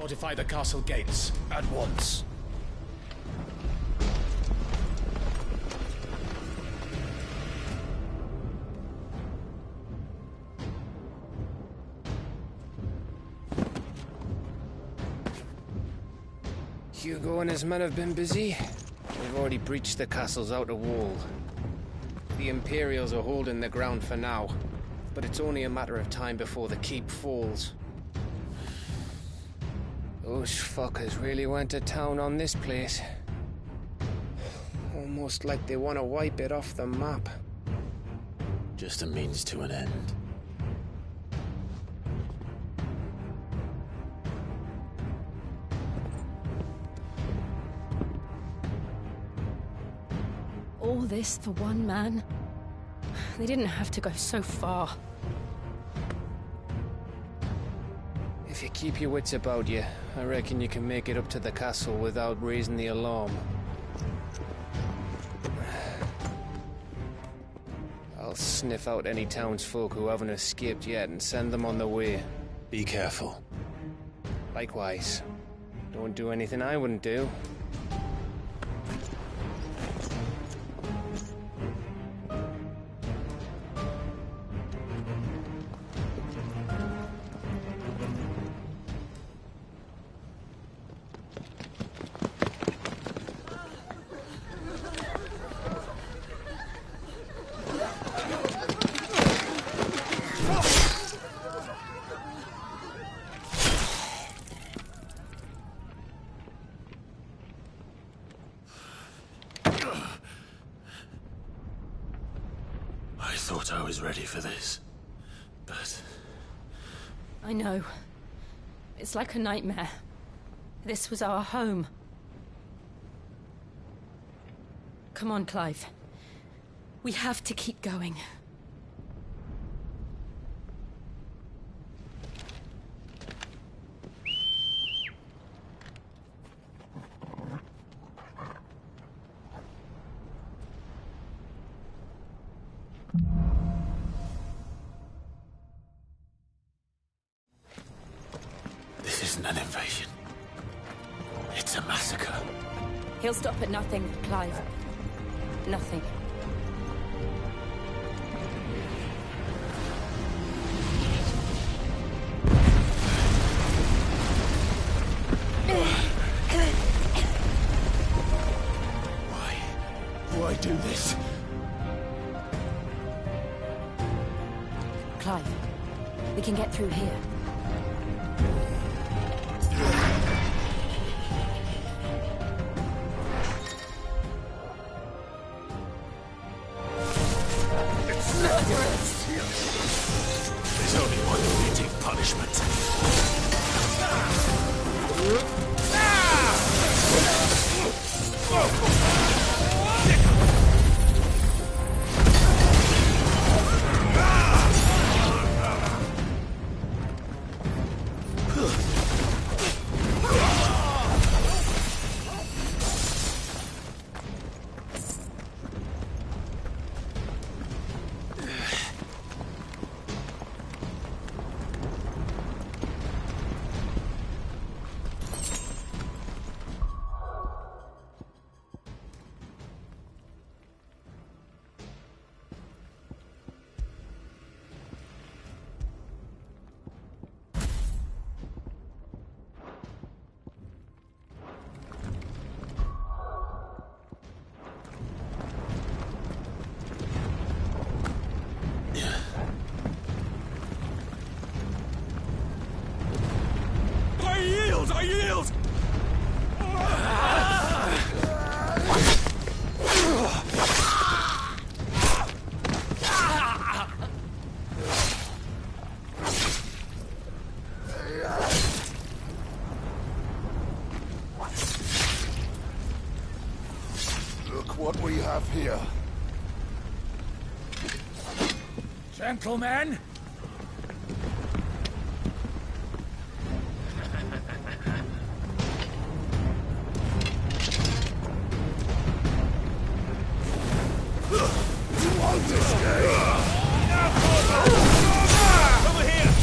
Fortify the castle gates at once. Hugo and his men have been busy. They've already breached the castle's outer wall. The Imperials are holding the ground for now, but it's only a matter of time before the keep falls. Those fuckers really went to town on this place. Almost like they want to wipe it off the map. Just a means to an end. All this for one man? They didn't have to go so far. If you keep your wits about you, I reckon you can make it up to the castle without raising the alarm. I'll sniff out any townsfolk who haven't escaped yet and send them on their way. Be careful. Likewise. Don't do anything I wouldn't do. I thought I was ready for this, but... I know. It's like a nightmare. This was our home. Come on, Clive. We have to keep going. This isn't an invasion. It's a massacre. He'll stop at nothing, Clive. Nothing. Why do this? Clive, we can get through here. There's only one fitting punishment. I yield! Look what we have here. Gentlemen! Over here!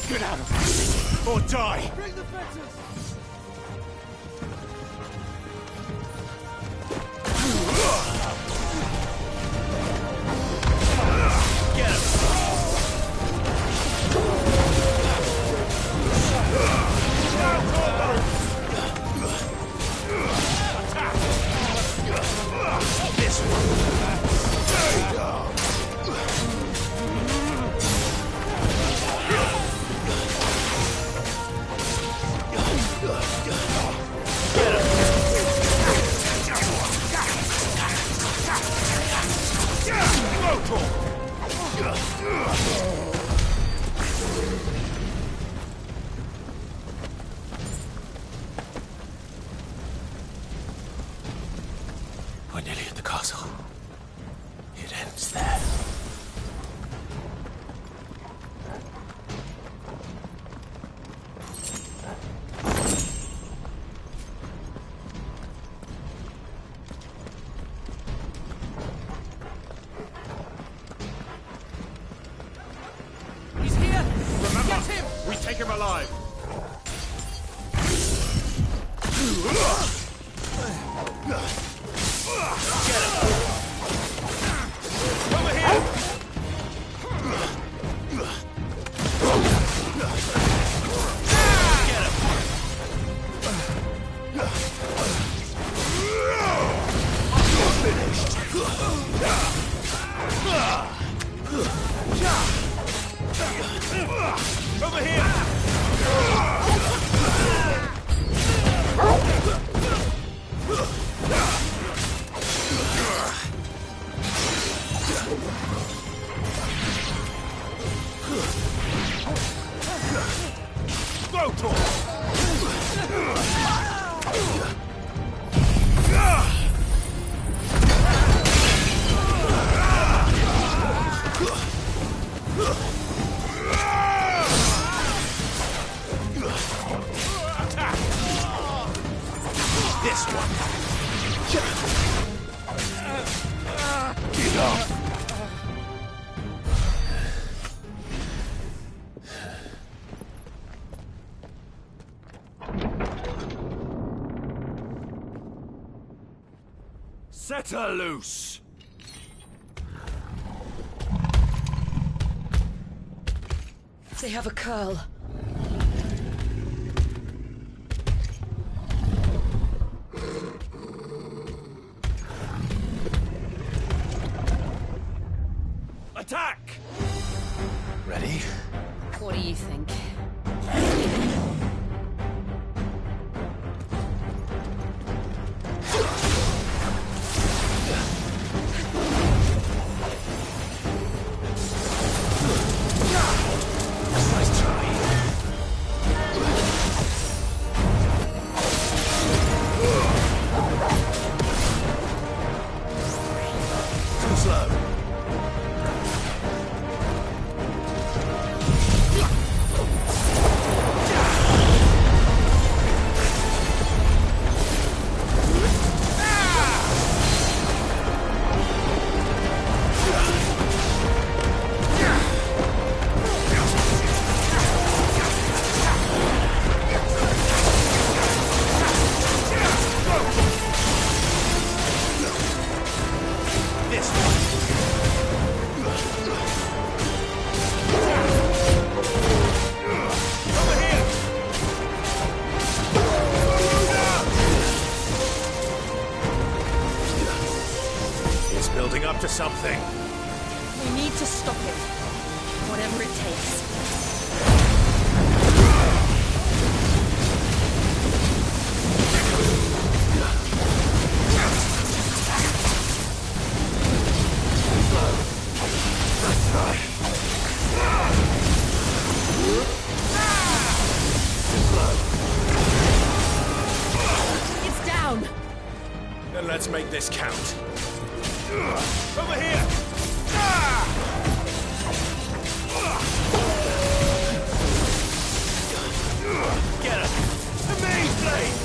Get out of this, or die! Bring the fences! Get him! This one! Stay down! Ugh. Kotor! This one. Get up! Set her loose! They have a curl. Attack! Ready? What do you think? Nice try. Too slow. This one. Over here! It's building up to something. We need to stop it. Whatever it takes. It's down! Then let's make this count. Over here! Get her! The main blades!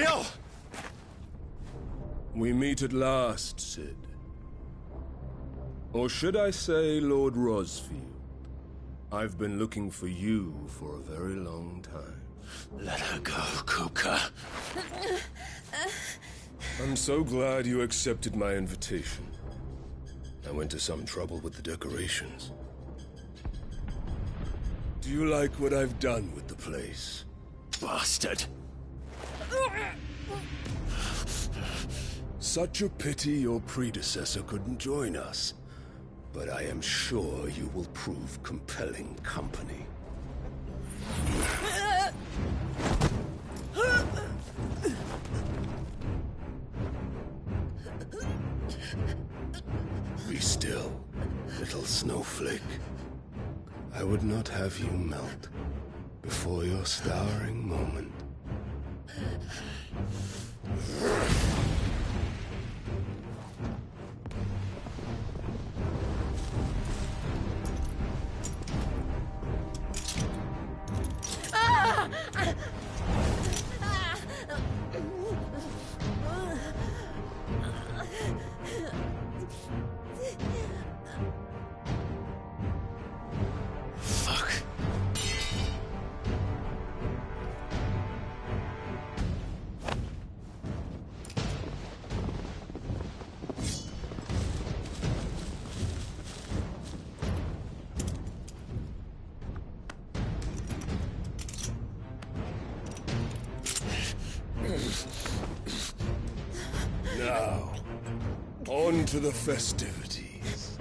Jill! We meet at last, Cid. Or should I say, Lord Rosfield? I've been looking for you for a very long time. Let her go, Kupka. I'm so glad you accepted my invitation. I went to some trouble with the decorations. Do you like what I've done with the place? Bastard. Such a pity your predecessor couldn't join us. But I am sure you will prove compelling company. Be still, little snowflake. I would not have you melt before your starring moment. Fuck. Now, on to the festivities.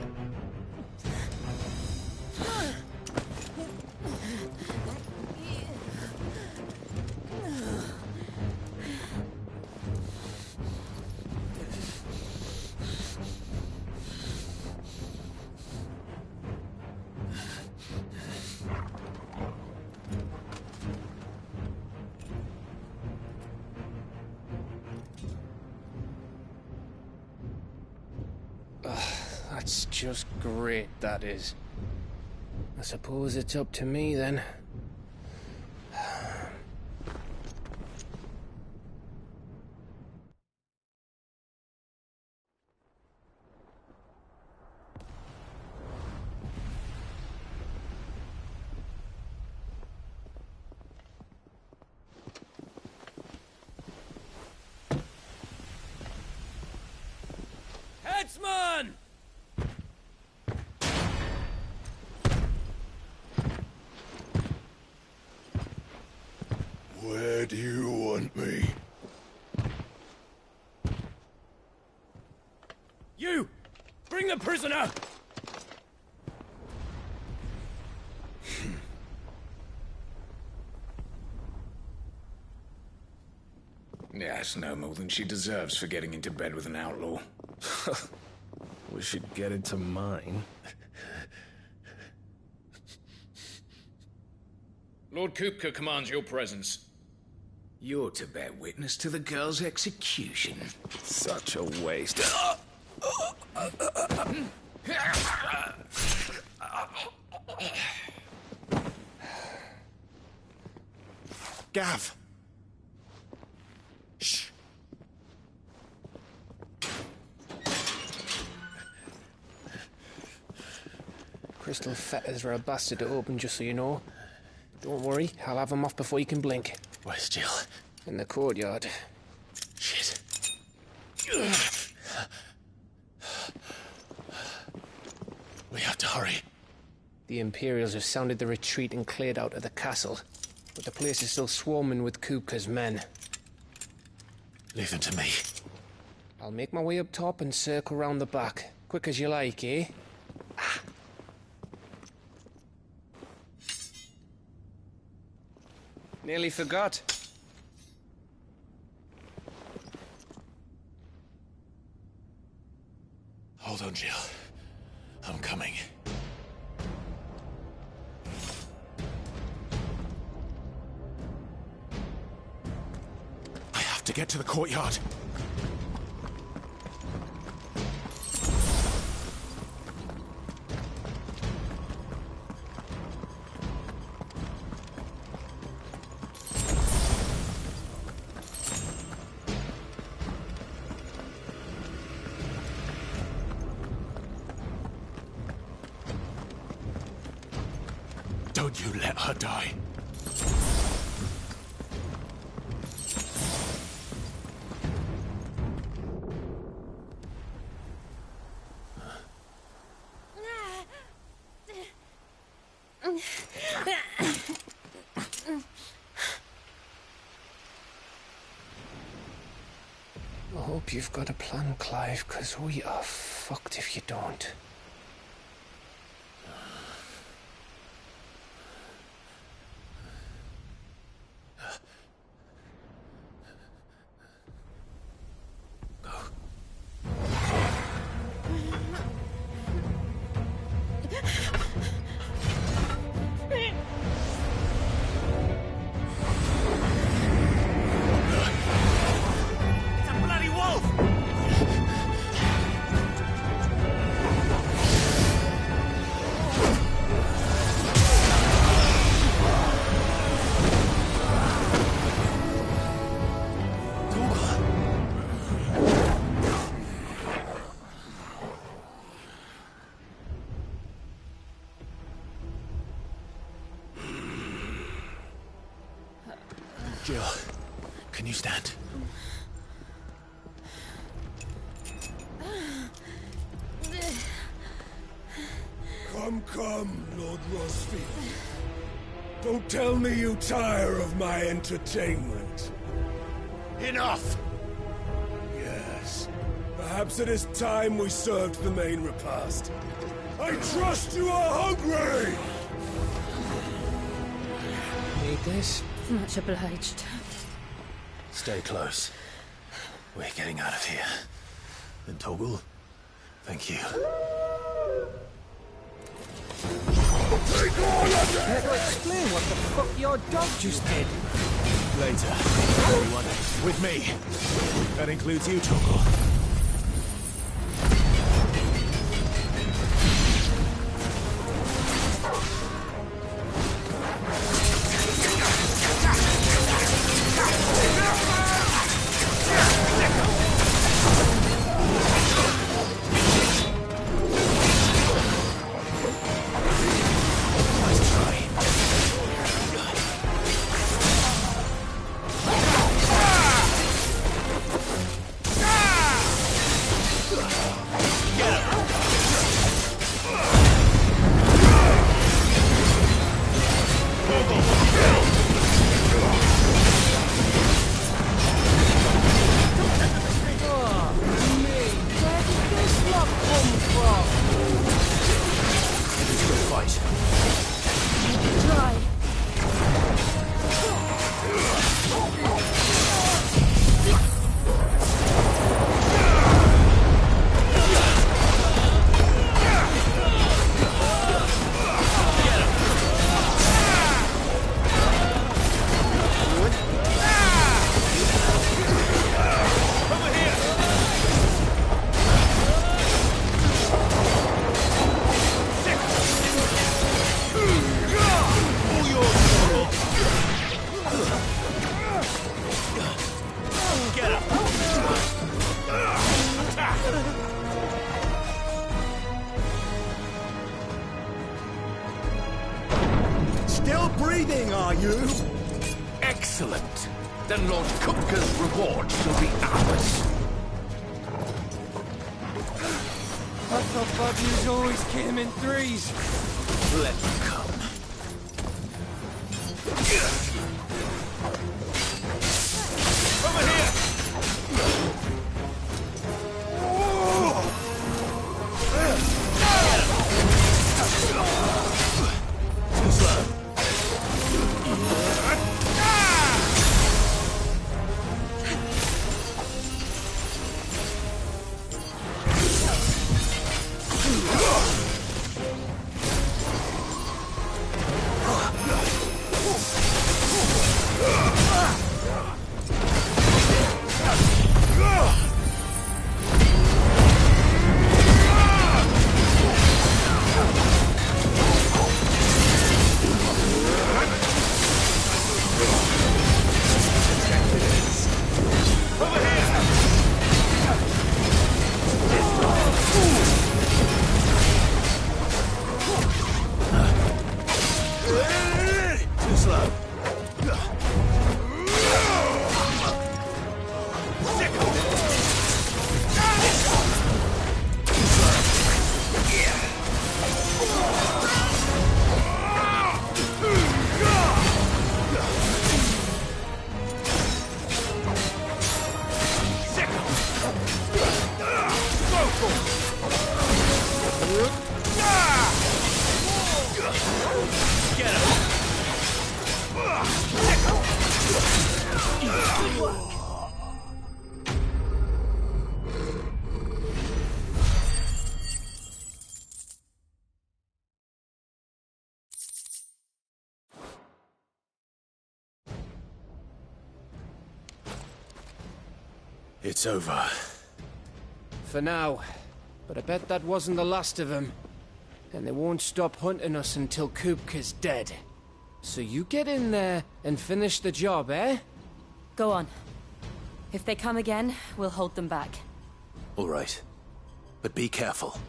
That's just great, that is. I suppose it's up to me, then. Headsman! Where do you want me? You! Bring the prisoner! Yes, no more than she deserves for getting into bed with an outlaw. We should get into mine. Lord Kupka commands your presence. You're to bear witness to the girl's execution. Such a waste. Gav. Shh. Crystal fetters are a bastard to open, just so you know. Don't worry, I'll have them off before you can blink. Where's Jill? In the courtyard. Shit. We have to hurry. The Imperials have sounded the retreat and cleared out of the castle. But the place is still swarming with Kupka's men. Leave them to me. I'll make my way up top and circle round the back. Quick as you like, eh? Nearly forgot. Hold on, Jill. I'm coming. I have to get to the courtyard. Don't you let her die. I hope you've got a plan, Clive, because we are fucked if you don't. Jill, can you stand? Come, Lord Rosfield. Don't tell me you tire of my entertainment. Enough! Yes. Perhaps it is time we served the main repast. I trust you are hungry! Need this? Much obliged. Stay close. We're getting out of here. And Toggle, thank you. Care to explain what the fuck your dog just did? Later. Everyone, with me. That includes you, Toggle. Still breathing, are you? Excellent. Then Lord Kupka's reward shall be ours. I thought Bobby's always came in threes. Let them come. Over here! Too slow. Get him! It's over. For now. But I bet that wasn't the last of them. And they won't stop hunting us until Kupka's dead. So you get in there and finish the job, eh? Go on. If they come again, we'll hold them back. All right. But be careful.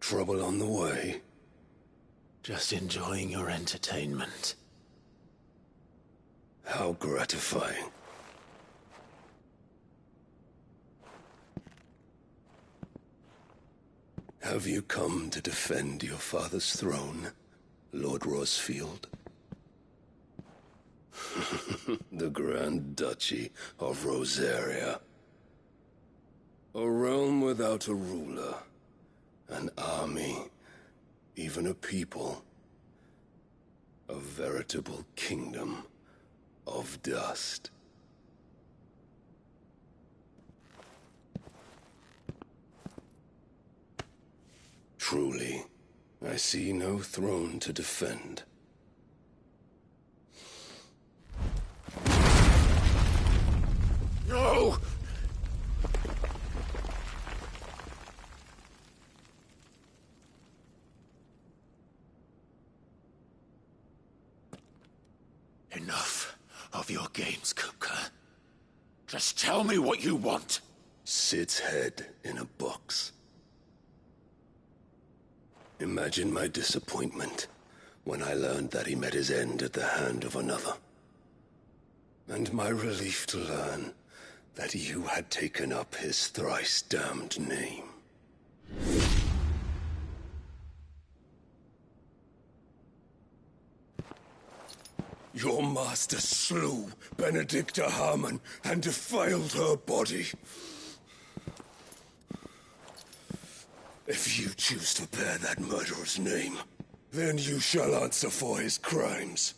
Trouble on the way? Just enjoying your entertainment. How gratifying. Have you come to defend your father's throne, Lord Rosfield? The Grand Duchy of Rosaria. A realm without a ruler. An army, even a people. A veritable kingdom of dust. Truly, I see no throne to defend. No! Enough of your games, Kupka. Just tell me what you want. Sid's head in a box. Imagine my disappointment when I learned that he met his end at the hand of another. And my relief to learn that you had taken up his thrice-damned name. Your master slew Benedicta Harmon and defiled her body. If you choose to bear that murderer's name, then you shall answer for his crimes.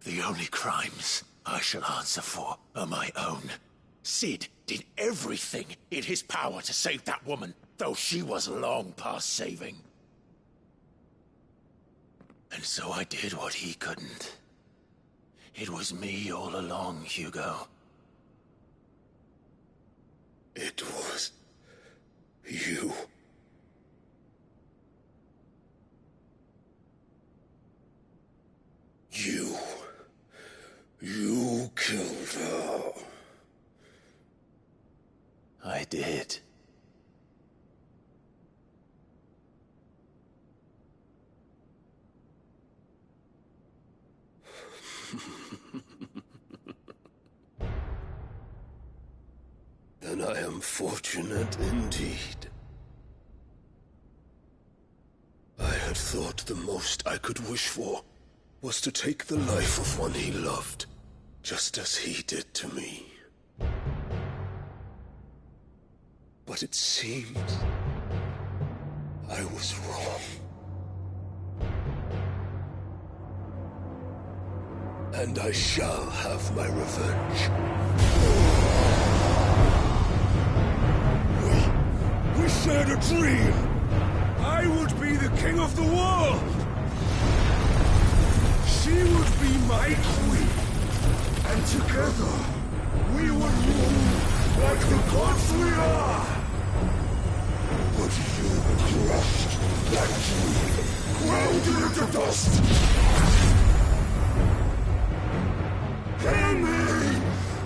The only crimes I shall answer for are my own. Sid did everything in his power to save that woman, though she was long past saving. And so I did what he couldn't. It was me all along, Hugo. It was you. You killed her. I did. Then I am fortunate indeed. had thought the most I could wish for was to take the life of one he loved, just as he did to me. But it seems I was wrong. And I shall have my revenge. We shared a dream! I would be the king of the world! She would be my queen! And together, we would rule like the gods we are! But you crushed that dream, ground it into dust! Hear me,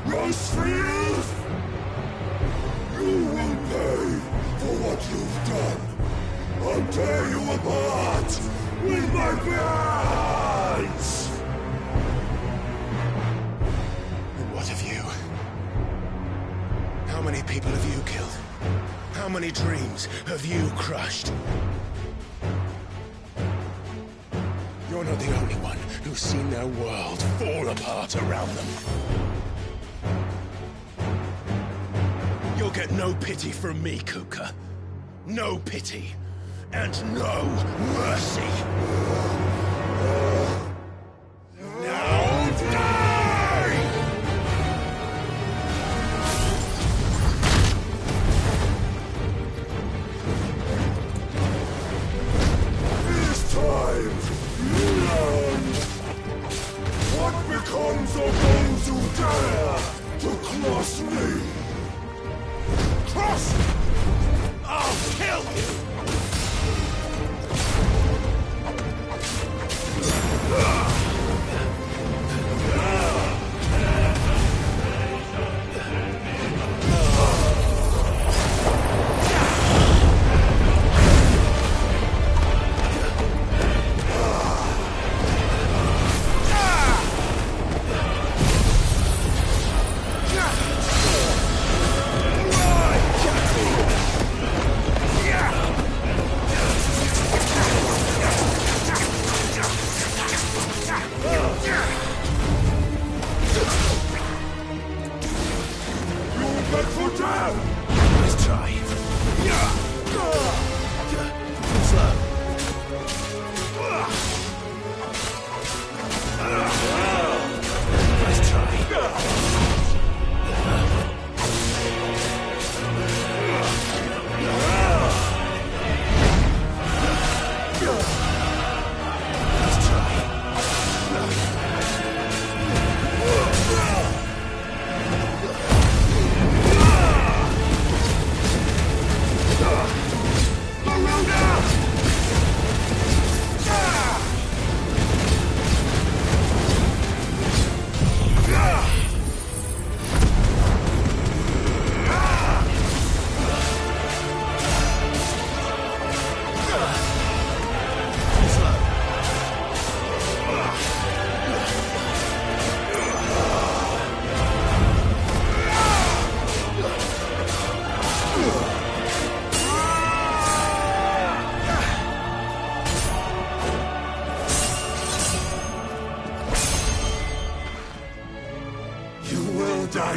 Rosefield! You will pay for what you've done. I'll tear you apart with my hands! And what of you? How many people have you killed? How many dreams have you crushed? You're not the only one who's seen their world fall apart around them. You'll get no pity from me, Kupka. No pity. And no mercy. Now die! This time, you learn what becomes of those who dare to cross me. Cross! I'll kill you!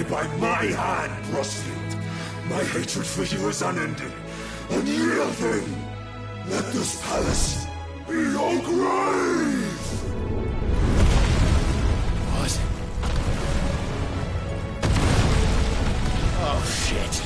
By my hand, Rosefield. My hatred for you is unending, unyielding. Let this palace be your grave! What? Oh, shit.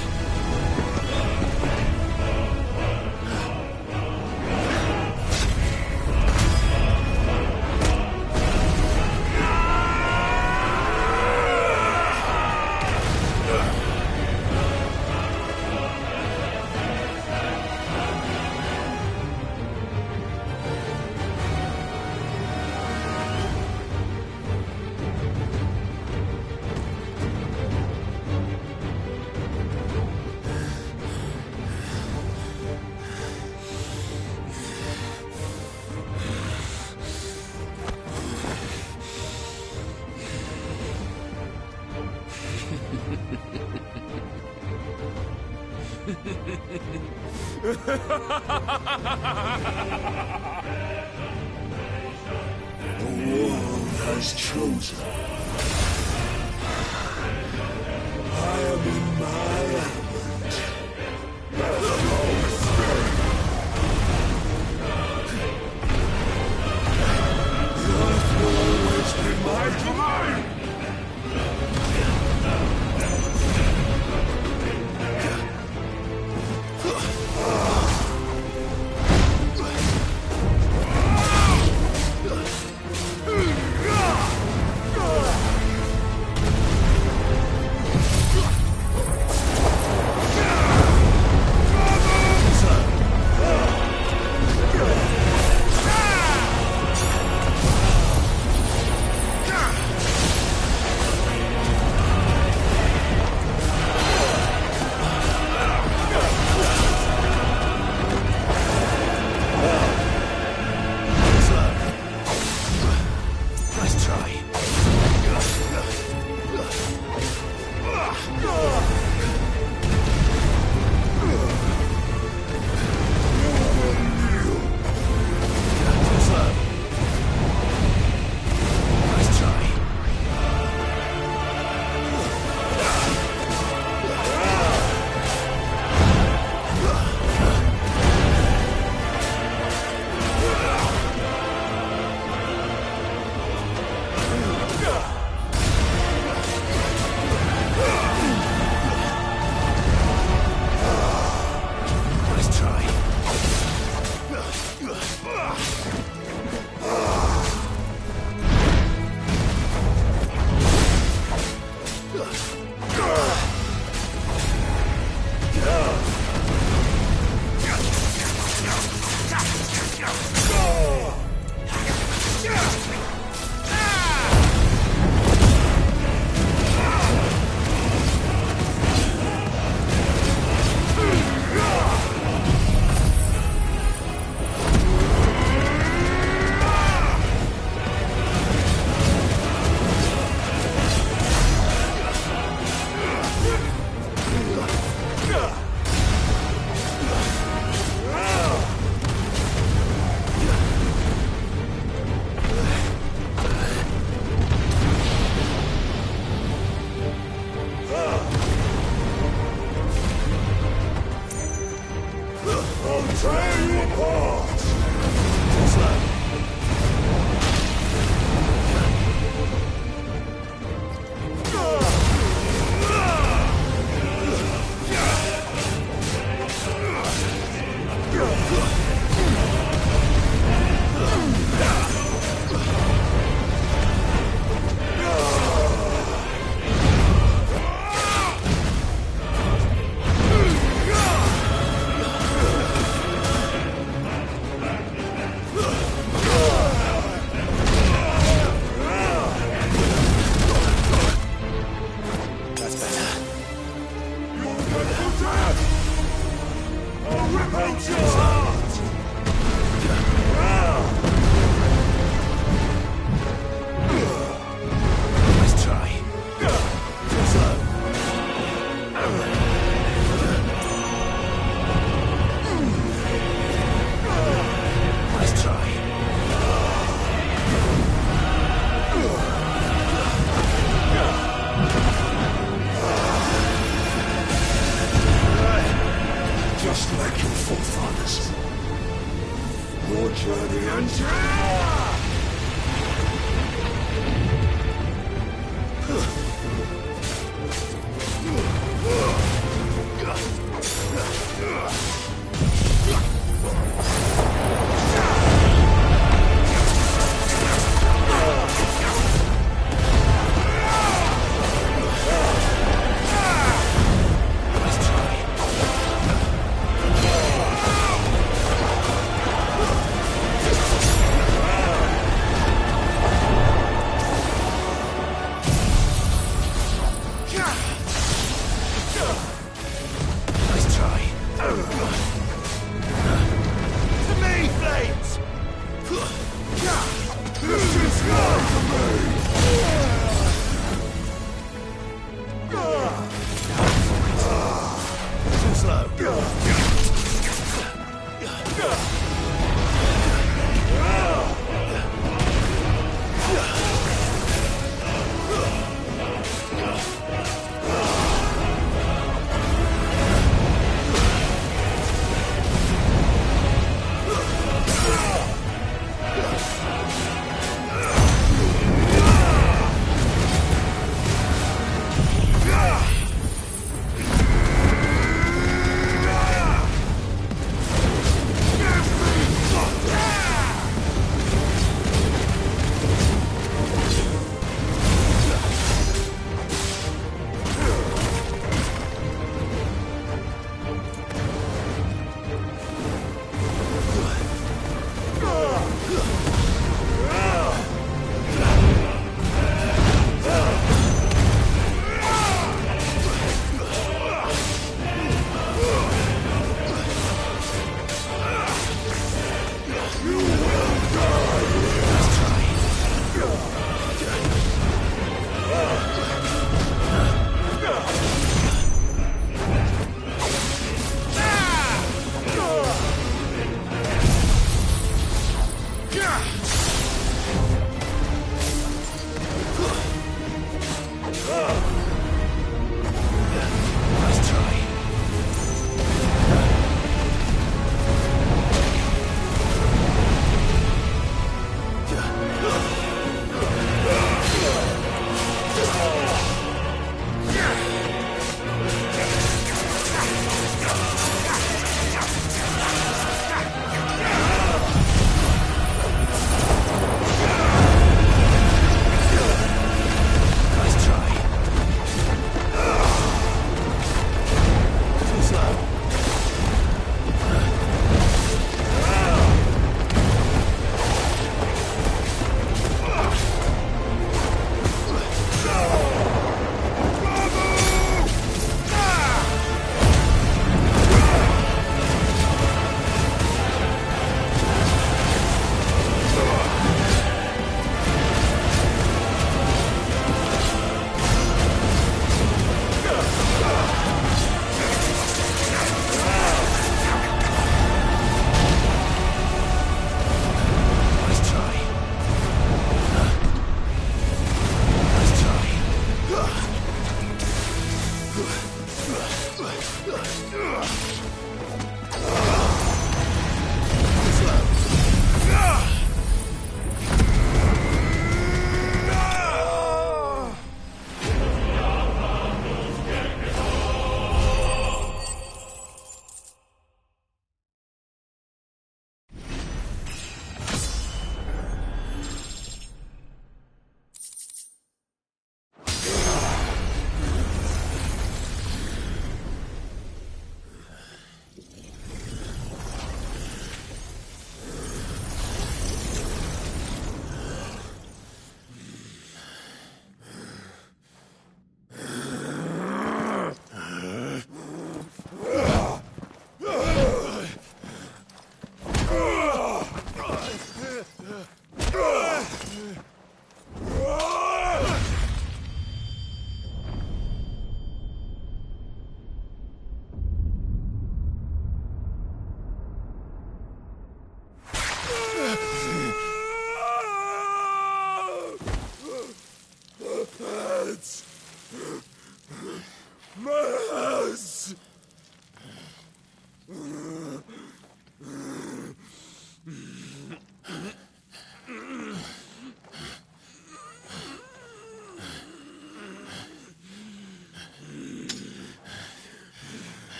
Ha ha ha ha ha ha! has chosen. I am in my element. That's no mistake. The earth will always be my domain.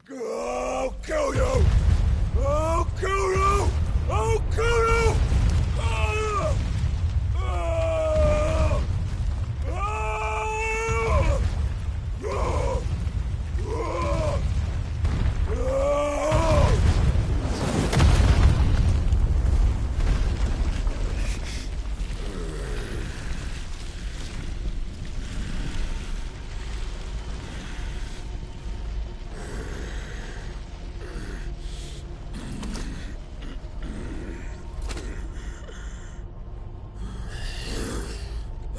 I'll kill you! I'll kill you! I'll kill you! Ah! Ah! Ah! Ah! Ah! Ah!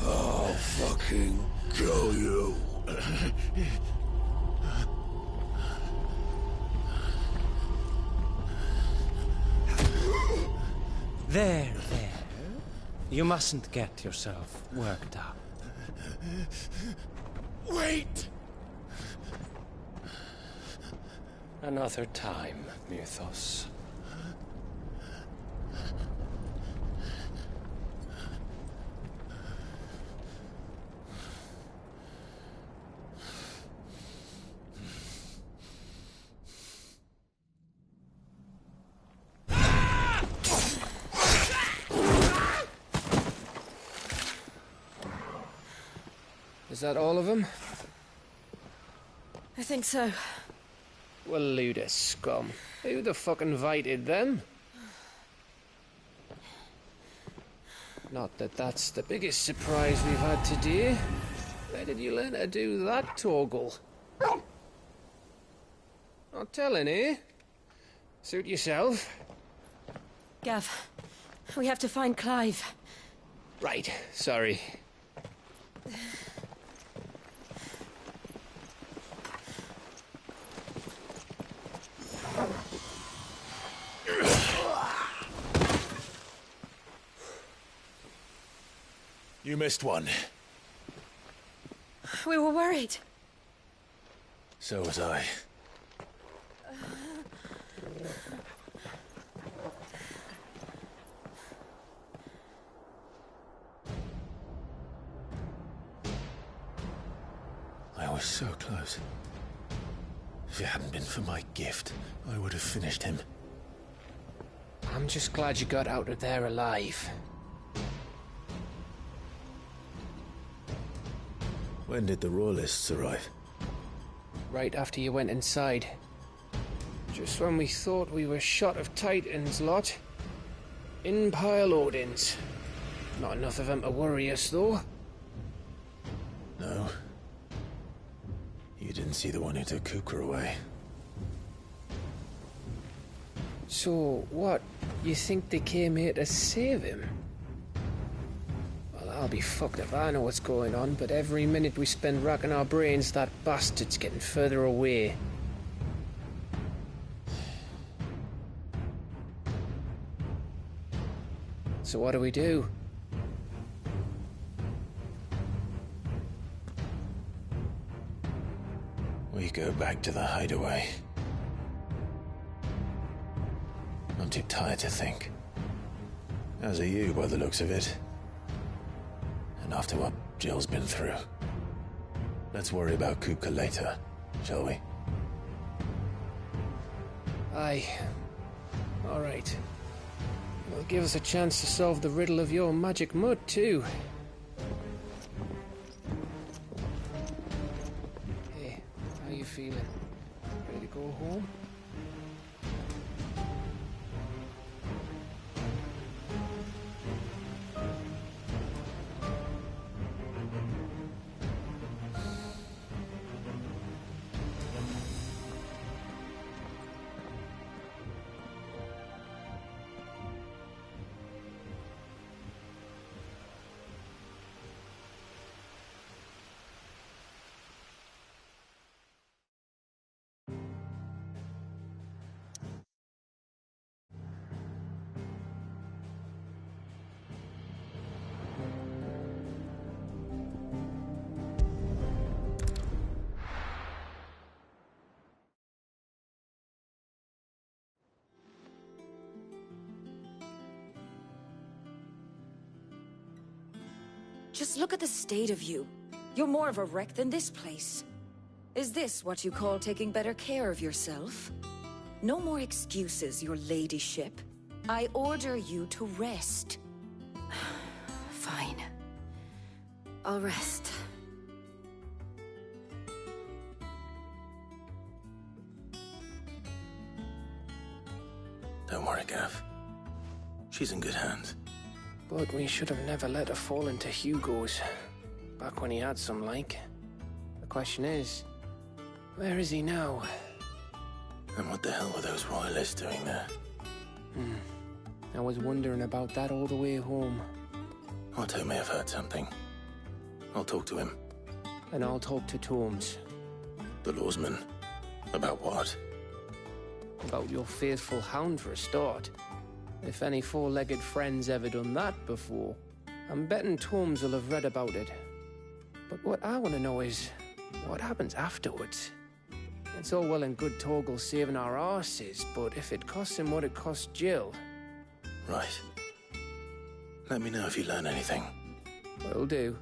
I'll fucking kill you. There. You mustn't get yourself worked up. Wait! Another time, Mythos. Is that all of them? I think so. Well, load of scum. Who the fuck invited them? Not that that's the biggest surprise we've had today. Where did you learn to do that, Torgal? Not telling, eh? Suit yourself. Gav, we have to find Clive. Right, sorry. You missed one. We were worried. So was I. I was so close. If it hadn't been for my gift, I would have finished him. I'm just glad you got out of there alive. When did the Royalists arrive? Right after you went inside. Just when we thought we were shot of Titans, lot. In pile Odins. Not enough of them to worry us, though. No. You didn't see the one who took Kupka away. So, what? You think they came here to save him? Well, I'll be fucked if I know what's going on, but every minute we spend racking our brains, that bastard's getting further away. So what do we do? We go back to the hideaway. I'm too tired to think. As are you, by the looks of it. And after what Jill's been through. Let's worry about Kupka later, shall we? Aye. All right. It'll give us a chance to solve the riddle of your magic mud, too. Hey, how you feeling? Ready to go home? Just look at the state of you. You're more of a wreck than this place. Is this what you call taking better care of yourself? No more excuses, your ladyship. I order you to rest. Fine. I'll rest. Don't worry, Gav. She's in good hands. But we should have never let her fall into Hugo's. Back when he had some like. The question is, where is he now? And what the hell were those royalists doing there? I was wondering about that all the way home. Otto may have heard something. I'll talk to him. And I'll talk to Tomes. The lawsman. About what? About your faithful hound for a start. If any four-legged friend's ever done that before, I'm betting Tomes will have read about it. But what I want to know is, what happens afterwards? It's all well and good Torgal saving our arses, but if it costs him what it cost Jill... Right. Let me know if you learn anything. Will do.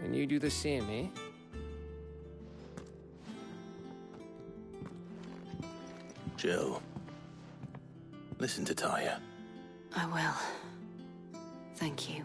And you do the same, eh? Jill. Listen to Taya. I will. Thank you.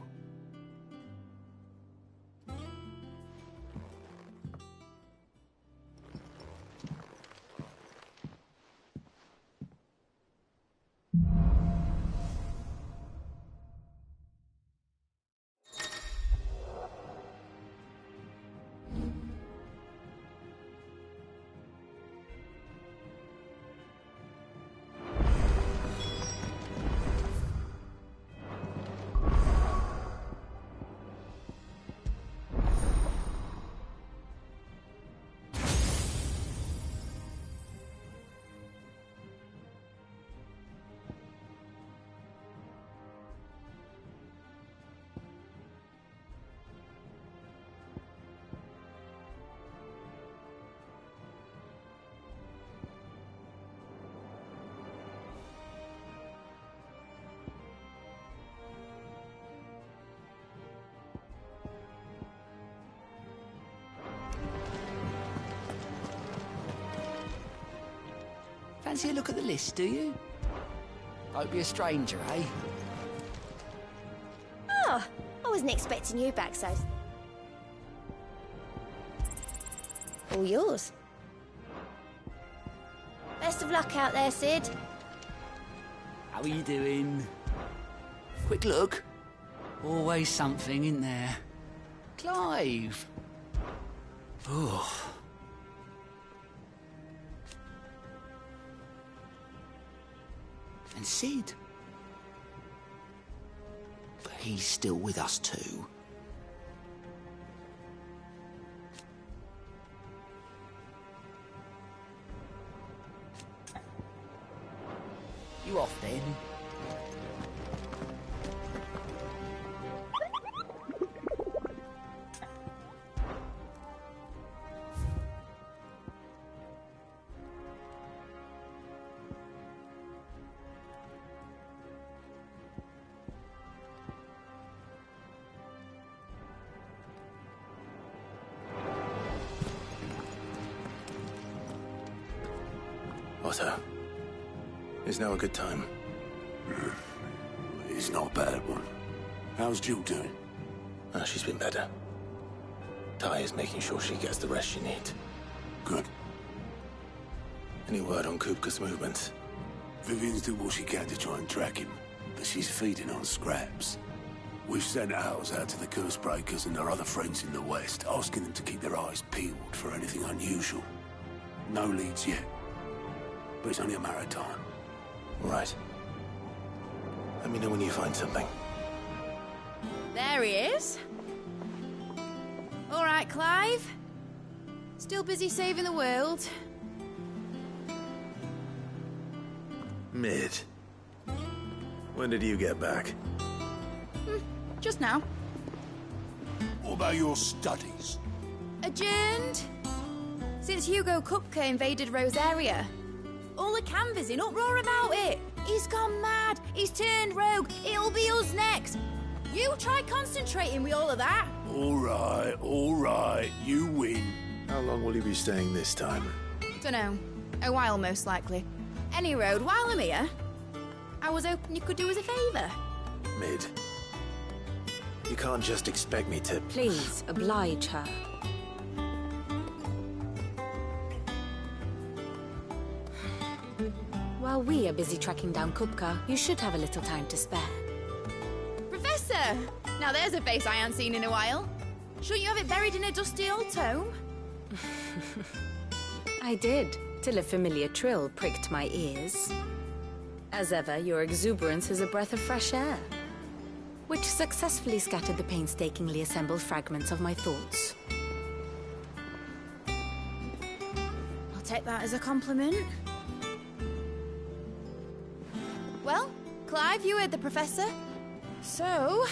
Fancy a look at the list, do you? Hope you're a stranger, eh? Oh, I wasn't expecting you back, so... All yours. Best of luck out there, Sid. How are you doing? Quick look. Always something in there. Clive. Oh. And Sid. But he's still with us too. You off then? Otto, is now a good time? It's not a bad one. How's Jill doing? Oh, she's been better. Ty is making sure she gets the rest she needs. Good. Any word on Kupka's movements? Vivian's doing what she can to try and track him, but she's feeding on scraps. We've sent ours out to the Cursebreakers and their other friends in the West, asking them to keep their eyes peeled for anything unusual. No leads yet. But it's only a matter of time. Right. Let me know when you find something. There he is. All right, Clive. Still busy saving the world. Mid. When did you get back? Just now. What about your studies? Adjourned. Since Hugo Kupka invaded Rosaria. All the canvassers in uproar about it. He's gone mad. He's turned rogue. It'll be us next. You try concentrating with all of that. All right. You win. How long will you be staying this time? Dunno. A while, most likely. Any road, while I'm here, I was hoping you could do us a favour. Mid. You can't just expect me to... Please, oblige her. While we are busy tracking down Kupka, you should have a little time to spare. Professor! Now there's a face I haven't seen in a while. Shouldn't you have it buried in a dusty old tome? I did, till a familiar trill pricked my ears. As ever, your exuberance is a breath of fresh air, which successfully scattered the painstakingly assembled fragments of my thoughts. I'll take that as a compliment. Well, Clive, you heard the Professor. So,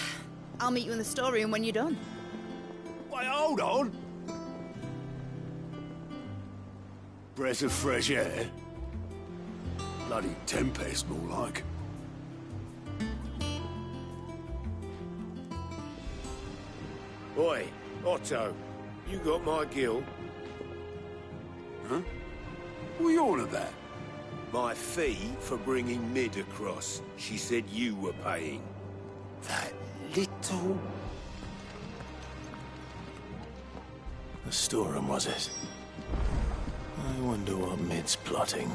I'll meet you in the storeroom when you're done. Wait, hold on! Breath of fresh air? Bloody tempest, more like. Oi, Otto, you got my gill? Huh? What are you on at that? My fee for bringing Mid across. She said you were paying. That little... The storeroom, was it? I wonder what Mid's plotting.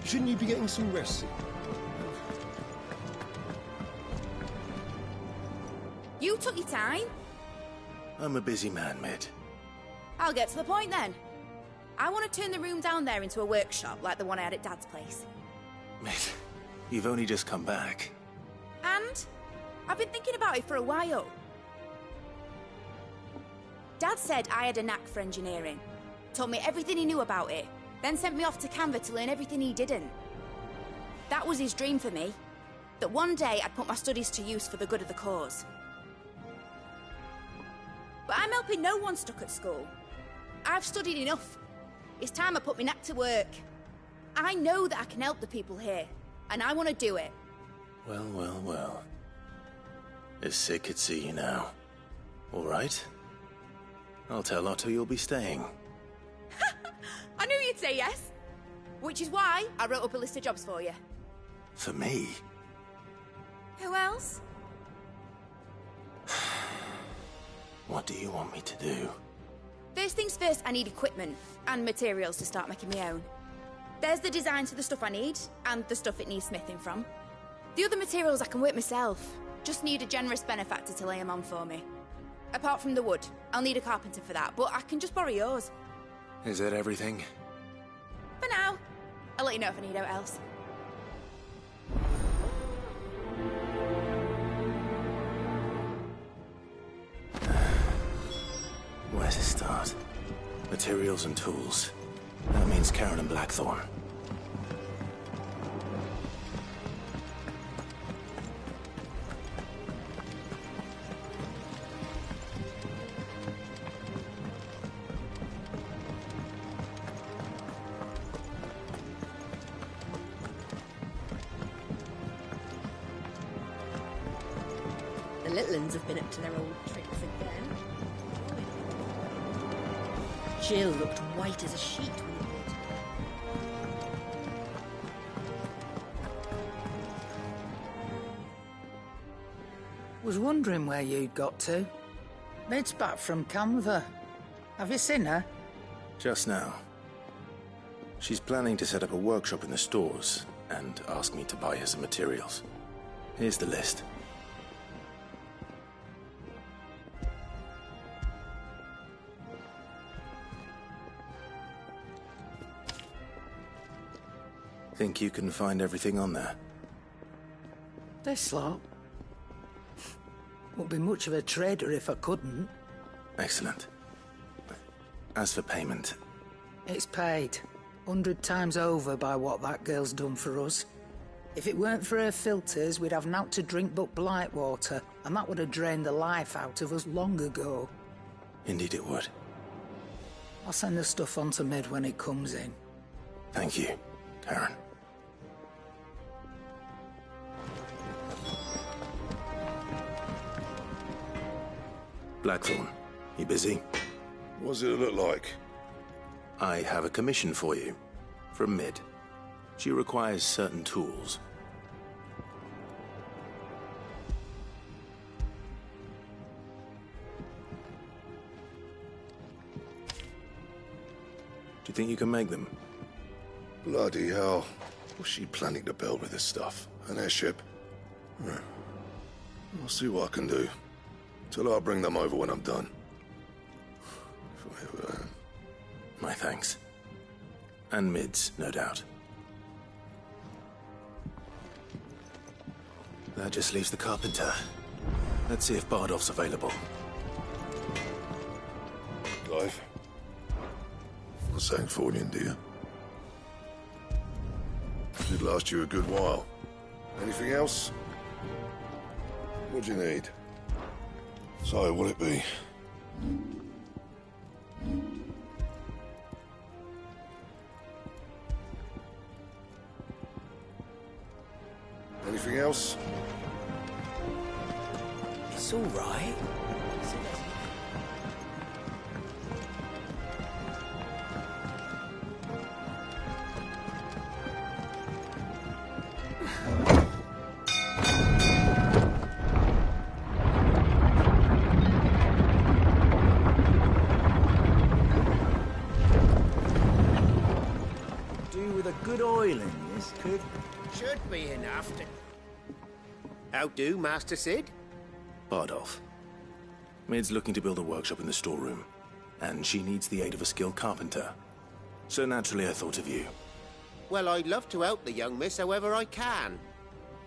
Shouldn't you be getting some rest? You took your time. I'm a busy man, Mid. I'll get to the point then. I want to turn the room down there into a workshop like the one I had at Dad's place. Mid, you've only just come back. And I've been thinking about it for a while. Dad said I had a knack for engineering. Told me everything he knew about it. Then sent me off to Canva to learn everything he didn't. That was his dream for me. That one day I'd put my studies to use for the good of the cause. But I'm helping no one stuck at school. I've studied enough. It's time I put my knack to work. I know that I can help the people here, and I want to do it. Well, well, well. If Sid could see you now. All right. I'll tell Otto you'll be staying. I knew you'd say yes. Which is why I wrote up a list of jobs for you. For me? Who else? What do you want me to do? First things first, I need equipment and materials to start making my own. There's the designs for the stuff I need, and the stuff it needs smithing from. The other materials I can work myself. Just need a generous benefactor to lay them on for me. Apart from the wood, I'll need a carpenter for that, but I can just borrow yours. Is that everything? For now. I'll let you know if I need out else. Where to start? Materials and tools. That means Karen and Blackthorn. The little uns have been up to their old tricks again. Jill looked white as a sheet when he brought her. Was wondering where you'd got to. Mid's back from Canva. Have you seen her? Just now. She's planning to set up a workshop in the stores and ask me to buy her some materials. Here's the list. Think you can find everything on there? This lot. Wouldn't be much of a trader if I couldn't. Excellent. As for payment... It's paid. 100 times over by what that girl's done for us. If it weren't for her filters, we'd have naught to drink but blight water, and that would have drained the life out of us long ago. Indeed it would. I'll send the stuff on to Mid when it comes in. Thank you, Karen. Blackthorn, you busy? What does it look like? I have a commission for you. From Mid. She requires certain tools. Do you think you can make them? Bloody hell. What's she planning to build with this stuff? An airship? I'll see what I can do. Tell her I'll bring them over when I'm done. My thanks. And Mid's, no doubt. That just leaves the carpenter. Let's see if Bardolph's available. Clive? Not saying Fornian, do you? Did last you a good while. Anything else? What do you need? So, what'll it be? Anything else? It's all right. Do with a good oil in this, could. Should be enough to... How do, Master Cid? Bardolph. Mid's looking to build a workshop in the storeroom, and she needs the aid of a skilled carpenter. So naturally I thought of you. Well, I'd love to help the young miss however I can.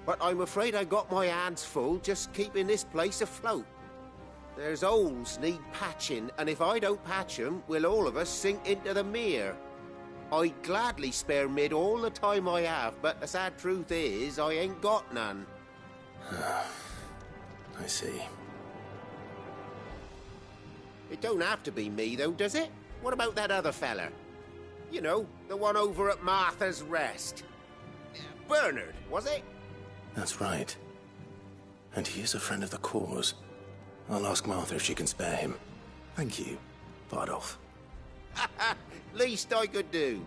But I'm afraid I got my hands full just keeping this place afloat. There's holes need patching, and if I don't patch them, we'll all of us sink into the mere. I'd gladly spare Mid all the time I have, but the sad truth is, I ain't got none. I see. It don't have to be me, though, does it? What about that other fella? You know, the one over at Martha's Rest. Bernard, was it? That's right. And he is a friend of the cause. I'll ask Martha if she can spare him. Thank you, Bardolph. Least I could do.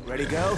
Ready, go?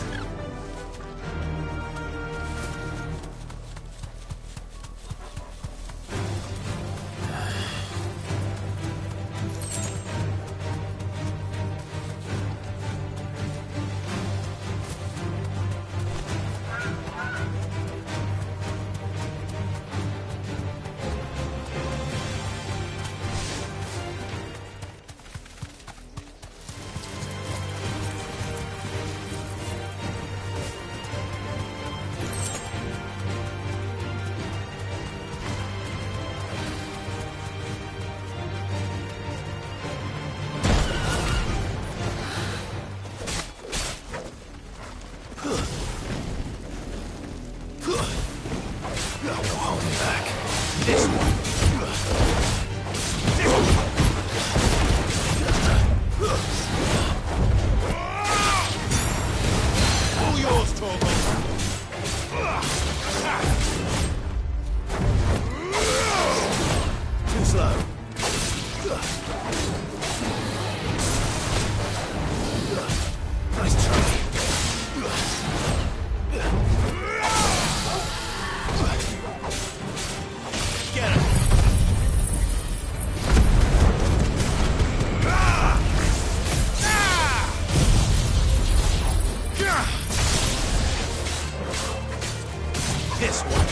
This one.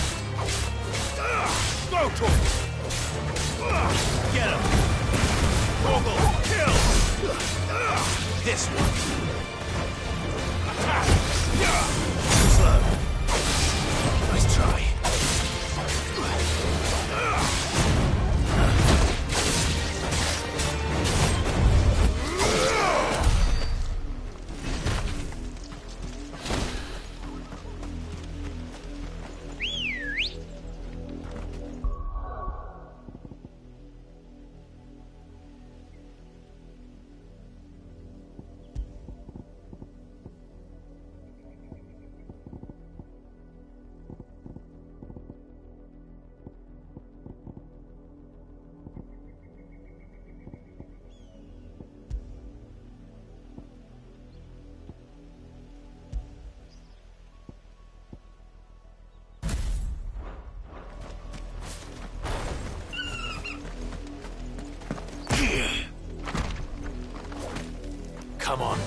Go to him. Get him. Google. Kill. This one. Attack. Slow. Nice try. Come on.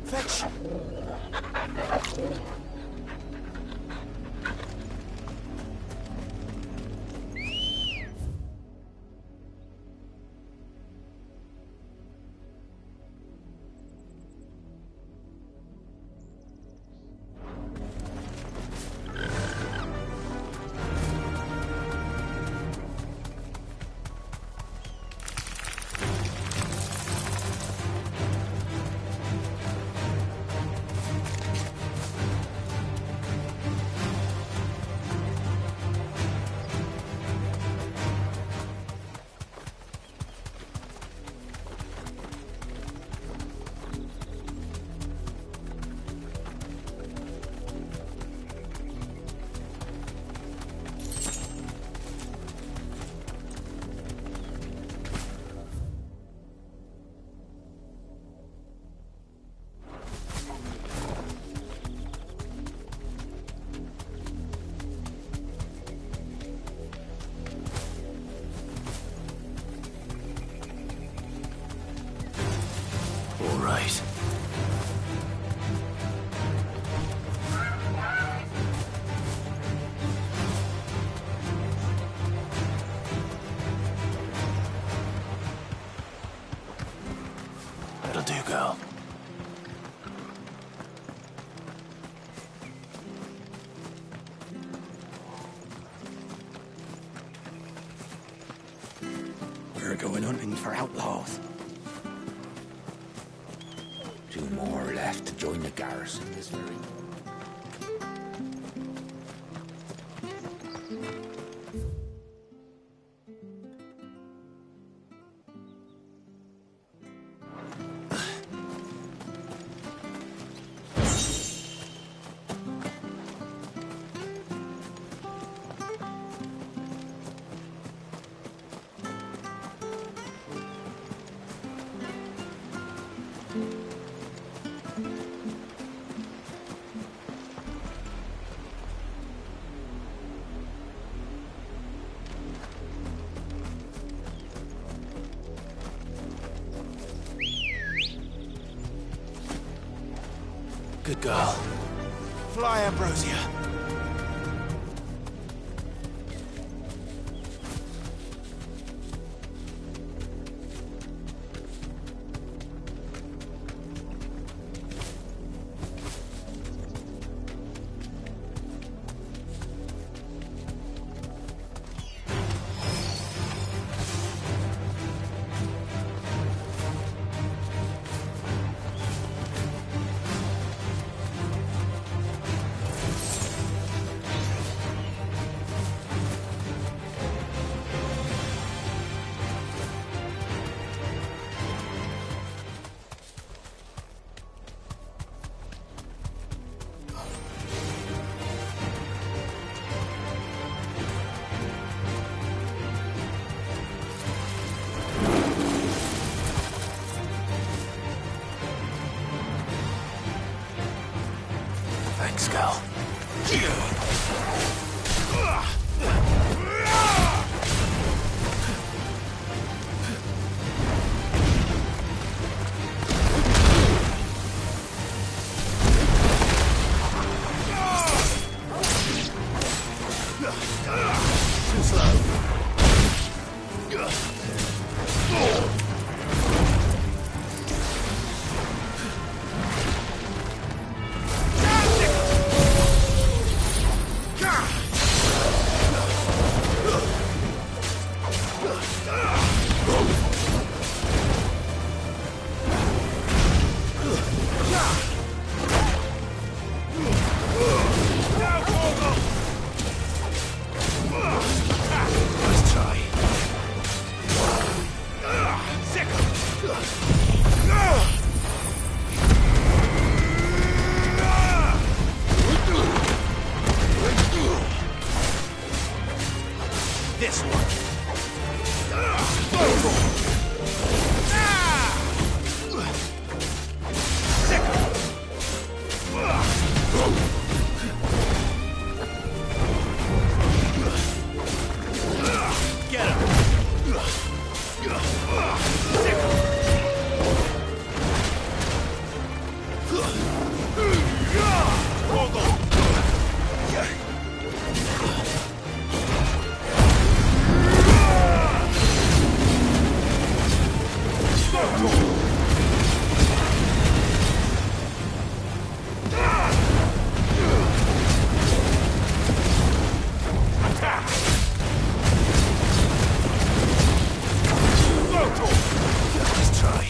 Fetch! All right. That'll do, girl. We're going hunting for outlaws. 2 more left to join the garrison this very moment. Good girl. Fly, Ambrosia. Thanks, girl. Too slow. This one. Get him. Let's try.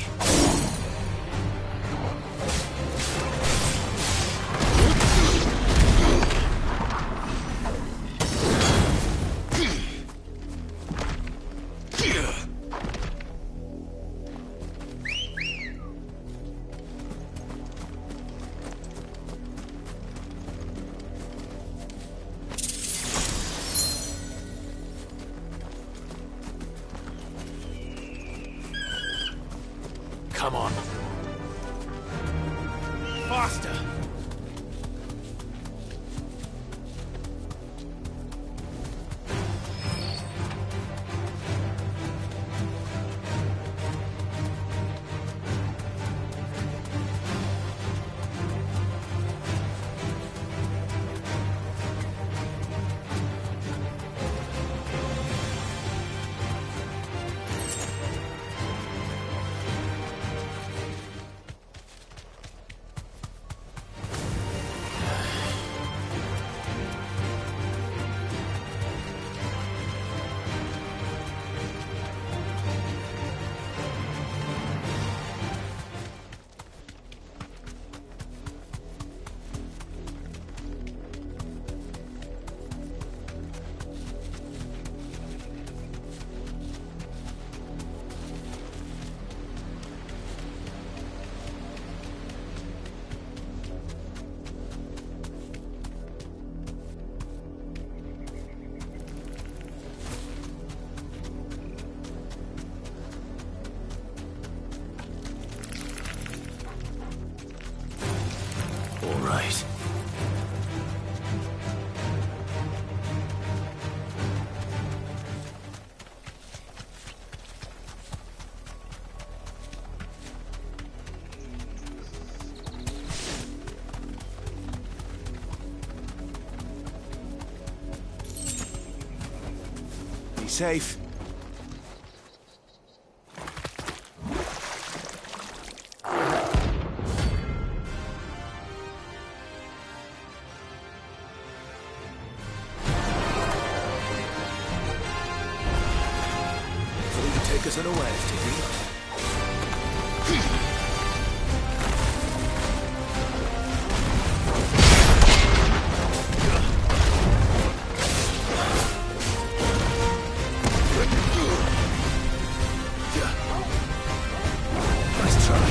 Come on. Faster! All right. Be safe. Take us unawares, did he? Nice try.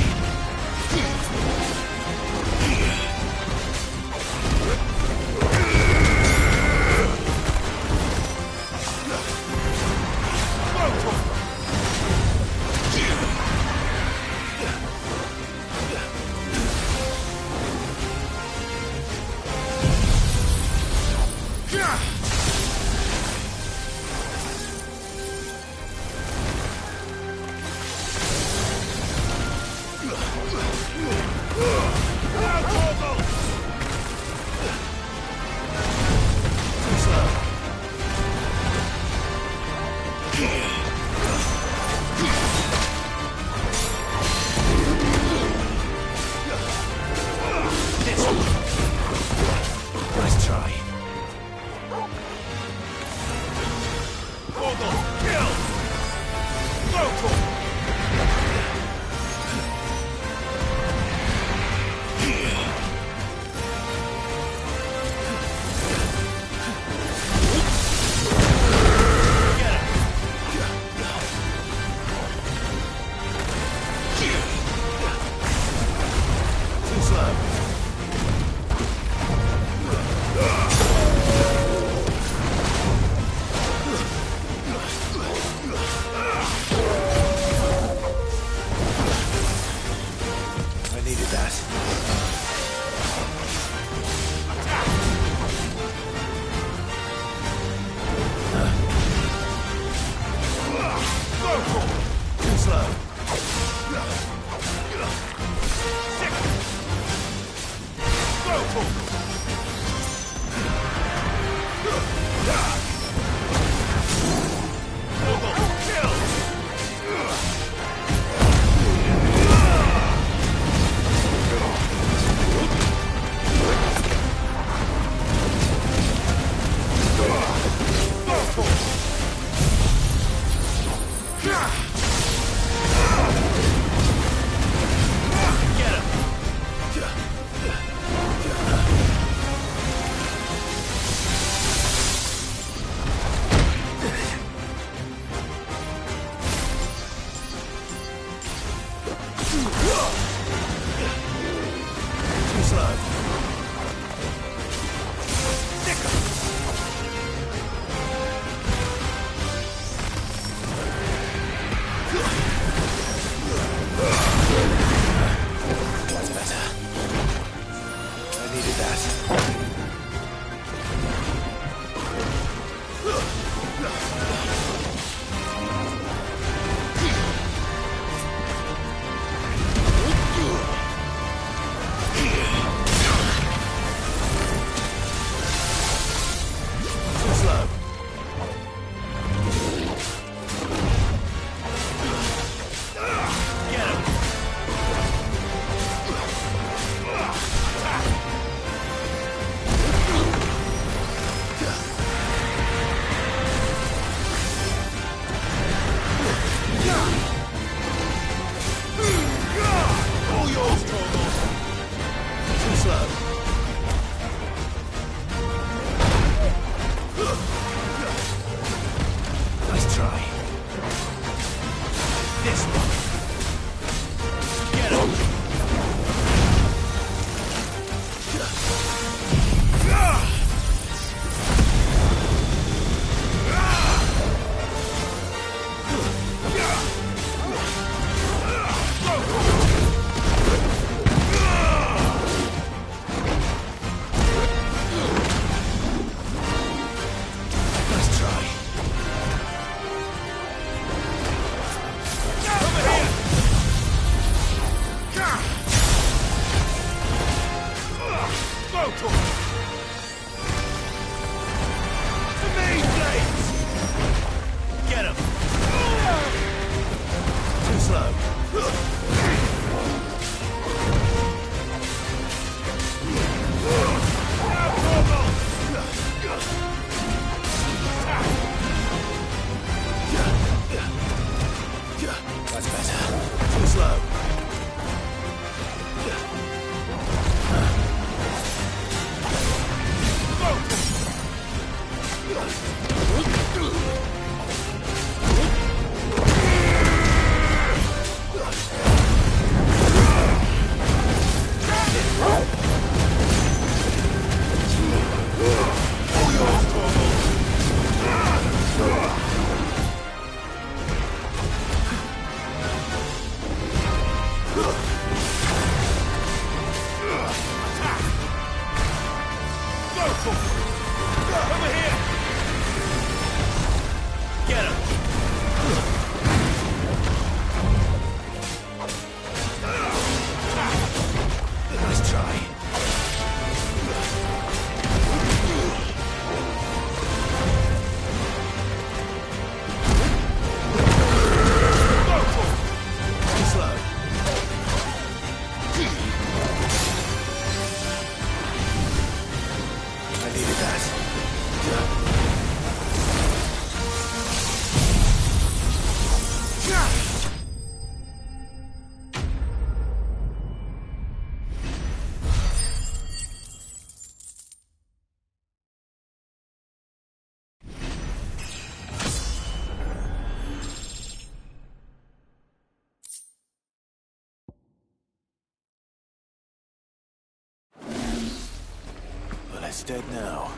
It's dead now.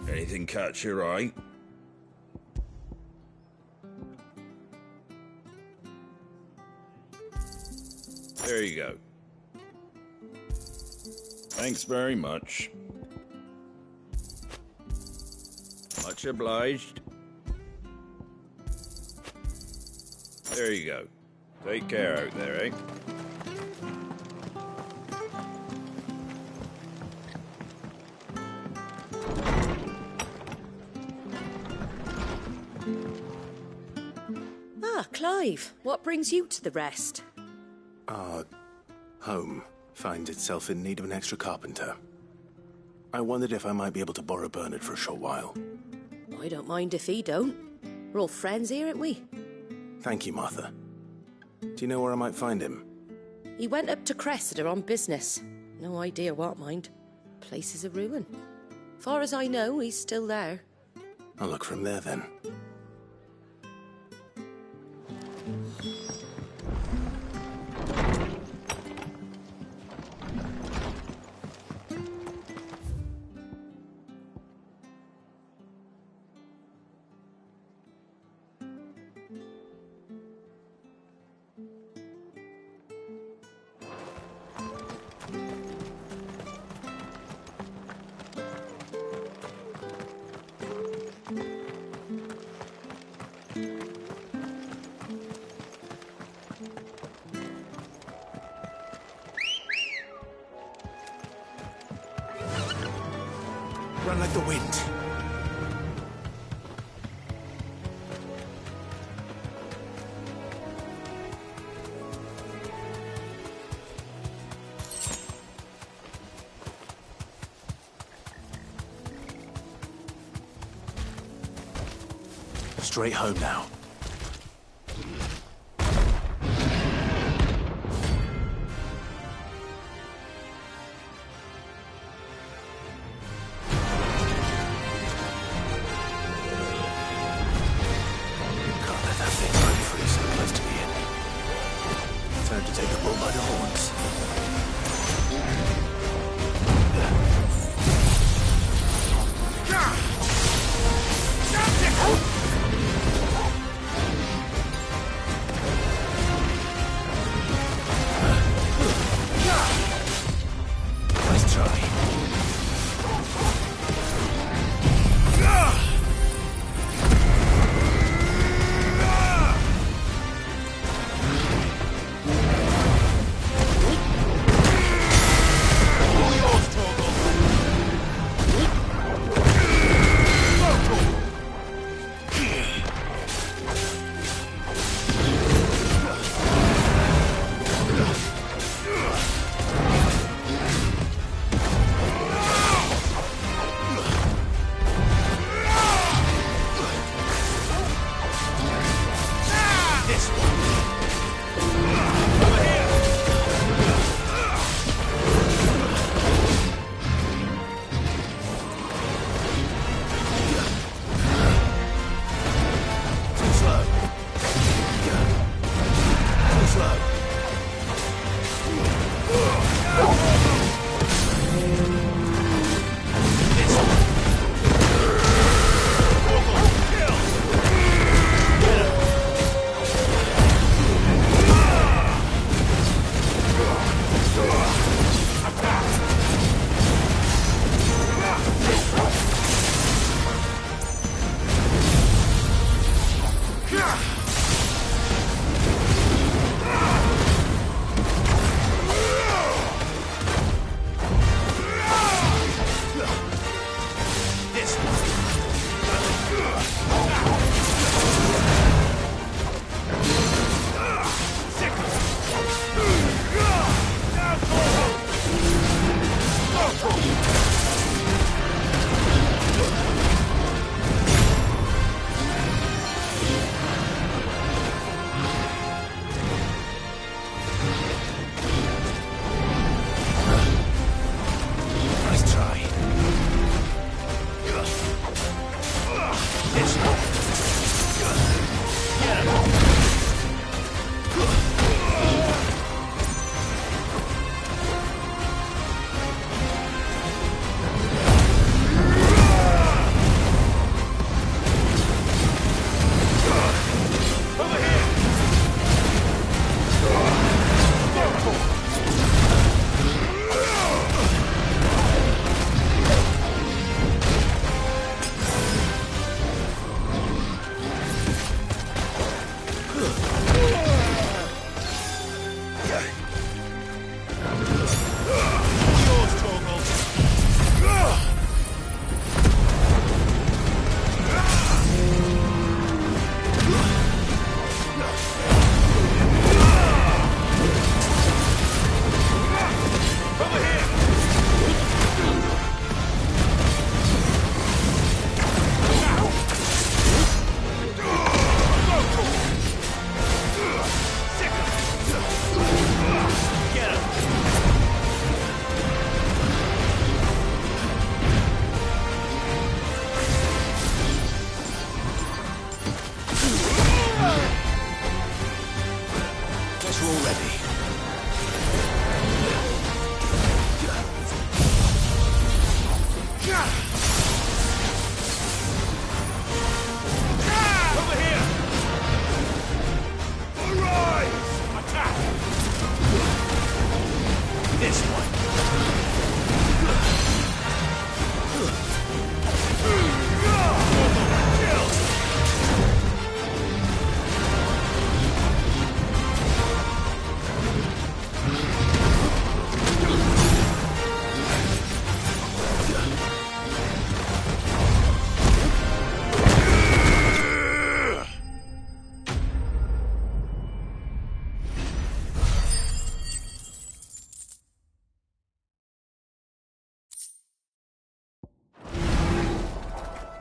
Anything catch your eye? There you go. Thanks very much. Much obliged. There you go. Take care out there, eh? Ah, Clive. What brings you to the rest? Our home finds itself in need of an extra carpenter. I wondered if I might be able to borrow Bernard for a short while. I don't mind if he don't. We're all friends here, aren't we? Thank you, Martha. Do you know where I might find him? He went up to Cressida on business. No idea what, mind. Place is a ruin. Far as I know, he's still there. I'll look for him there, then. Run like the wind. Straight home now. Time to take the bull by the horns.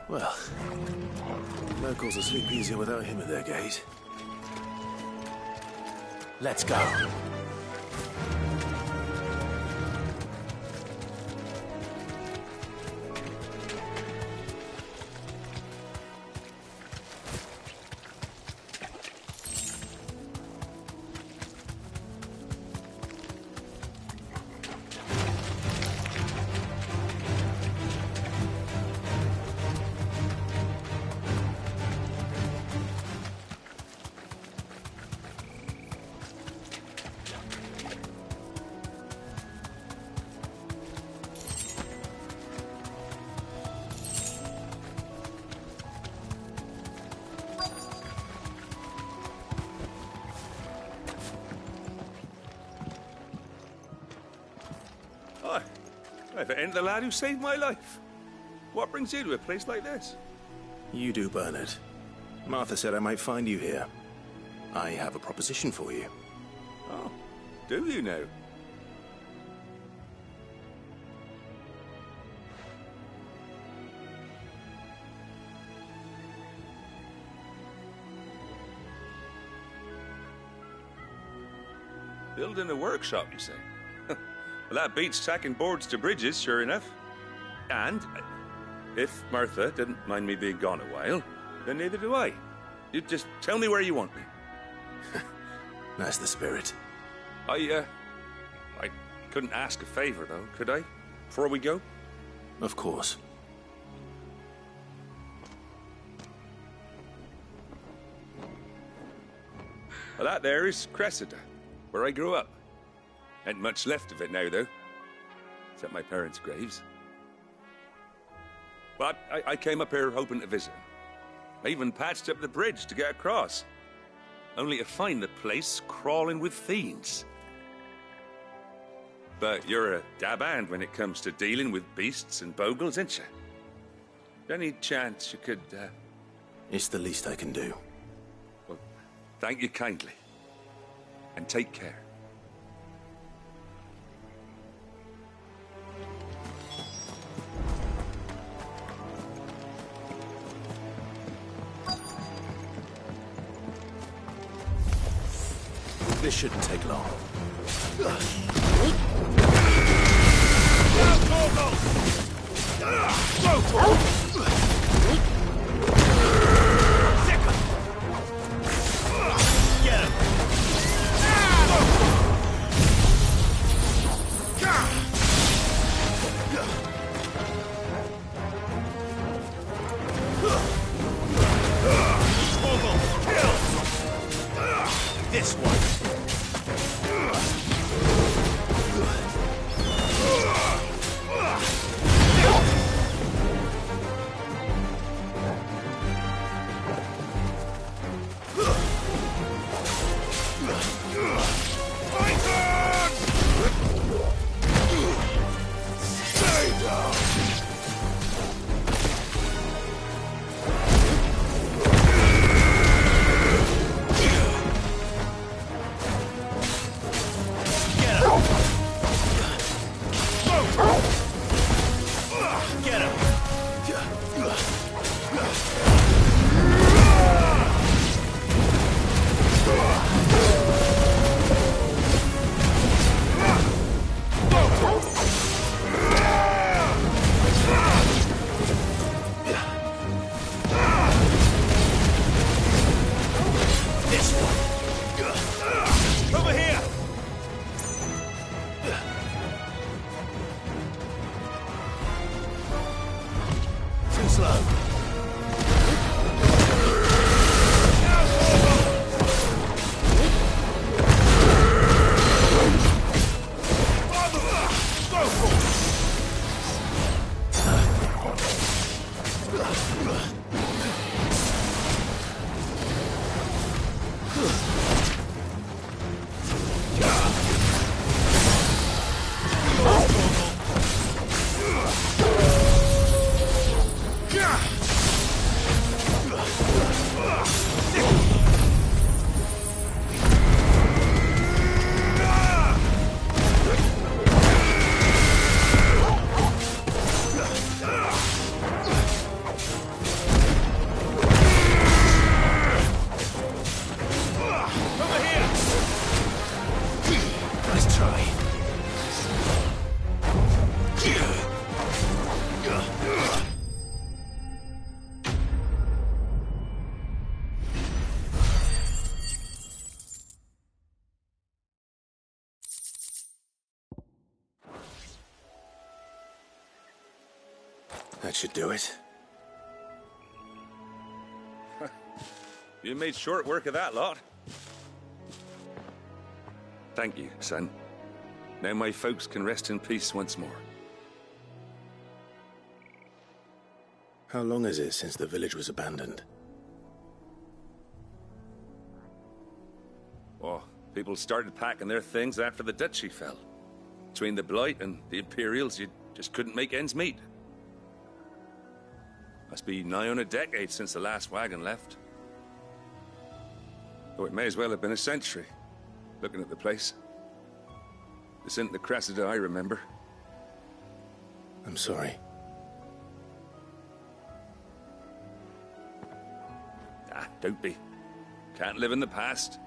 Well, locals will sleep easier without him at their gate. Let's go. If it ain't the lad who saved my life. What brings you to a place like this? You do, Bernard. Martha said I might find you here. I have a proposition for you. Oh, do you now? Building a workshop, you say? Well, that beats tacking boards to bridges, sure enough. And if Martha didn't mind me being gone a while, then neither do I. You just tell me where you want me. That's the spirit. I couldn't ask a favor, though, could I? Before we go? Of course. Well, that there is Cressida, where I grew up. Ain't much left of it now, though. Except my parents' graves. But I came up here hoping to visit. I even patched up the bridge to get across. Only to find the place crawling with fiends. But you're a dab hand when it comes to dealing with beasts and bogles, ain't you? Any chance you could, It's the least I can do. Well, thank you kindly. And take care. This shouldn't take long. This one. Yeah! That should do it. You made short work of that lot. Thank you, son. Now my folks can rest in peace once more. How long is it since the village was abandoned? Oh, people started packing their things after the duchy fell. Between the Blight and the Imperials, you just couldn't make ends meet. Must be nigh on a decade since the last wagon left. Though it may as well have been a century, looking at the place. This isn't the Cressida I remember. I'm sorry. Ah, don't be. Can't live in the past,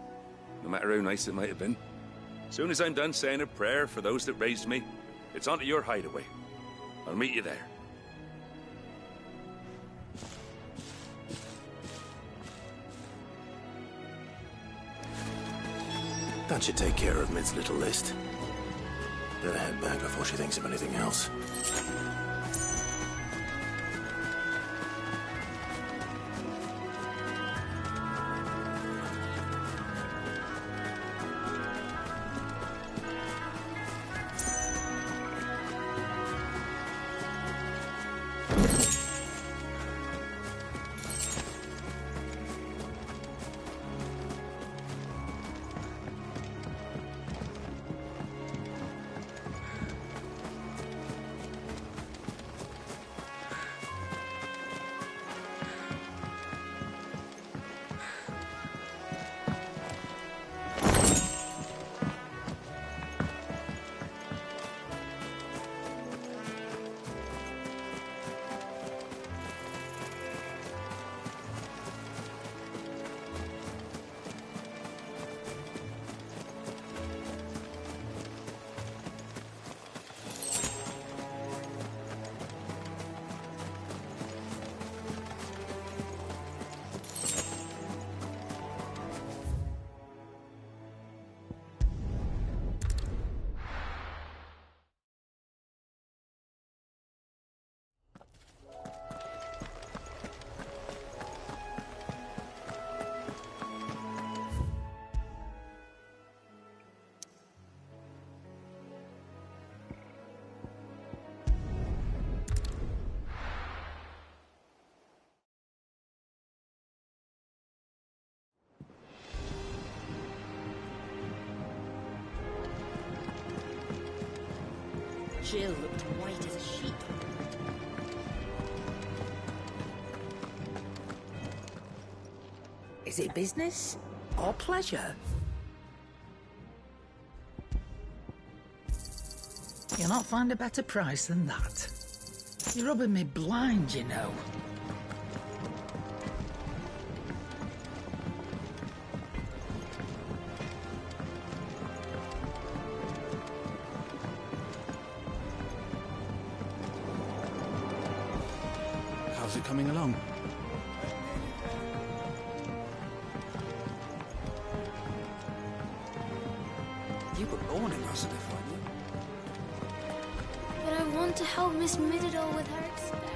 no matter how nice it might have been. Soon as I'm done saying a prayer for those that raised me, it's on to your hideaway. I'll meet you there. That should take care of Mid's little list. Better head back before she thinks of anything else. Jill looked white as a sheet. Is it business or pleasure? You'll not find a better price than that. You're rubbing me blind, you know. How's it coming along? You were born in Russadif, weren't you? But I want to help Miss Mididol with her experiment.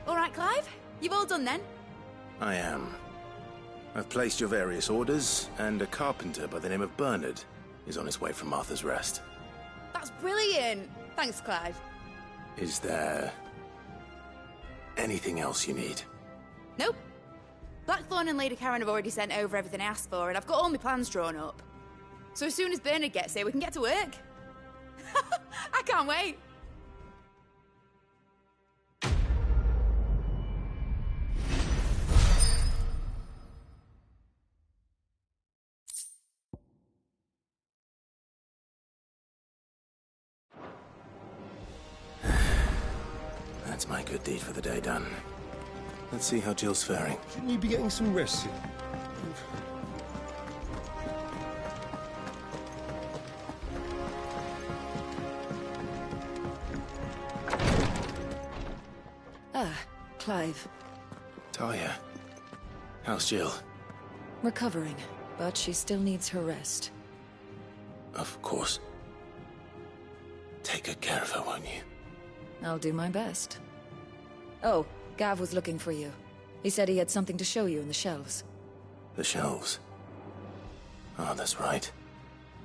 All right, Clive. You've all done then? I am. I've placed your various orders, and a carpenter by the name of Bernard is on his way from Martha's Rest. That's brilliant. Thanks, Clive. Is there anything else you need? Nope. Blackthorn and Lady Karen have already sent over everything I asked for, and I've got all my plans drawn up. So as soon as Bernard gets here, we can get to work. I can't wait. That's my good deed for the day done. Let's see how Jill's faring. Shouldn't you be getting some rest? Clive. Talia. How's Jill? Recovering, but she still needs her rest. Of course. Take good care of her, won't you? I'll do my best. Oh, Gav was looking for you. He said he had something to show you in the shelves. The shelves? Ah, that's right.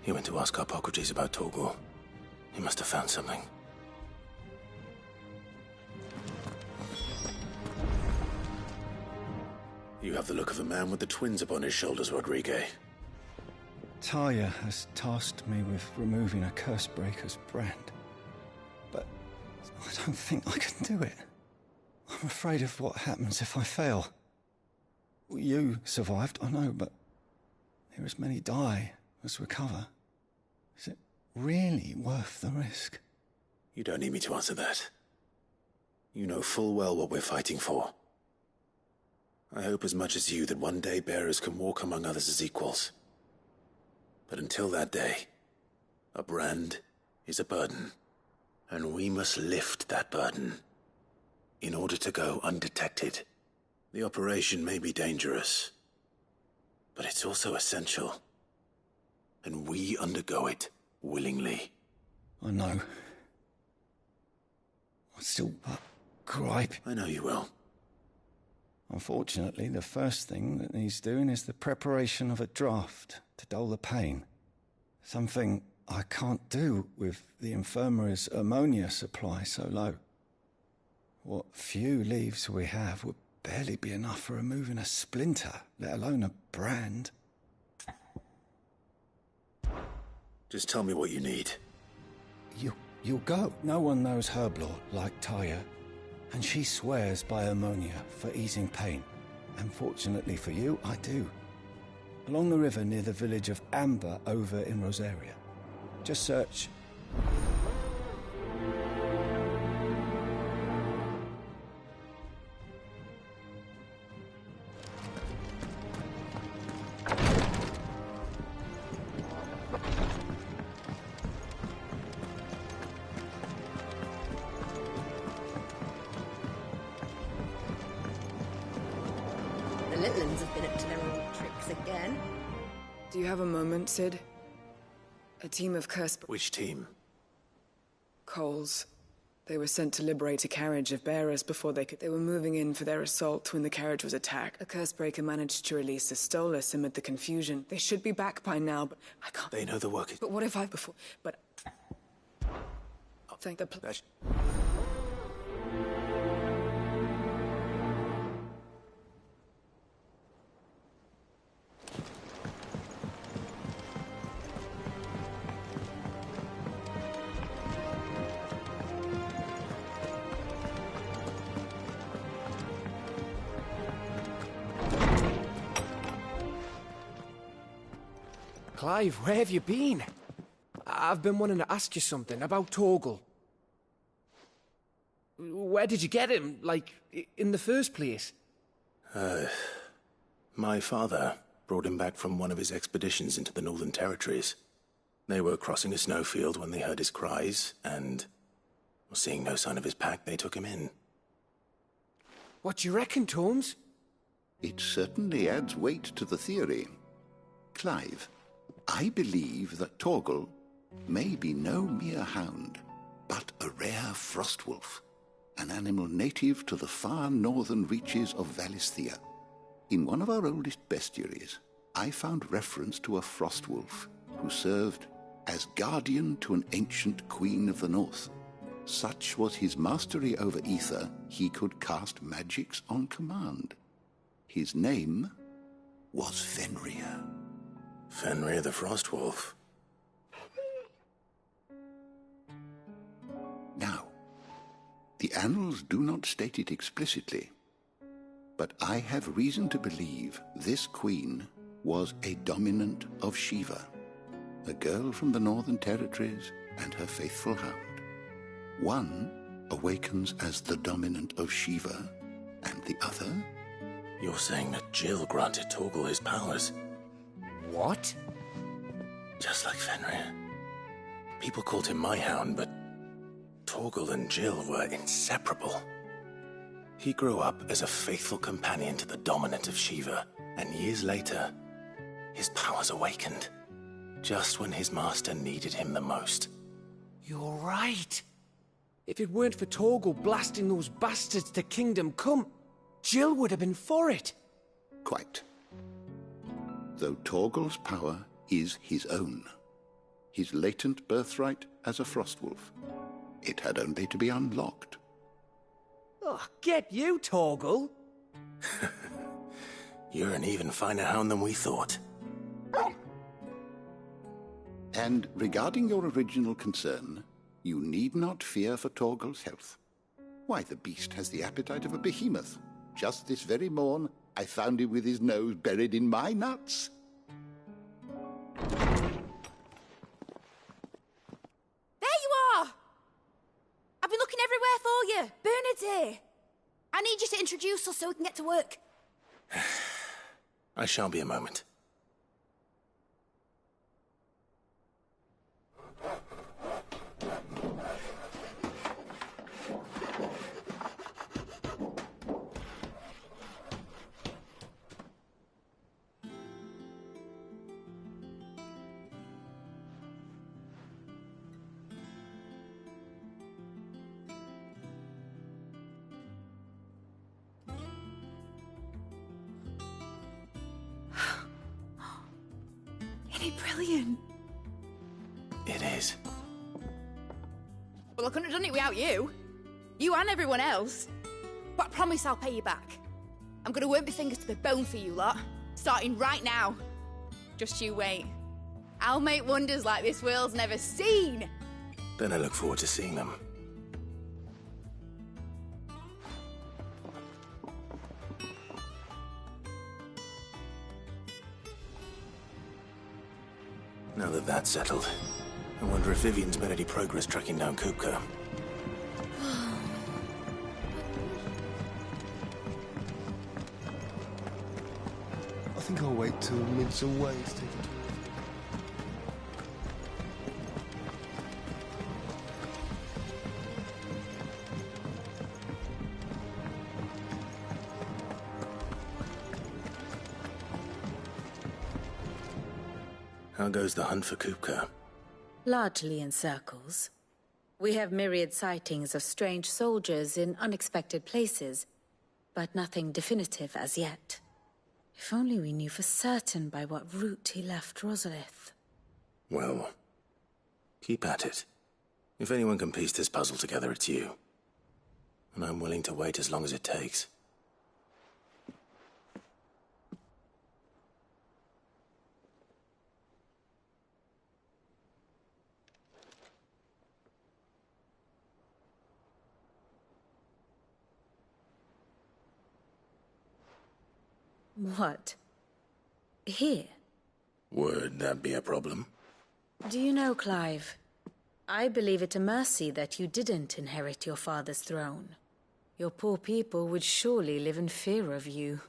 He went to ask Harpocrates about Torgal. He must have found something. You have the look of a man with the twins upon his shoulders, Rodrigue. Talia has tasked me with removing a Cursebreaker's brand. But I don't think I can do it. I'm afraid of what happens if I fail. You survived, I know, but there as many die as recover. Is it really worth the risk? You don't need me to answer that. You know full well what we're fighting for. I hope as much as you that one day bearers can walk among others as equals. But until that day, a brand is a burden, and we must lift that burden in order to go undetected. The operation may be dangerous, but it's also essential, and we undergo it willingly. I know. I still gripe. I know you will. Unfortunately, the first thing that needs doing is the preparation of a draft to dull the pain. Something I can't do with the infirmary's ammonia supply so low. What few leaves we have would barely be enough for removing a splinter, let alone a brand. Just tell me what you need. You'll go. No one knows Herblore like Talia, and she swears by ammonia for easing pain. And fortunately for you, I do. Along the river near the village of Amber over in Rosaria. Just search. The little ones have been up to their old tricks again. Do you have a moment, Sid? A team of Which team? Coles. They were sent to liberate a carriage of bearers before they could. They were moving in for their assault when the carriage was attacked. A Cursebreaker managed to release a Stolas amid the confusion. They should be back by now, but I can't. They know the work is. But what if I before? But thank the. Clive, where have you been? I've been wanting to ask you something about Torgal. Where did you get him, like, in the first place? My father brought him back from one of his expeditions into the Northern Territories. They were crossing a snowfield when they heard his cries, and, seeing no sign of his pack, they took him in. What do you reckon, Tomes? It certainly adds weight to the theory. Clive, I believe that Torgal may be no mere hound, but a rare frostwolf, an animal native to the far northern reaches of Valisthea. In one of our oldest bestiaries, I found reference to a frostwolf who served as guardian to an ancient queen of the north. Such was his mastery over ether, he could cast magics on command. His name was Fenrir. Fenrir the Frostwolf. Now, the annals do not state it explicitly, but I have reason to believe this queen was a dominant of Shiva, a girl from the Northern Territories and her faithful hound. One awakens as the dominant of Shiva, and the other... You're saying that Jill granted Torgal his powers? What? Just like Fenrir. People called him my hound, but Torgal and Jill were inseparable. He grew up as a faithful companion to the dominant of Shiva, and years later, his powers awakened, just when his master needed him the most. You're right. If it weren't for Torgal blasting those bastards to Kingdom Come, Jill would have been for it. Quite. Though Torgal's power is his own, his latent birthright as a Frostwolf, it had only to be unlocked. Oh, get you, Torgal! You're an even finer hound than we thought. And regarding your original concern, you need not fear for Torgal's health. Why, the beast has the appetite of a behemoth. Just this very morn, I found him with his nose buried in my nuts. There you are! I've been looking everywhere for you. Bernard's here. I need you to introduce us so we can get to work. I shall be a moment. Brilliant. It is. Well, I couldn't have done it without you. You and everyone else. But I promise I'll pay you back. I'm gonna work my fingers to the bone for you lot, starting right now. Just you wait. I'll make wonders like this world's never seen. Then I look forward to seeing them. Now that that's settled, I wonder if Vivian's made any progress tracking down Kupka. I think I'll wait till Mid's away to take it. How goes the hunt for Kupka? Largely in circles. We have myriad sightings of strange soldiers in unexpected places, but nothing definitive as yet. If only we knew for certain by what route he left Rosalith. Well, keep at it. If anyone can piece this puzzle together, it's you. And I'm willing to wait as long as it takes. What? Here? Would that be a problem? Do you know, Clive? I believe it a mercy that you didn't inherit your father's throne. Your poor people would surely live in fear of you.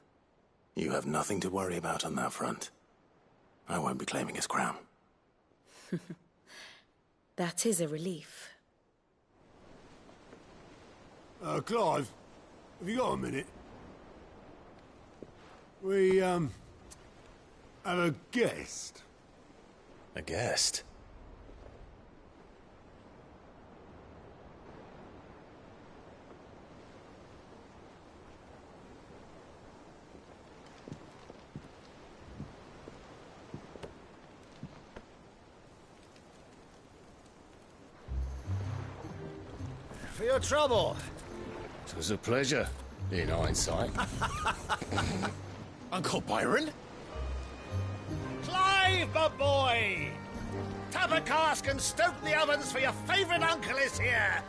You have nothing to worry about on that front. I won't be claiming his crown. That is a relief. Clive, have you got a minute? We, have a guest. A guest? For your trouble. It was a pleasure, in hindsight. Uncle Byron? Clive, my boy! Tap a cask and stoke the ovens, for your favourite uncle is here!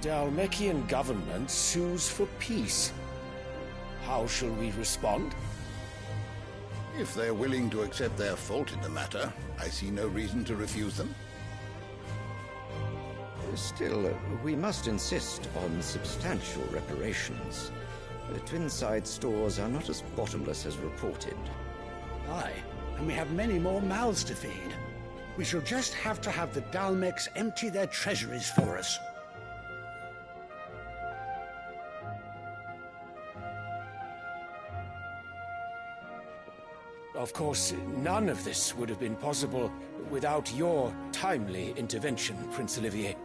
Dhalmekian government sues for peace. How shall we respond? If they're willing to accept their fault in the matter, I see no reason to refuse them. Still, we must insist on substantial reparations. The Twinside stores are not as bottomless as reported. Aye, and we have many more mouths to feed. We shall just have to have the Dhalmekians empty their treasuries for us. Of course, none of this would have been possible without your timely intervention, Prince Olivier.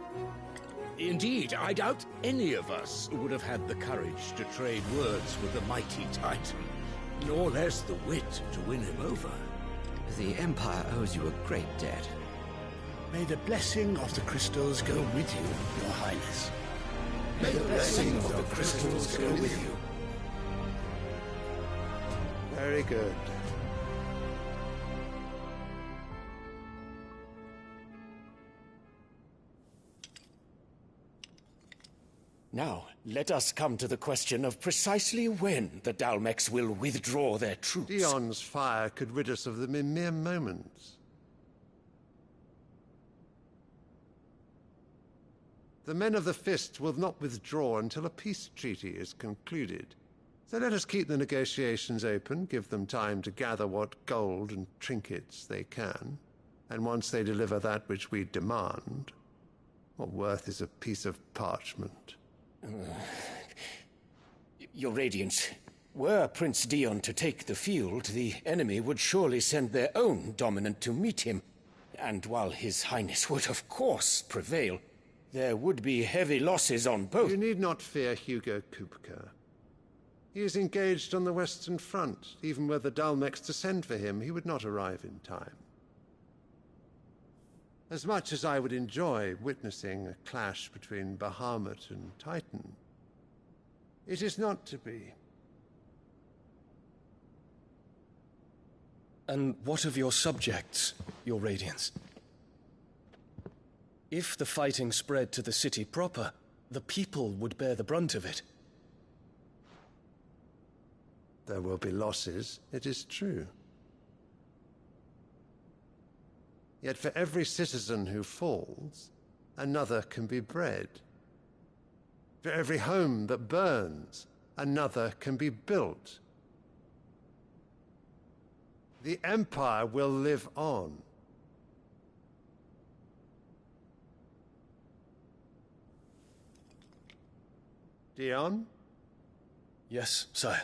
Indeed, I doubt any of us would have had the courage to trade words with the mighty Titan, nor less the wit to win him over. The Empire owes you a great debt. May the blessing of the crystals go with you, Your Highness. May the blessing of the crystals go with you. Very good. Now, let us come to the question of precisely when the Dhalmekians will withdraw their troops. Dion's fire could rid us of them in mere moments. The men of the Fist will not withdraw until a peace treaty is concluded. So let us keep the negotiations open, give them time to gather what gold and trinkets they can, and once they deliver that which we demand, what worth is a piece of parchment? Your Radiance, were Prince Dion to take the field, the enemy would surely send their own dominant to meet him. And while His Highness would of course prevail, there would be heavy losses on both. You need not fear Hugo Kupka. He is engaged on the Western Front. Even were the Dhalmekians to send for him, he would not arrive in time. As much as I would enjoy witnessing a clash between Bahamut and Titan, it is not to be. And what of your subjects, Your Radiance? If the fighting spread to the city proper, the people would bear the brunt of it. There will be losses, it is true. Yet for every citizen who falls, another can be bred. For every home that burns, another can be built. The Empire will live on. Dion? Yes, sire.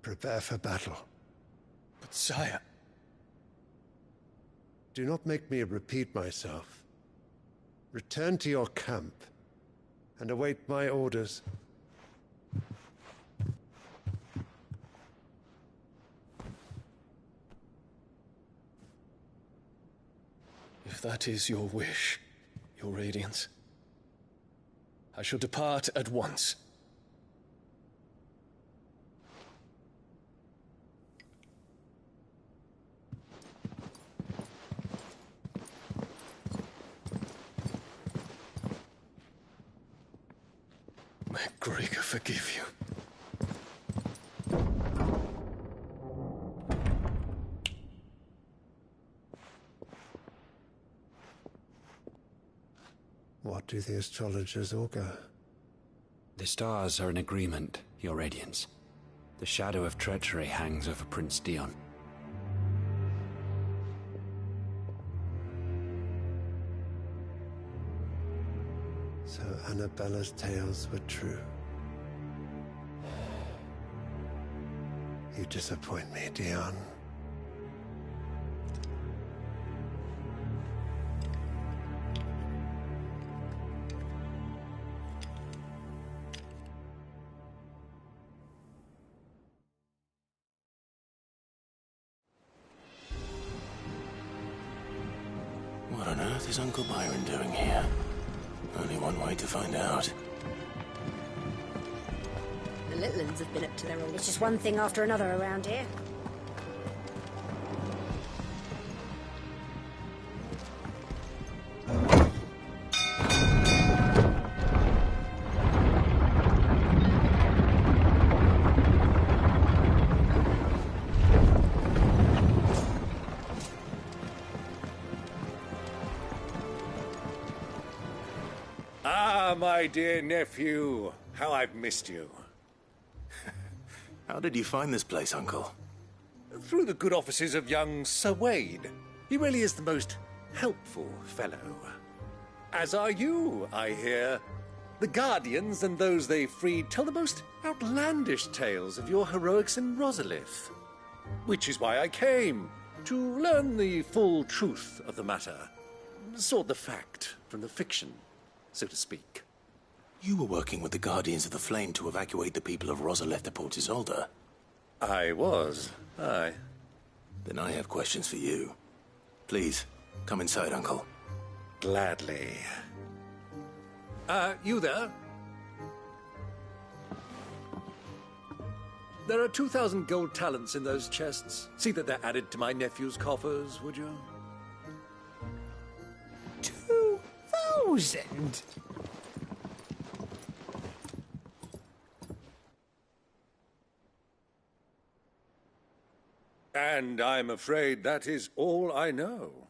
Prepare for battle. But sire... Do not make me repeat myself. Return to your camp and await my orders. If that is your wish, Your Radiance, I shall depart at once. May Gregor forgive you. What do the astrologers augur? The stars are in agreement, Your Radiance. The shadow of treachery hangs over Prince Dion. Annabella's tales were true. You disappoint me, Dion. What on earth is Uncle Byron doing here? Only one way to find out. The little uns have been up to their old... It's just one thing after another around here. Ah, my dear nephew. How I've missed you. How did you find this place, Uncle? Through the good offices of young Sir Wade. He really is the most helpful fellow. As are you, I hear. The Guardians and those they freed tell the most outlandish tales of your heroics in Rosalith. Which is why I came, to learn the full truth of the matter. Sort the fact from the fiction, so to speak. You were working with the Guardians of the Flame to evacuate the people of Rosalith to Port Isolde. I was, aye. Then I have questions for you. Please, come inside, Uncle. Gladly. You there? There are 2,000 gold talents in those chests. See that they're added to my nephew's coffers, would you? 2,000? And I'm afraid that is all I know.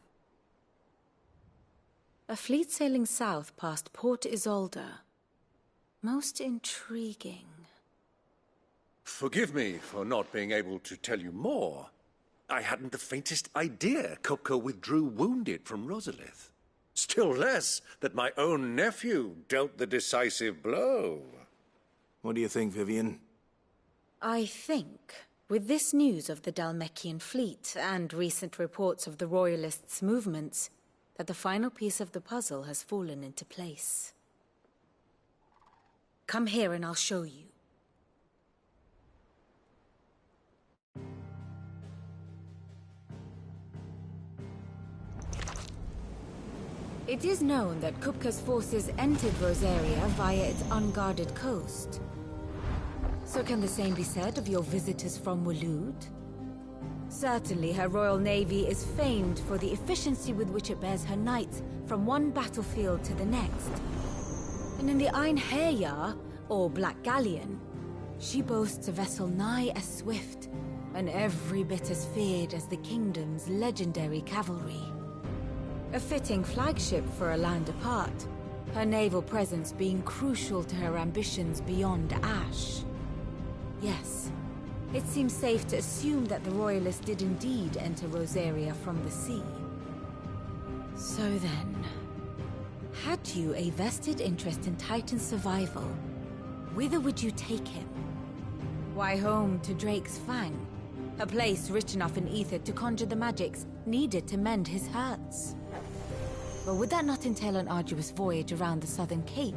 A fleet sailing south past Port Isolde. Most intriguing. Forgive me for not being able to tell you more. I hadn't the faintest idea Kupka withdrew wounded from Rosalith. Still less that my own nephew dealt the decisive blow. What do you think, Vivian? I think, with this news of the Dhalmekian fleet and recent reports of the Royalists' movements, that the final piece of the puzzle has fallen into place. Come here and I'll show you. It is known that Kupka's forces entered Rosaria via its unguarded coast. So can the same be said of your visitors from Waloed? Certainly her Royal Navy is famed for the efficiency with which it bears her knights from one battlefield to the next. And in the Einherjar, or Black Galleon, she boasts a vessel nigh as swift and every bit as feared as the kingdom's legendary cavalry. A fitting flagship for a land apart, her naval presence being crucial to her ambitions beyond Ash. Yes, it seems safe to assume that the Royalists did indeed enter Rosaria from the sea. So then, had you a vested interest in Titan's survival, whither would you take him? Why, home to Drake's Fang, a place rich enough in ether to conjure the magics needed to mend his hurts. But would that not entail an arduous voyage around the southern cape?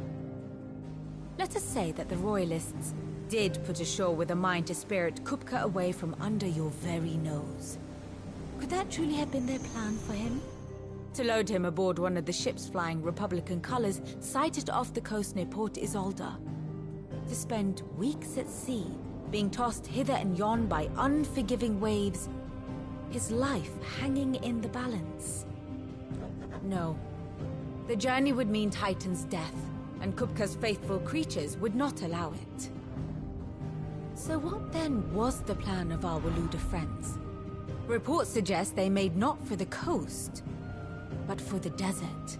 Let us say that the Royalists did put ashore with a mind to spirit Kupka away from under your very nose. Could that truly have been their plan for him? To load him aboard one of the ships flying Republican colors sighted off the coast near Port Isolde. To spend weeks at sea, being tossed hither and yon by unforgiving waves, his life hanging in the balance. No. The journey would mean Titan's death, and Kupka's faithful creatures would not allow it. So what then was the plan of our Waloed friends? Reports suggest they made not for the coast, but for the desert.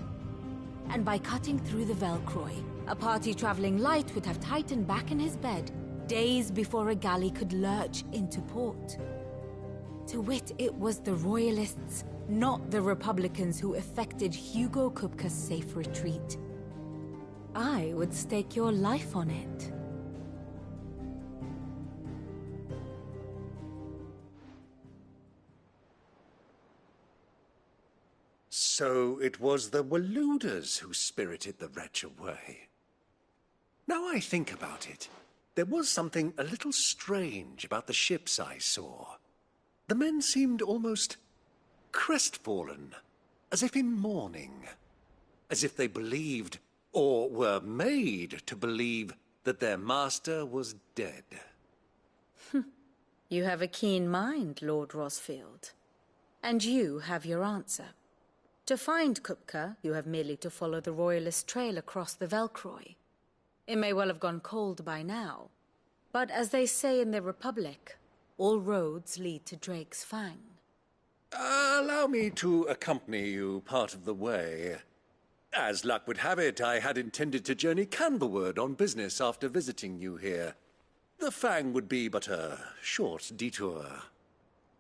And by cutting through the Velcroy, a party traveling light would have Titan back in his bed days before a galley could lurch into port. To wit, it was the Royalists, not the Republicans, who effected Hugo Kupka's safe retreat. I would stake your life on it. So it was the Waluders who spirited the wretch away. Now I think about it, there was something a little strange about the ships I saw. The men seemed almost crestfallen, as if in mourning, as if they believed, or were made to believe, that their master was dead. You have a keen mind, Lord Rosfield. And you have your answer. To find Kupka, you have merely to follow the Royalist trail across the Velcroy. It may well have gone cold by now, but as they say in the Republic, all roads lead to Drake's Fang. Allow me to accompany you part of the way. As luck would have it, I had intended to journey Canberward on business after visiting you here. The Fang would be but a short detour.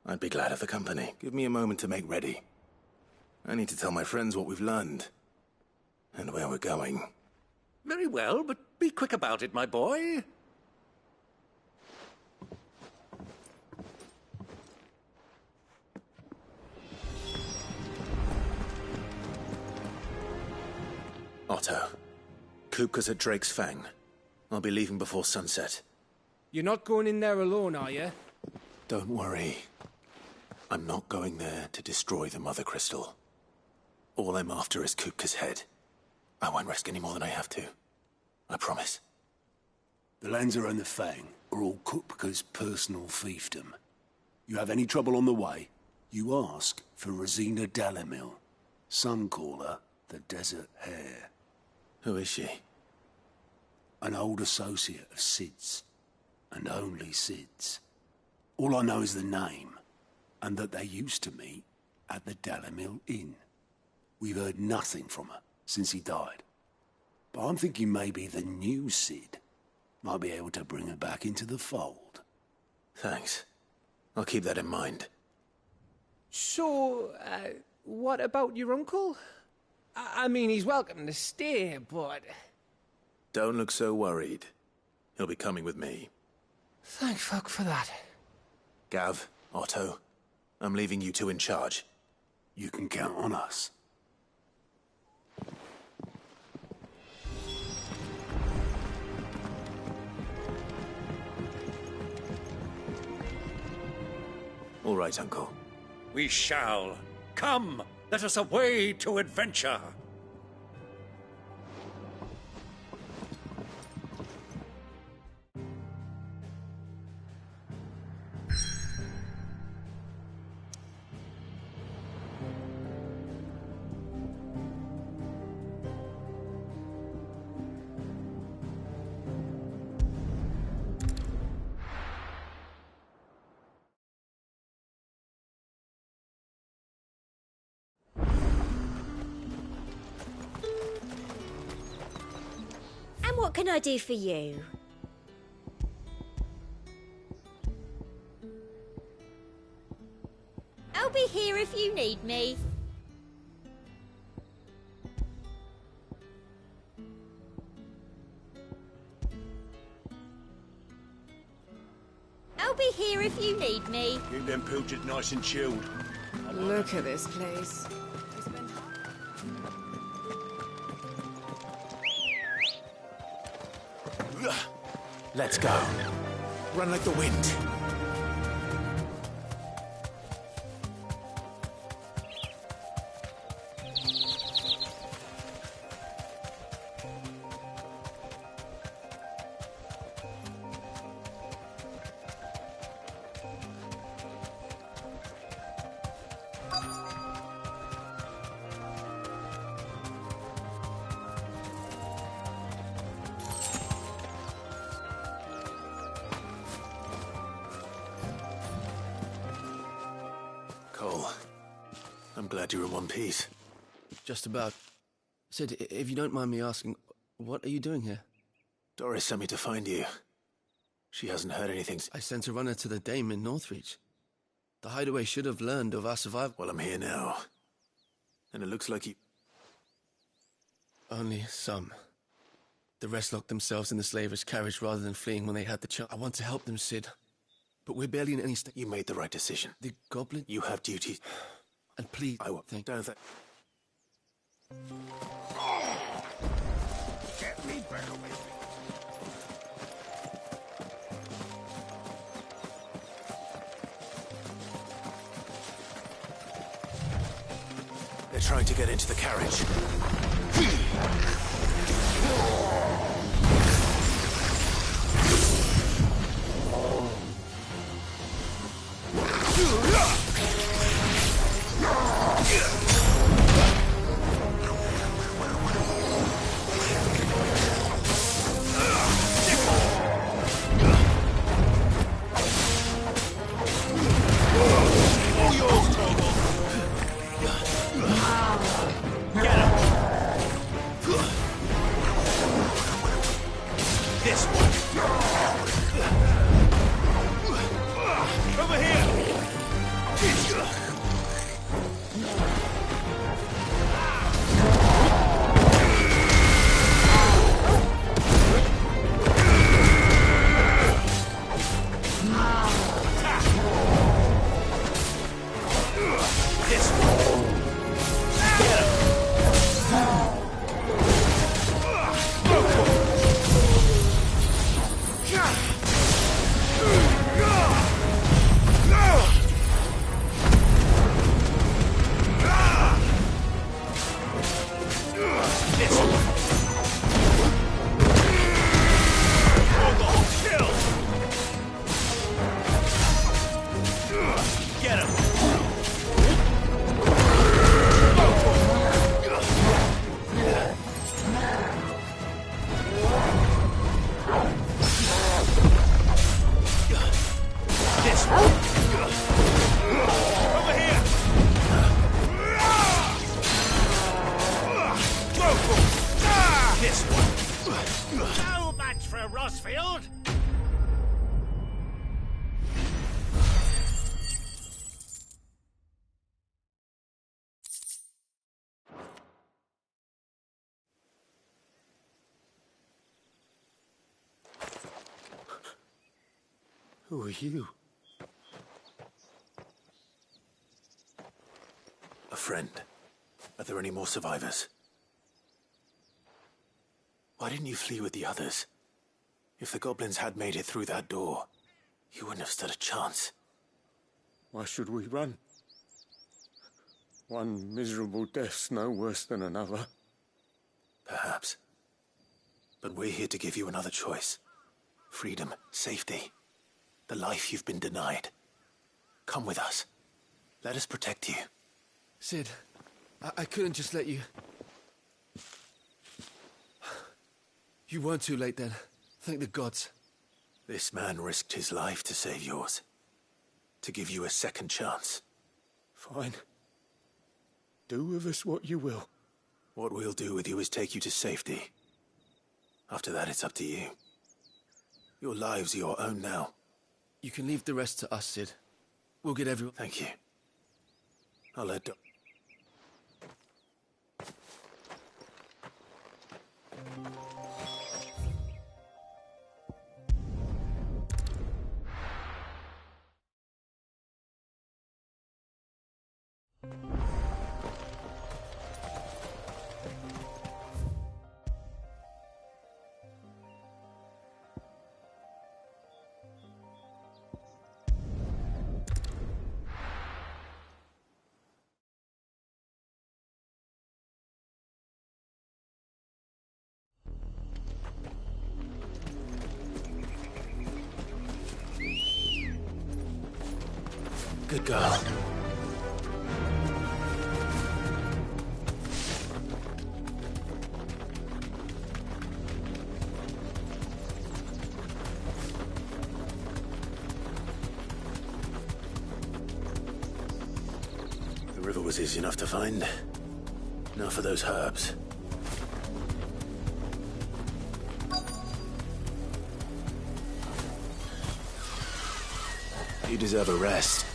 I'd be glad of the company. Give me a moment to make ready. I need to tell my friends what we've learned. And where we're going. Very well, but be quick about it, my boy. Otto, Kupka's at Drake's Fang. I'll be leaving before sunset. You're not going in there alone, are you? Don't worry. I'm not going there to destroy the Mother Crystal. All I'm after is Kupka's head. I won't risk any more than I have to. I promise. The Lancer and the Fang are all Kupka's personal fiefdom. You have any trouble on the way, you ask for Rosina Dalimil. Some call her the Desert Hare. Who is she? An old associate of Sid's. And only Sid's. All I know is the name, and that they used to meet at the Dalimil Inn. We've heard nothing from her since he died. But I'm thinking maybe the new Sid might be able to bring her back into the fold. Thanks. I'll keep that in mind. So, what about your uncle? I mean, he's welcome to stay, but... Don't look so worried. He'll be coming with me. Thank fuck for that. Gav, Otto, I'm leaving you two in charge. You can count on us. All right, Uncle. We shall. Come, let us away to adventure. What can I do for you? I'll be here if you need me. I'll be here if you need me. Keep them pilchards nice and chilled. Look at this place. Let's go. Run like the wind. Cole, I'm glad you're in one piece. Just about. Sid, if you don't mind me asking, what are you doing here? Doris sent me to find you. She hasn't heard anything. I sent a runner to the Dame in Northreach. The hideaway should have learned of our survival. Well, I'm here now. And it looks like you... Only some. The rest locked themselves in the slaver's carriage rather than fleeing when they had the chance. I want to help them, Cid. But we're barely in any state. You made the right decision. The goblin? You have duty. And please... I will. Don't that... Get me back away. They're trying to get into the carriage. So much for Rosfield! Who are you? A friend. Are there any more survivors? Why didn't you flee with the others? If the goblins had made it through that door, you wouldn't have stood a chance. Why should we run? One miserable death's no worse than another. Perhaps. But we're here to give you another choice. Freedom, safety, the life you've been denied. Come with us. Let us protect you. Cid, I couldn't just let you... You weren't too late then. Thank the gods. This man risked his life to save yours. To give you a second chance. Fine. Do with us what you will. What we'll do with you is take you to safety. After that, it's up to you. Your lives are your own now. You can leave the rest to us, Cid. We'll get everyone... Thank you. I'll let... Good girl. The river was easy enough to find. Now for those herbs. You deserve a rest.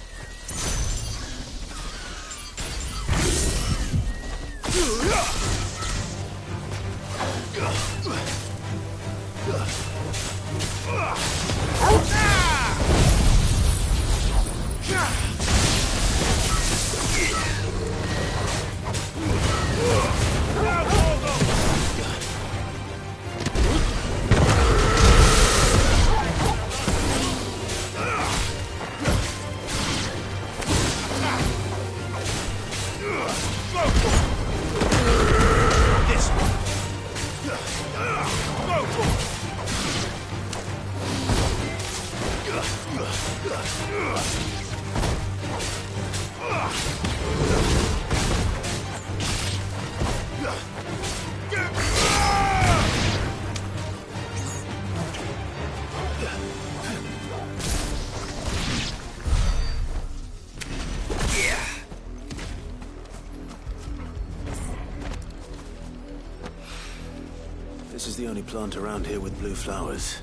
This is the only plant around here with blue flowers.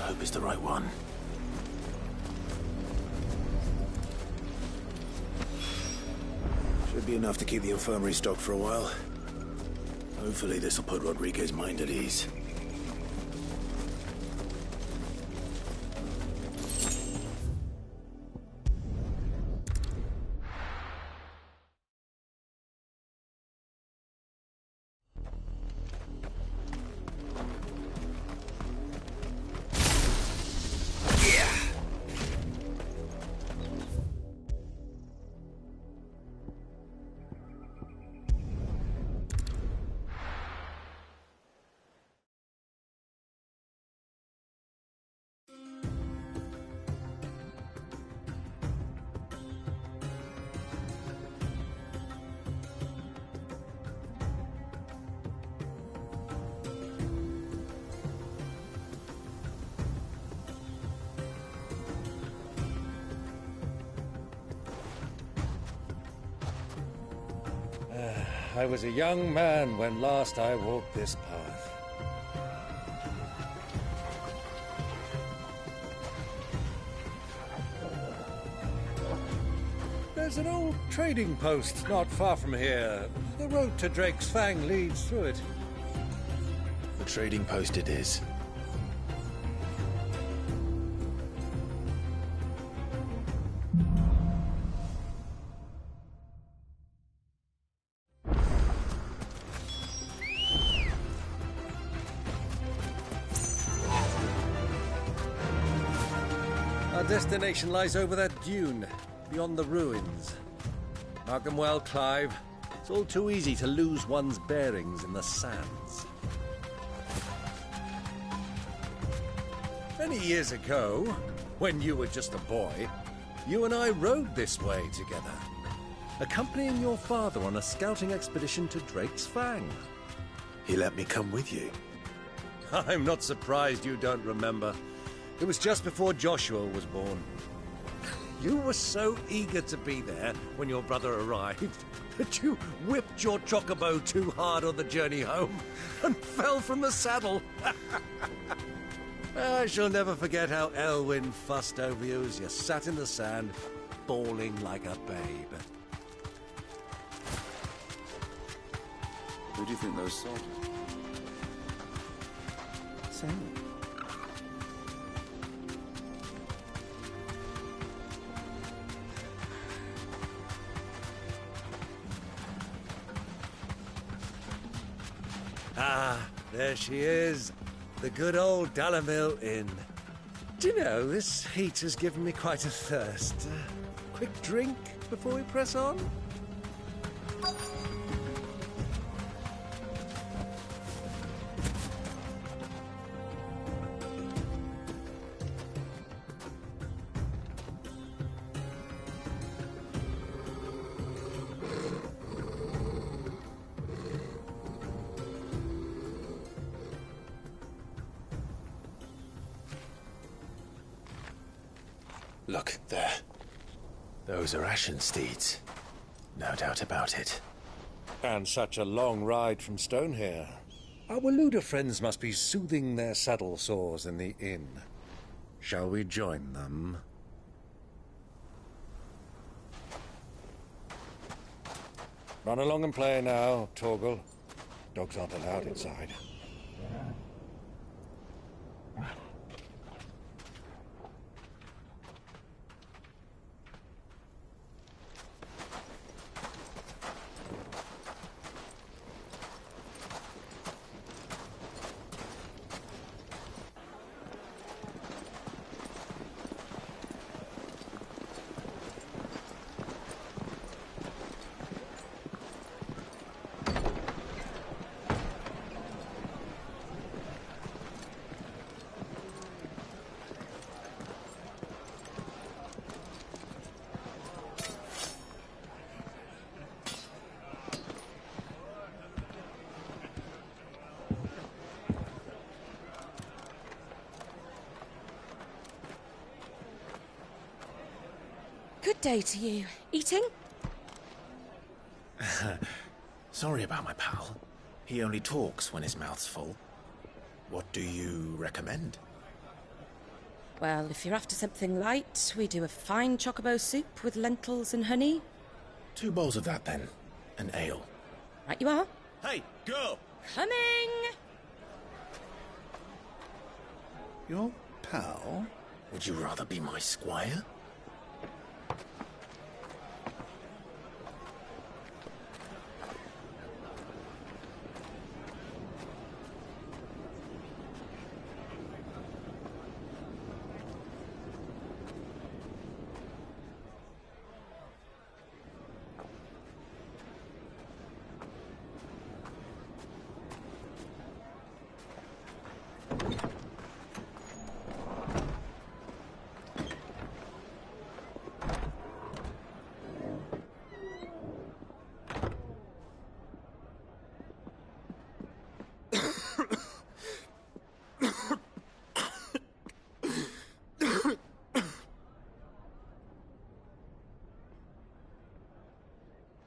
I hope it's the right one. Should be enough to keep the infirmary stocked for a while. Hopefully this will put Rodriguez's mind at ease. I was a young man when last I walked this path. There's an old trading post not far from here. The road to Drake's Fang leads through it. The trading post it is. Our destination lies over that dune, beyond the ruins. Mark them well, Clive. It's all too easy to lose one's bearings in the sands. Many years ago, when you were just a boy, you and I rode this way together, accompanying your father on a scouting expedition to Drake's Fang. He let me come with you. I'm not surprised you don't remember. It was just before Joshua was born. You were so eager to be there when your brother arrived that you whipped your chocobo too hard on the journey home and fell from the saddle. I shall never forget how Elwyn fussed over you as you sat in the sand, bawling like a babe. Who do you think those soldiers? Sam. Ah, there she is. The good old Dalamil Inn. Do you know, this heat has given me quite a thirst. Quick drink before we press on? Look, there. Those are Ashen steeds. No doubt about it. And such a long ride from Stonehair. Our Waluda friends must be soothing their saddle sores in the inn. Shall we join them? Run along and play now, Torgal. Dogs aren't allowed inside. Good day to you. Eating? Sorry about my pal. He only talks when his mouth's full. What do you recommend? Well, if you're after something light, we do a fine chocobo soup with lentils and honey. 2 bowls of that, then. An ale. Right you are. Hey, girl! Coming! Your pal? Would you rather be my squire?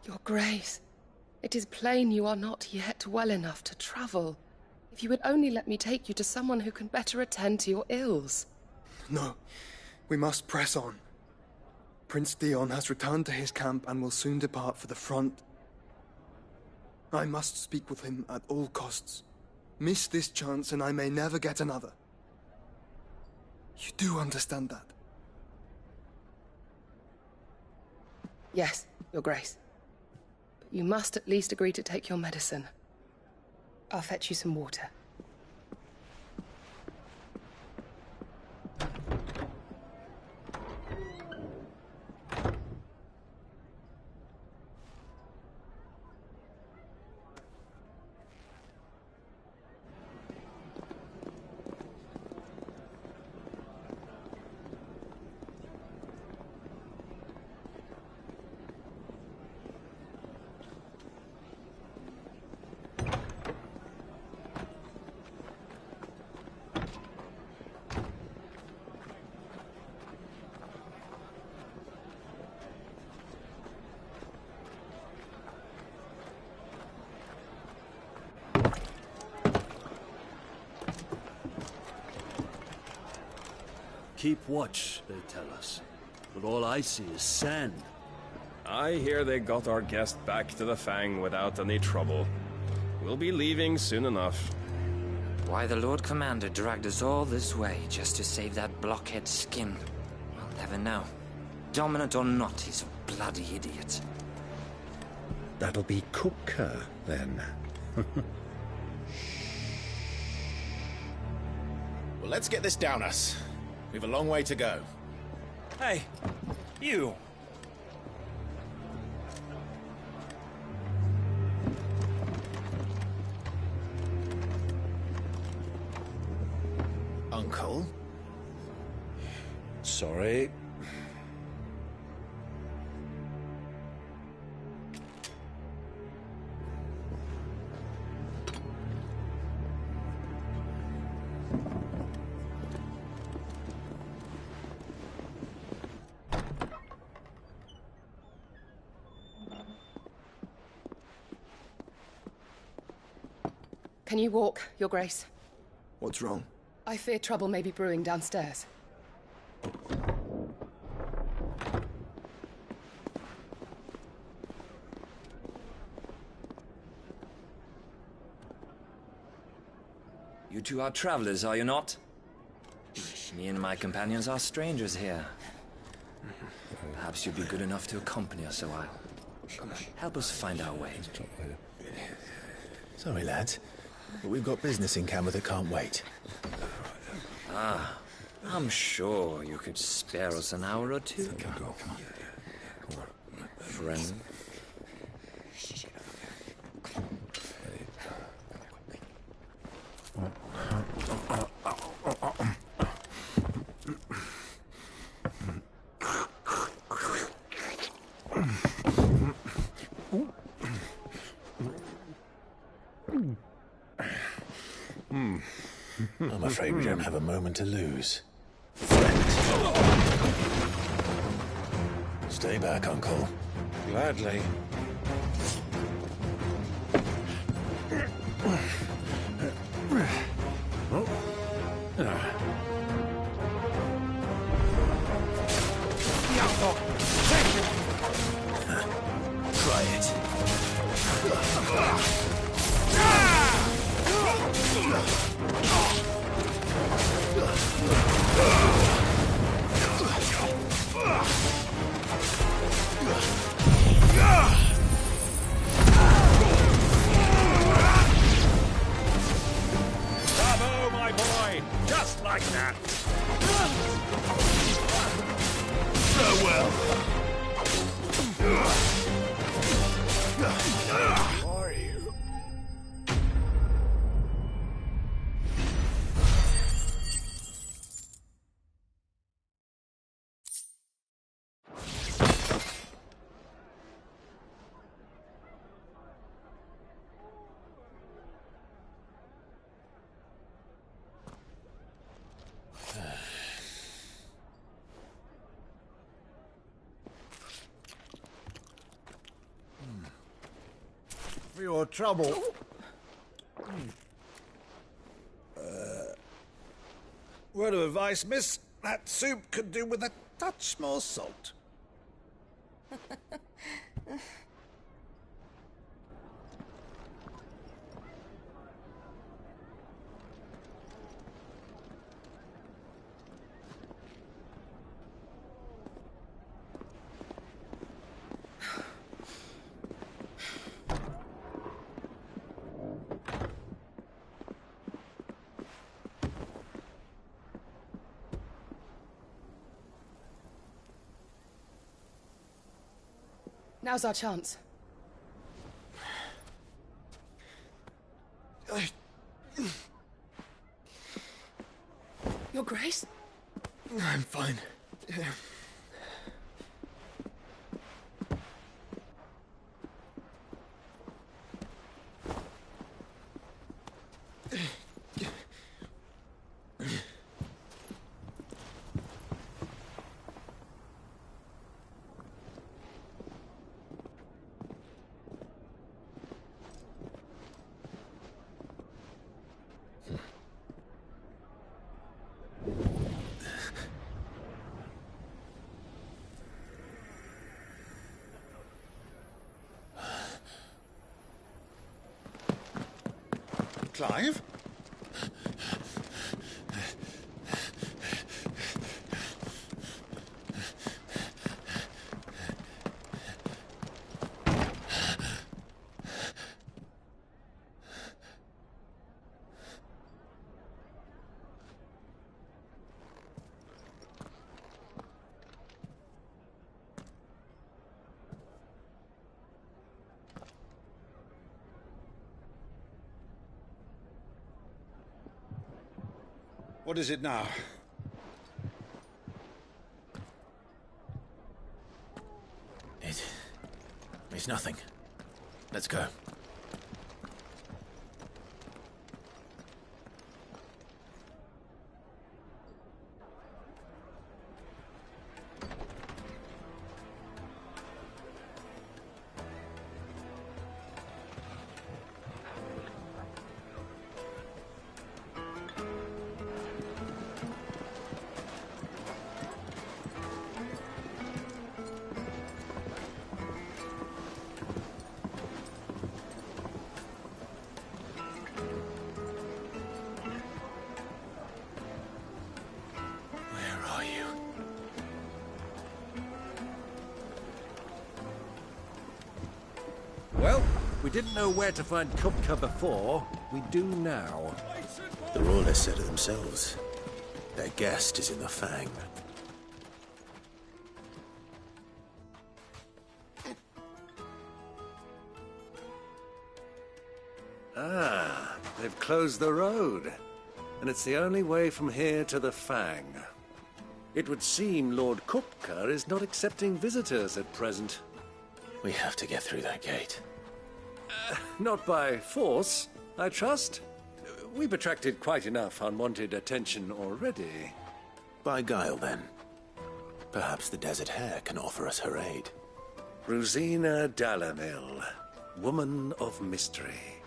Your Grace, it is plain you are not yet well enough to travel. If you would only let me take you to someone who can better attend to your ills. No, we must press on. Prince Dion has returned to his camp and will soon depart for the front. I must speak with him at all costs. Miss this chance and I may never get another. You do understand that? Yes, Your Grace. But you must at least agree to take your medicine. I'll fetch you some water. Keep watch, they tell us. But all I see is sand. I hear they got our guest back to the Fang without any trouble. We'll be leaving soon enough. Why the Lord Commander dragged us all this way just to save that blockhead's skin, I'll never know. Dominant or not, he's a bloody idiot. That'll be Cooker, then. Well, let's get this down us. We've a long way to go. Hey, you! Uncle? Sorry. Can you walk, Your Grace? What's wrong? I fear trouble may be brewing downstairs. You two are travelers, are you not? Me and my companions are strangers here. Perhaps you'd be good enough to accompany us a while. Help us find our way. Sorry, lads, but we've got business in Camber that can't wait. Ah, I'm sure you could spare us an hour or two. Friend. I'm afraid we don't have a moment to lose. Stay back, Uncle. Gladly. Try it. Bravo, my boy! Just like that! Farewell. Are you? For your trouble. Word of advice, miss. That soup could do with a touch more salt. Now's our chance. Your Grace? I'm fine. Clive? What is it now? It's nothing. Let's go. Well, we didn't know where to find Kupka before. We do now. The Royalists said it themselves. Their guest is in the Fang. Ah, they've closed the road. And it's the only way from here to the Fang. It would seem Lord Kupka is not accepting visitors at present. We have to get through that gate. Not by force, I trust. We've attracted quite enough unwanted attention already. By guile, then. Perhaps the Desert Hare can offer us her aid. Rosina Dalamil, woman of mystery.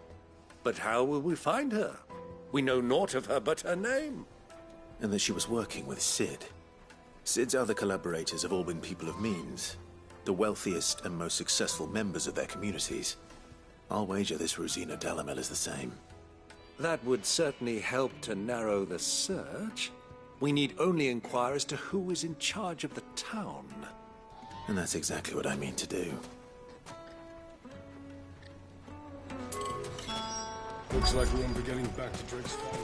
But how will we find her? We know naught of her but her name. And that she was working with Cid. Cid's other collaborators have all been people of means, the wealthiest and most successful members of their communities. I'll wager this Rosina Dalamil is the same. That would certainly help to narrow the search. We need only inquire as to who is in charge of the town. And that's exactly what I mean to do. Looks like we won't be getting back to Drake's Farm.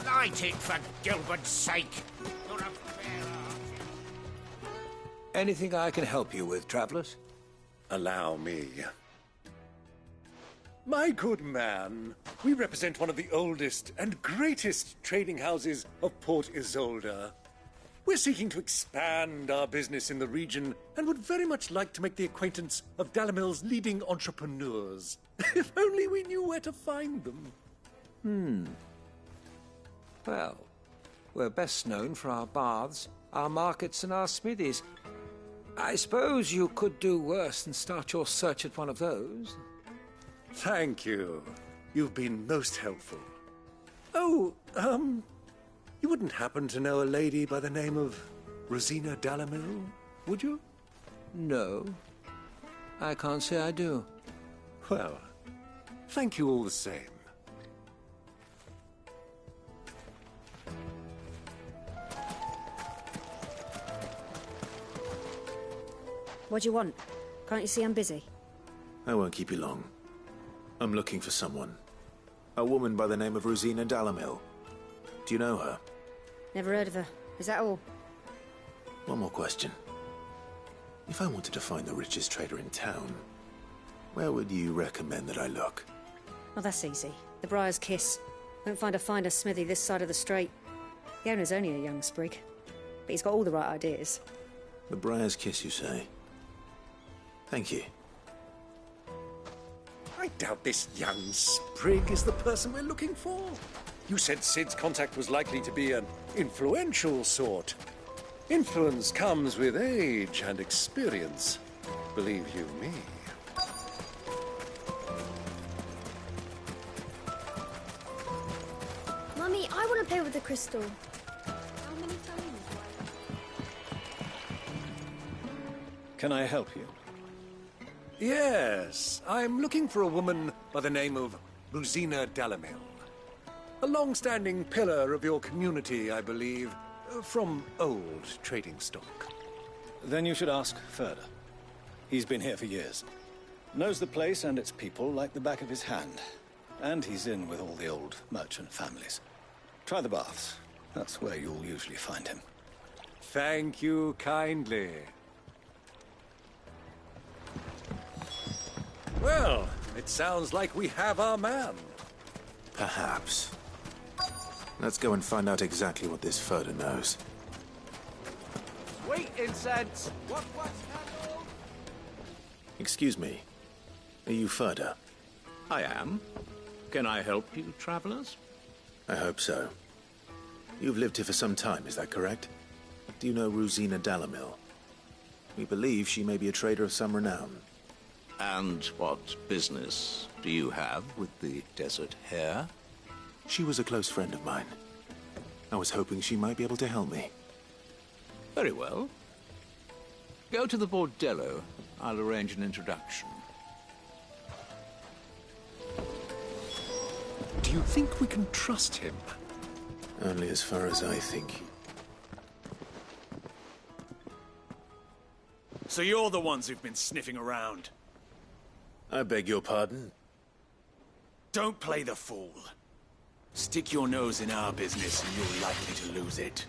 Light it, for Gilbert's sake! You're a fair Anything I can help you with, travelers? Allow me. My good man, we represent one of the oldest and greatest trading houses of Port Isolde. We're seeking to expand our business in the region and would very much like to make the acquaintance of Dalamil's leading entrepreneurs. If only we knew where to find them. Well, we're best known for our baths, our markets, and our smithies. I suppose you could do worse than start your search at one of those. Thank you. You've been most helpful. Oh, you wouldn't happen to know a lady by the name of Rosina Dalamil, would you? No. I can't say I do. Well, thank you all the same. What do you want? Can't you see I'm busy? I won't keep you long. I'm looking for someone. A woman by the name of Rosina Dalamil. Do you know her? Never heard of her. Is that all? One more question. If I wanted to find the richest trader in town, where would you recommend that I look? Well, that's easy. The Briar's Kiss. Won't find a finer smithy this side of the strait. The owner's only a young sprig, but he's got all the right ideas. The Briar's Kiss, you say? Thank you. I doubt this young sprig is the person we're looking for. You said Cid's contact was likely to be an influential sort. Influence comes with age and experience, believe you me. Mummy, I want to play with the crystal. How many times? Can I help you? Yes, I'm looking for a woman by the name of Rosina Dalamil. A long-standing pillar of your community, I believe, from old trading stock. Then you should ask Ferda. He's been here for years. Knows the place and its people like the back of his hand. And he's in with all the old merchant families. Try the baths. That's where you'll usually find him. Thank you kindly. Well, it sounds like we have our man. Perhaps. Let's go and find out exactly what this Ferda knows. Wait, incense! What's happened? Excuse me. Are you Ferda? I am. Can I help you, travelers? I hope so. You've lived here for some time, is that correct? Do you know Rosina Dalamil? We believe she may be a trader of some renown. And what business do you have with the Desert Hare? She was a close friend of mine. I was hoping she might be able to help me. Very well. Go to the Bordello. I'll arrange an introduction. Do you think we can trust him? Only as far as I think. So you're the ones who've been sniffing around? I beg your pardon? Don't play the fool. Stick your nose in our business and you're likely to lose it.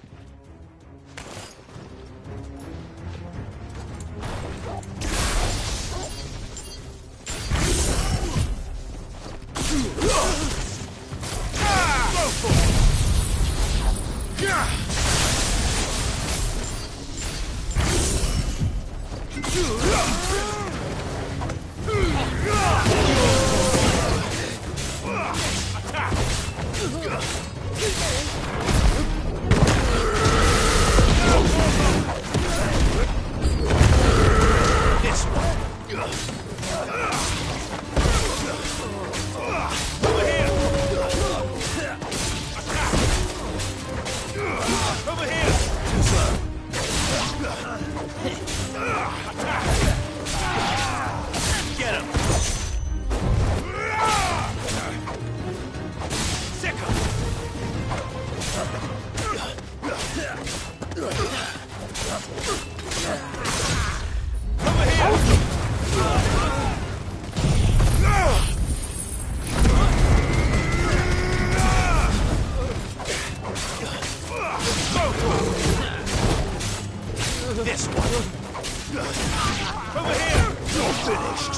finished.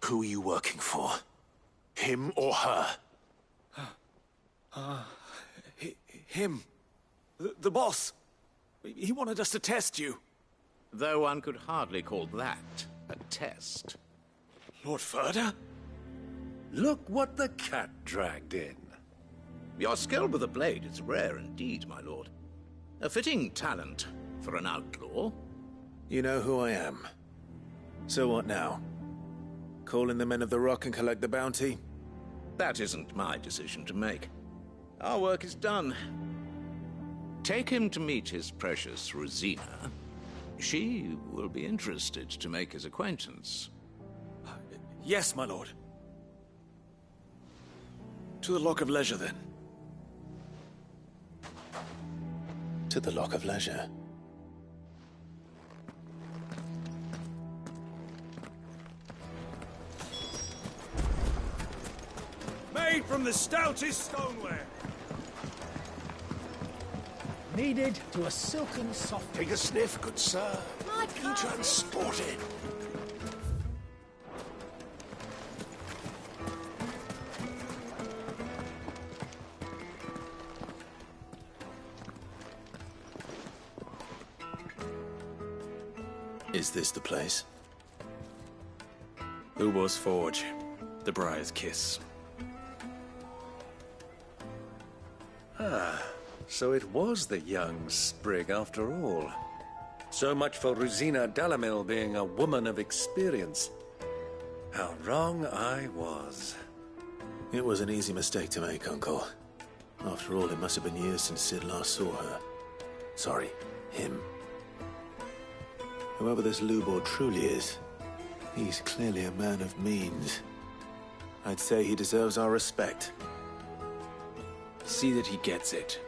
Who are you working for? Him or her? Him. The boss. He wanted us to test you. Though one could hardly call that a test. Lord Ferda? Look what the cat dragged in. Your skill with the blade is rare indeed, my lord. A fitting talent for an outlaw. You know who I am. So what now? Call in the Men of the Rock and collect the bounty? That isn't my decision to make. Our work is done. Take him to meet his precious Rosina. She will be interested to make his acquaintance. Yes, my lord. To the Lock of Leisure, then. To the Lock of Leisure. Made from the stoutest stoneware. Kneaded to a silken soft. Take a sniff, good sir. Be transported. Is this the place? Ubor's Forge. The Briar's Kiss. Ah, so it was the young sprig after all. So much for Rosina Dalamil being a woman of experience. How wrong I was. It was an easy mistake to make, Uncle. After all, it must have been years since Cid last saw her. Sorry, him. Whoever this Lubor truly is, he's clearly a man of means. I'd say he deserves our respect. See that he gets it.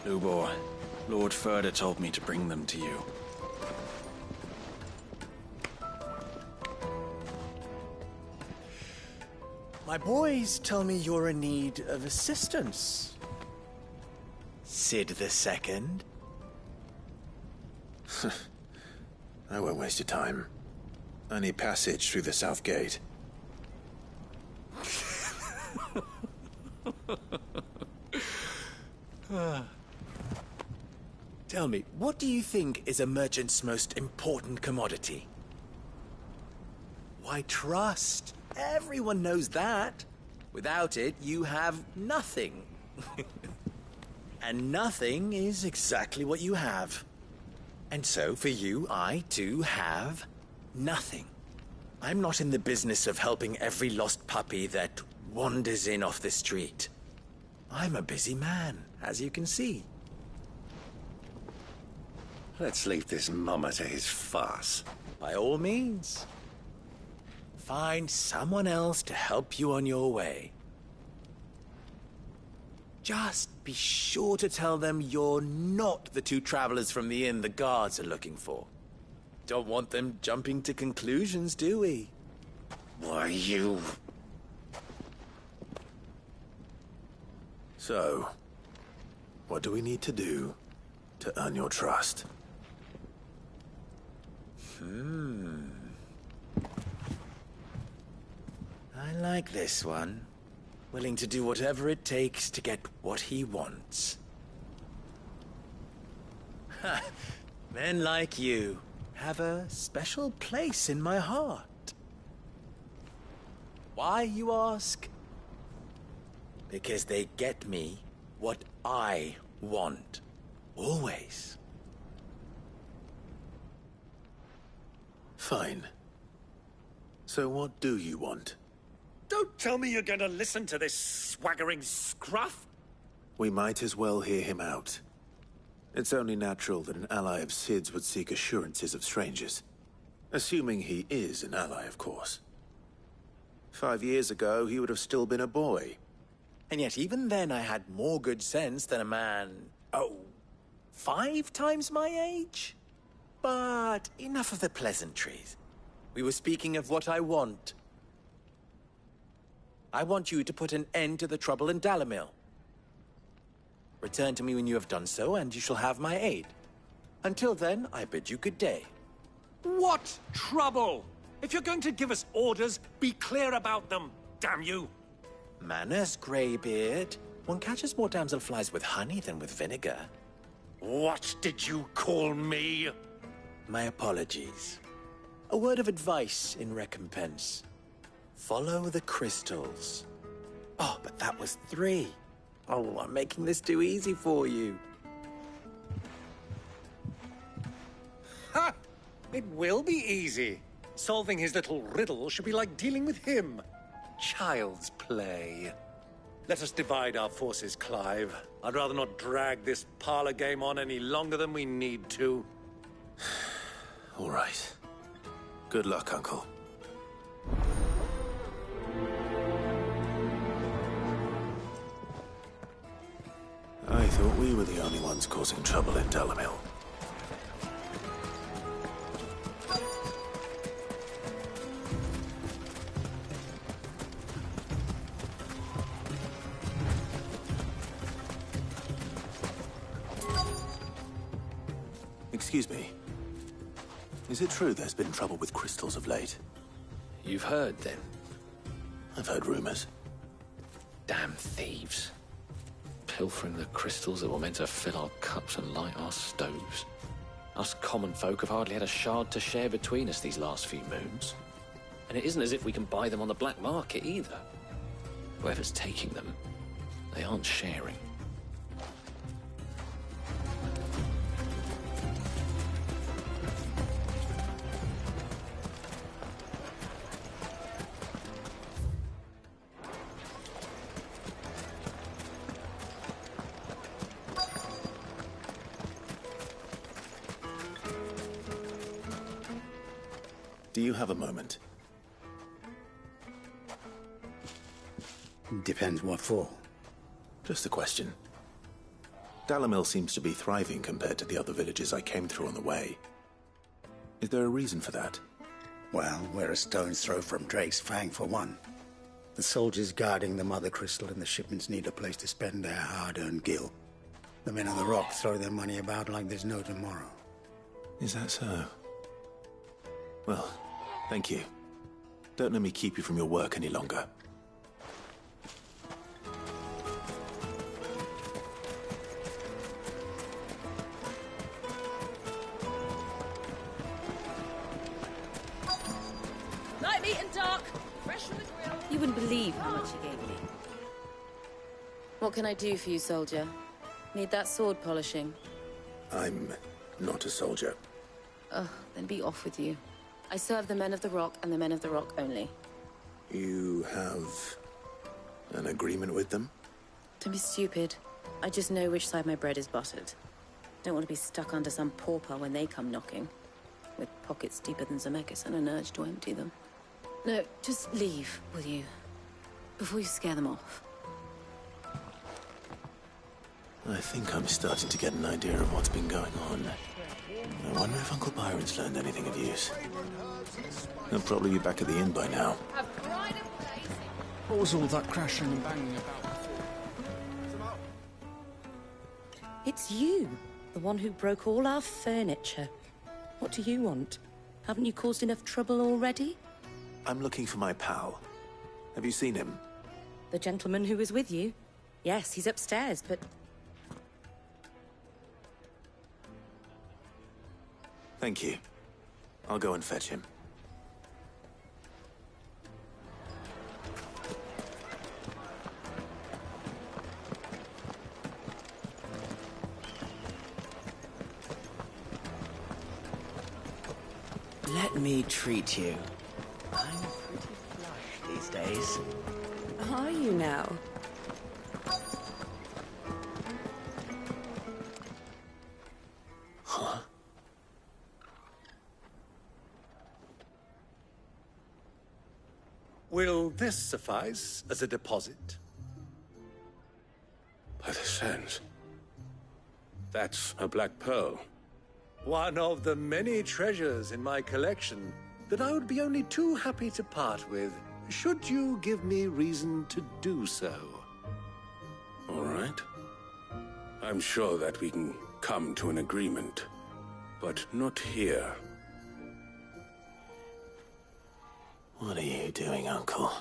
Lubor, Lord Ferda told me to bring them to you. My boys tell me you're in need of assistance. Cid the Second. I won't waste your time. I need passage through the south gate. Tell me, what do you think is a merchant's most important commodity? Why, trust. Everyone knows that. Without it, you have nothing. And nothing is exactly what you have. And so, for you, I, too, have nothing. I'm not in the business of helping every lost puppy that wanders in off the street. I'm a busy man, as you can see. Let's leave this mama to his farce. By all means. Find someone else to help you on your way. Just be sure to tell them you're not the two travelers from the inn the guards are looking for. Don't want them jumping to conclusions, do we? Why, you... So, what do we need to do to earn your trust? I like this one. Willing to do whatever it takes to get what he wants. Ha! Men like you have a special place in my heart. Why, you ask? Because they get me what I want. Always. Fine. So what do you want? Don't tell me you're going to listen to this swaggering scruff. We might as well hear him out. It's only natural that an ally of Sid's would seek assurances of strangers. Assuming he is an ally, of course. 5 years ago, he would have still been a boy. And yet even then I had more good sense than a man, 5 times my age? But enough of the pleasantries. We were speaking of what I want. I want you to put an end to the trouble in Dalimil. Return to me when you have done so, and you shall have my aid. Until then, I bid you good day. What trouble? If you're going to give us orders, be clear about them, damn you! Manners, Greybeard. One catches more damselflies with honey than with vinegar. What did you call me? My apologies. A word of advice in recompense. Follow the crystals. Oh, but that was 3. Oh, I'm making this too easy for you. Ha! It will be easy. Solving his little riddle should be like dealing with him. Child's play. Let us divide our forces, Clive. I'd rather not drag this parlor game on any longer than we need to. All right. Good luck, Uncle. I thought we were the only ones causing trouble in Dalimil. Excuse me. Is it true there's been trouble with crystals of late? You've heard, then? I've heard rumors. Damn thieves. Pilfering the crystals that were meant to fill our cups and light our stoves. Us common folk have hardly had a shard to share between us these last few moons. And it isn't as if we can buy them on the black market either. Whoever's taking them, they aren't sharing. Do you have a moment? Depends what for. Just a question. Dalimil seems to be thriving compared to the other villages I came through on the way. Is there a reason for that? Well, we're a stone's throw from Drake's Fang, for one. The soldiers guarding the Mother Crystal and the shipments need a place to spend their hard-earned gil. The men on the rock throw their money about like there's no tomorrow. Is that so? Well, thank you. Don't let me keep you from your work any longer. Light meat and dark, fresh from the grill. You wouldn't believe how much he gave me. What can I do for you, soldier? Need that sword polishing? I'm not a soldier. Ugh, then be off with you. I serve the men of the Rock and the men of the Rock only. You have an agreement with them? Don't be stupid. I just know which side my bread is buttered. Don't want to be stuck under some pauper when they come knocking. With pockets deeper than Zemeckis and an urge to empty them. No, just leave, will you? Before you scare them off. I think I'm starting to get an idea of what's been going on. I wonder if Uncle Byron's learned anything of use. He'll probably be back at the inn by now. What was all that crashing and banging about? It's you, the one who broke all our furniture. What do you want? Haven't you caused enough trouble already? I'm looking for my pal. Have you seen him? The gentleman who was with you? Yes, he's upstairs, but... Thank you. I'll go and fetch him. Let me treat you. I'm pretty flush these days. Are you now? Will this suffice as a deposit? By the sands. That's a black pearl. One of the many treasures in my collection that I would be only too happy to part with, should you give me reason to do so. All right. I'm sure that we can come to an agreement, but not here. What are you doing, Uncle?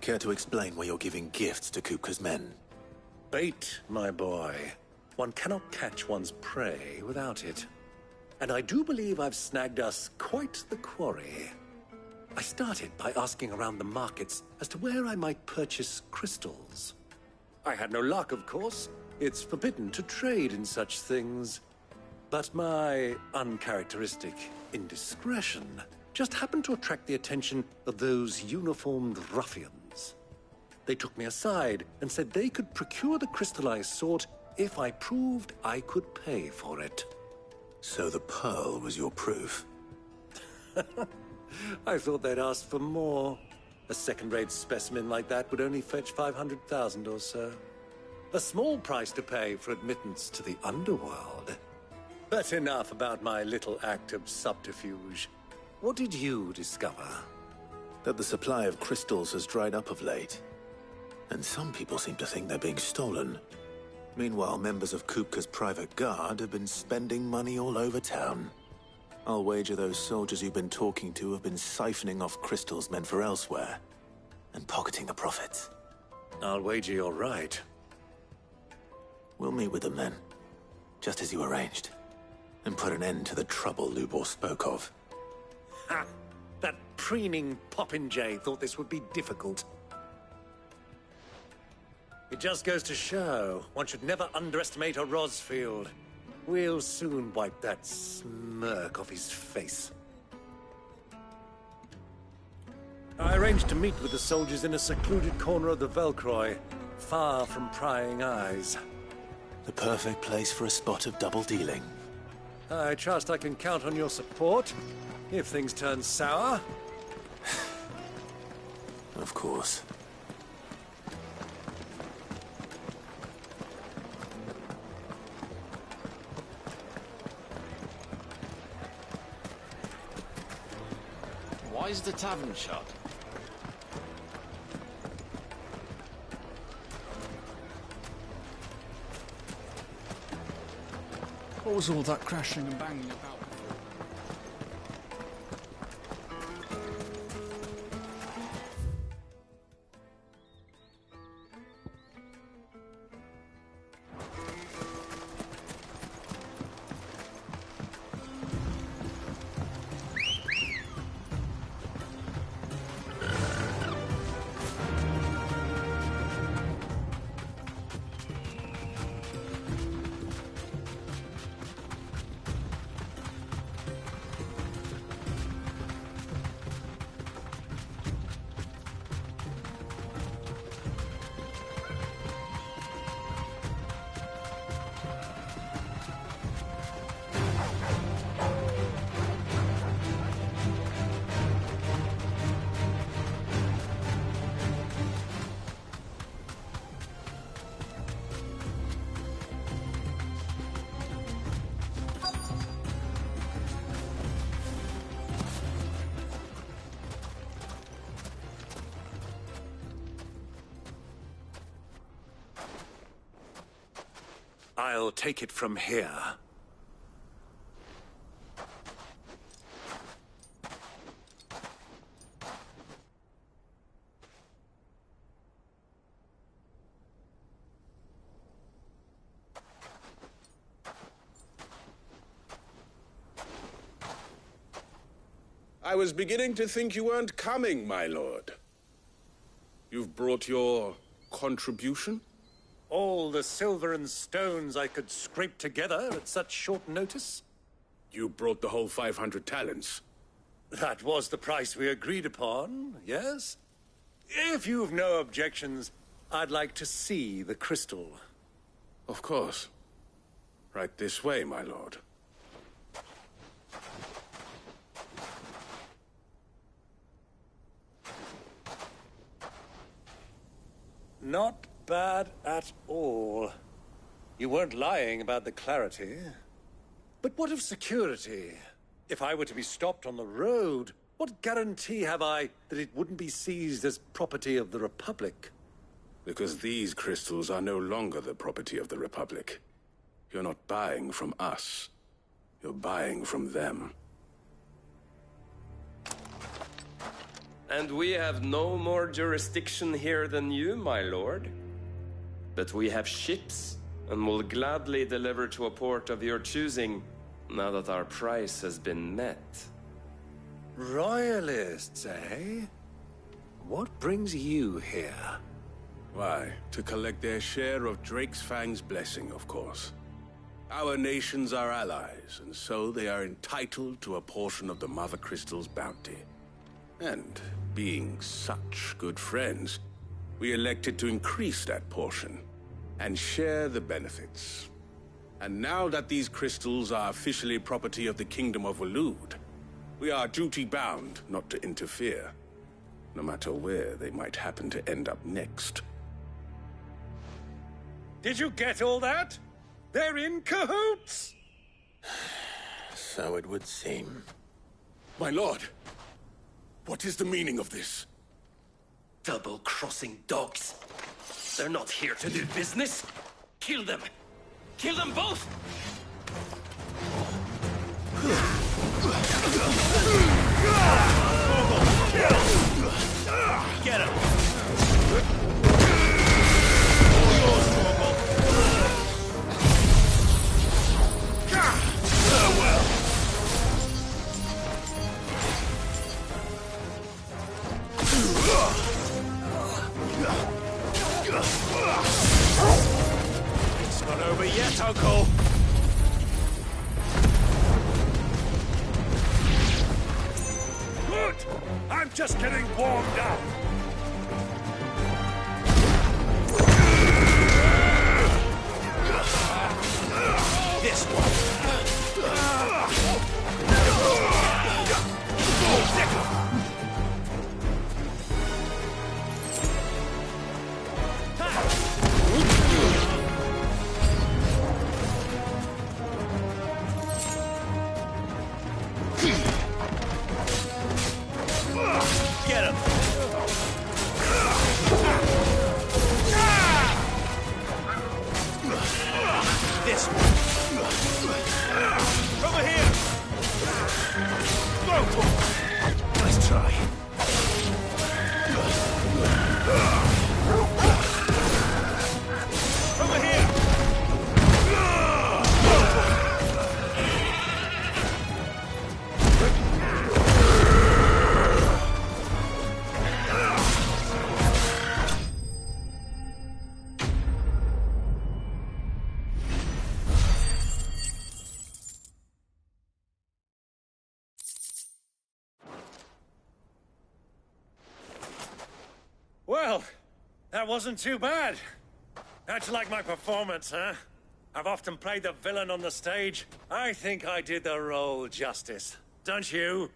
Care to explain why you're giving gifts to Kupka's men? Bait, my boy. One cannot catch one's prey without it. And I do believe I've snagged us quite the quarry. I started by asking around the markets as to where I might purchase crystals. I had no luck, of course. It's forbidden to trade in such things. But my uncharacteristic indiscretion just happened to attract the attention of those uniformed ruffians. They took me aside and said they could procure the crystal I sought if I proved I could pay for it. So the pearl was your proof? I thought they'd ask for more. A second-rate specimen like that would only fetch 500,000 or so. A small price to pay for admittance to the underworld. But enough about my little act of subterfuge. What did you discover? That the supply of crystals has dried up of late. And some people seem to think they're being stolen. Meanwhile, members of Kupka's private guard have been spending money all over town. I'll wager those soldiers you've been talking to have been siphoning off crystals meant for elsewhere, and pocketing the profits. I'll wager you're right. We'll meet with them then, just as you arranged, and put an end to the trouble Lubor spoke of. Ha! That preening popinjay thought this would be difficult. It just goes to show, one should never underestimate a Rosfield. We'll soon wipe that smirk off his face. I arranged to meet with the soldiers in a secluded corner of the Velcroy, far from prying eyes. The perfect place for a spot of double dealing. I trust I can count on your support, if things turn sour. Of course. Why is the tavern shut? What was all that crashing and banging about? I'll take it from here. I was beginning to think you weren't coming, my lord. You've brought your contribution? All the silver and stones I could scrape together at such short notice? You brought the whole 500 talents. That was the price we agreed upon, yes? If you've no objections, I'd like to see the crystal. Of course. Right this way, my lord. Not bad at all. You weren't lying about the clarity. But what of security? If I were to be stopped on the road, what guarantee have I that it wouldn't be seized as property of the Republic? Because these crystals are no longer the property of the Republic. You're not buying from us. You're buying from them. And we have no more jurisdiction here than you, my lord. But we have ships, and will gladly deliver to a port of your choosing, now that our price has been met. Royalists, eh? What brings you here? Why, to collect their share of Drake's Fang's blessing, of course. Our nations are allies, and so they are entitled to a portion of the Mother Crystal's bounty. And, being such good friends, we elected to increase that portion and share the benefits. And now that these crystals are officially property of the Kingdom of Waloed, we are duty-bound not to interfere, no matter where they might happen to end up next. Did you get all that? They're in cahoots! So it would seem. My lord, what is the meaning of this? Double-crossing dogs. They're not here to do business. Kill them! Kill them both! Get him! It's not over yet, Uncle! Good! I'm just getting warmed up! This one! Get him! This one! Over here! Go! Nice try. Over here! Well, that wasn't too bad. How'd you like my performance, huh? I've often played the villain on the stage. I think I did the role justice. Don't you?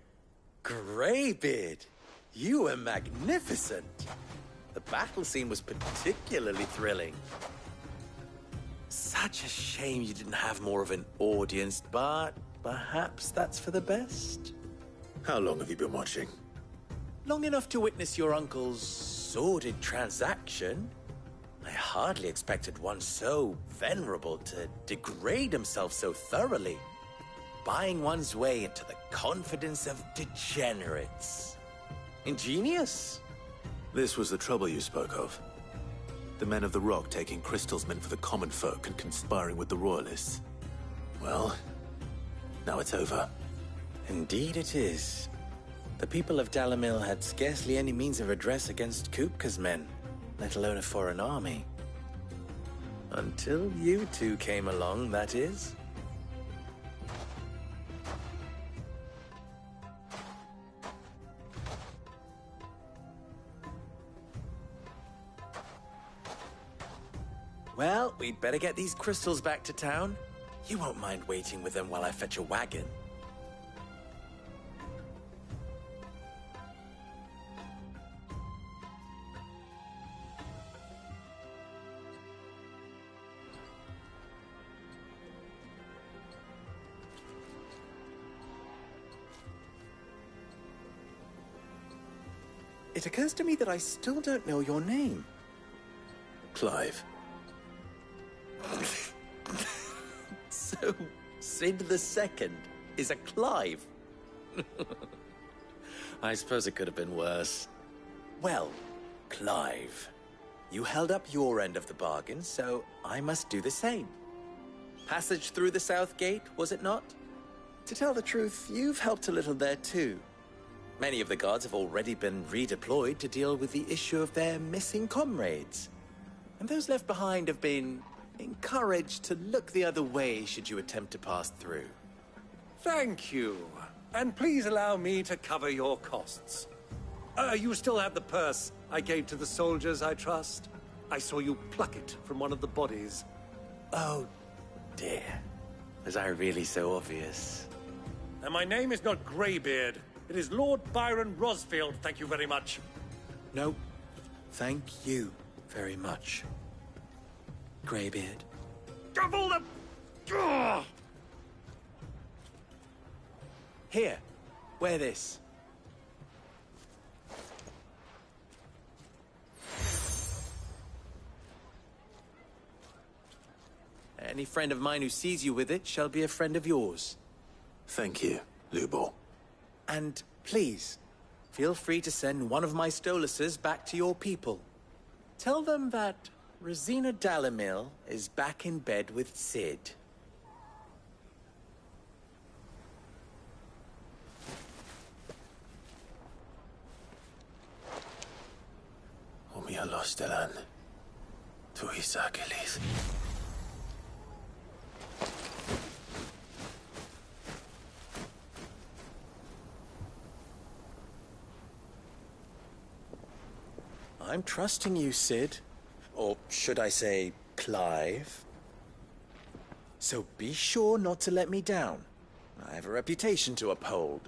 Greybeard, you were magnificent. The battle scene was particularly thrilling. Such a shame you didn't have more of an audience, but perhaps that's for the best. How long have you been watching? Long enough to witness your uncle's sordid transaction. I hardly expected one so venerable to degrade himself so thoroughly, buying one's way into the confidence of degenerates. Ingenious. This was the trouble you spoke of. The men of the Rock taking crystals meant for the common folk and conspiring with the Royalists. Well, now it's over. Indeed it is. The people of Dalamil had scarcely any means of redress against Kupka's men, let alone a foreign army. Until you two came along, that is. Well, we'd better get these crystals back to town. You won't mind waiting with them while I fetch a wagon. It occurs to me that I still don't know your name. Clive. So, Sid the Second is a Clive? I suppose it could have been worse. Well, Clive, you held up your end of the bargain, so I must do the same. Passage through the South Gate, was it not? To tell the truth, you've helped a little there too. Many of the guards have already been redeployed to deal with the issue of their missing comrades. And those left behind have been encouraged to look the other way should you attempt to pass through. Thank you. And please allow me to cover your costs. You still have the purse I gave to the soldiers, I trust? I saw you pluck it from one of the bodies. Oh, dear. Was I really so obvious? And my name is not Greybeard. It is Lord Byron Rosfield, thank you very much. No, thank you very much, Greybeard. Double the... Ugh! Here, wear this. Any friend of mine who sees you with it shall be a friend of yours. Thank you, Lubor. And please, feel free to send one of my Stoluses back to your people. Tell them that Rosina Dalamil is back in bed with Sid. Omia Lostelan. Tuisa Kelith. I'm trusting you, Sid. Or should I say, Clive? So be sure not to let me down. I have a reputation to uphold.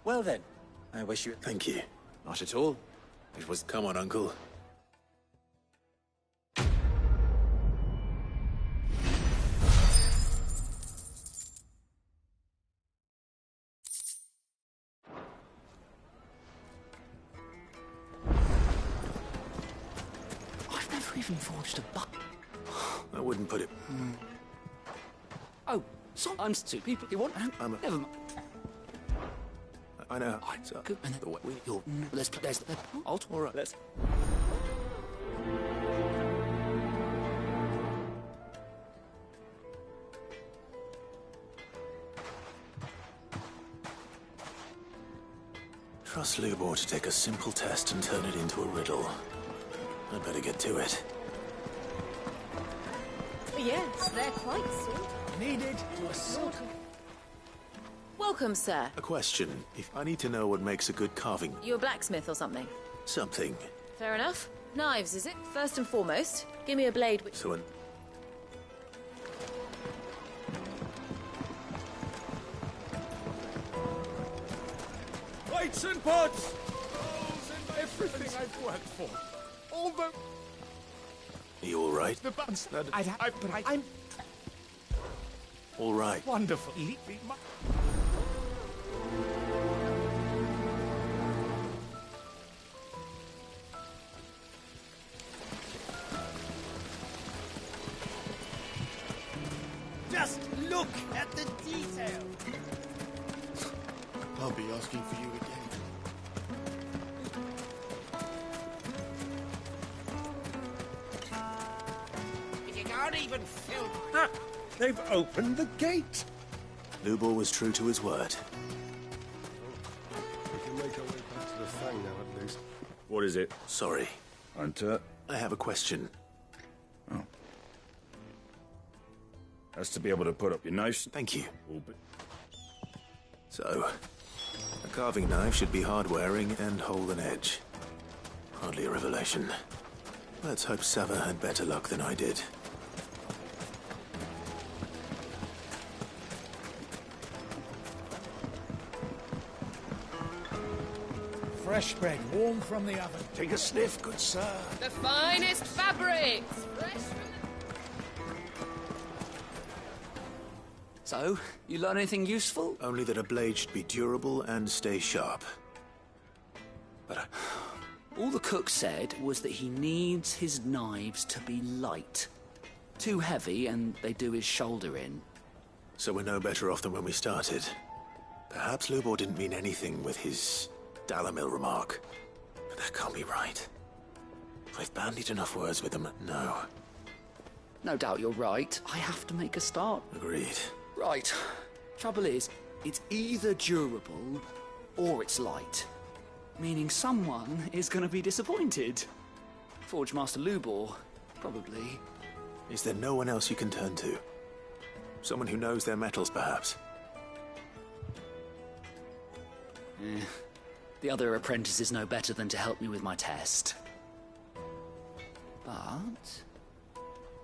Well then, I wish you... Thank you. Not at all. It was... Come on, Uncle. Even forged a buck. I wouldn't put it. Oh, so I'm two people. You want? I'm a... Never mind. I know. Good. And the way you're. Let's play. Let's. All right. Let's. Trust Lubor to take a simple test and turn it into a riddle. I'd better get to it. Yes, they're quite sort. Needed to assault. Welcome, sir. A question. If I need to know what makes a good carving... You a blacksmith or something? Something. Fair enough. Knives, is it? First and foremost. Give me a blade which... So an... Plates and pots! Everything I've worked for. All the... Are you all right? The buttons that I'm... All right. Wonderful. Just look at the detail. I'll be asking for you again. You can't even fill... Ah, they've opened the gate. Lubor was true to his word. We can make our way back to the Fang now, at least. What is it? Sorry. Hunter. I have a question. Oh. Has to be able to put up your knives. Thank you. So, a carving knife should be hard-wearing and hold an edge. Hardly a revelation. Let's hope Sava had better luck than I did. Fresh bread, warm from the oven. Take a sniff, good sir. The finest fabrics! So, you learn anything useful? Only that a blade should be durable and stay sharp. But all the cook said was that he needs his knives to be light. Too heavy and they do his shoulder in. So we're no better off than when we started. Perhaps Lubor didn't mean anything with his Dalamil remark. But that can't be right. I've bandied enough words with them, no. No doubt you're right. I have to make a start. Agreed. Right. Trouble is, it's either durable or it's light. Meaning someone is going to be disappointed. Forge Master Lubor, probably. Is there no one else you can turn to? Someone who knows their metals, perhaps? The other apprentices know better than to help me with my test. But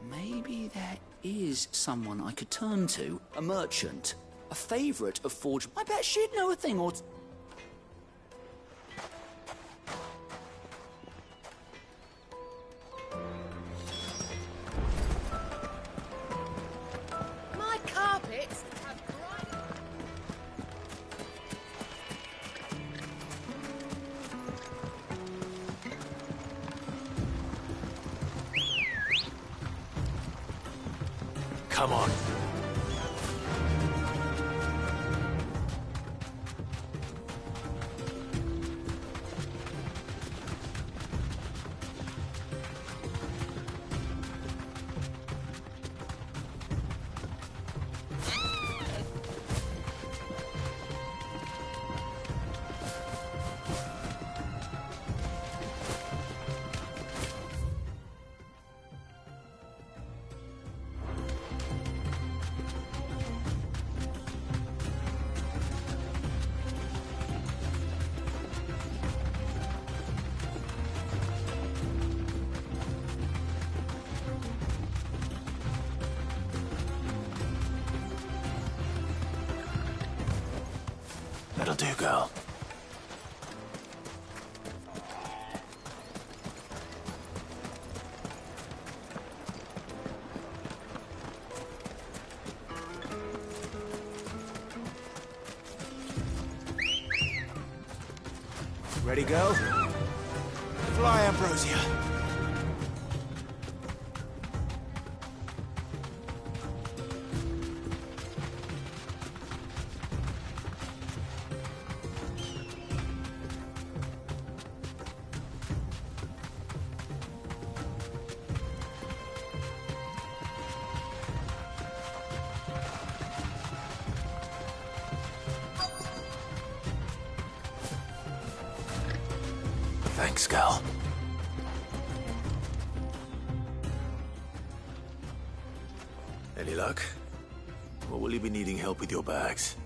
maybe there is someone I could turn to. A merchant. A favourite of Forge. I bet she'd know a thing or... My carpets have Come on. That'll do, girl. Ready, go? Fly, Ambrosia. Thanks, girl. Any luck? Or will you be needing help with your bags?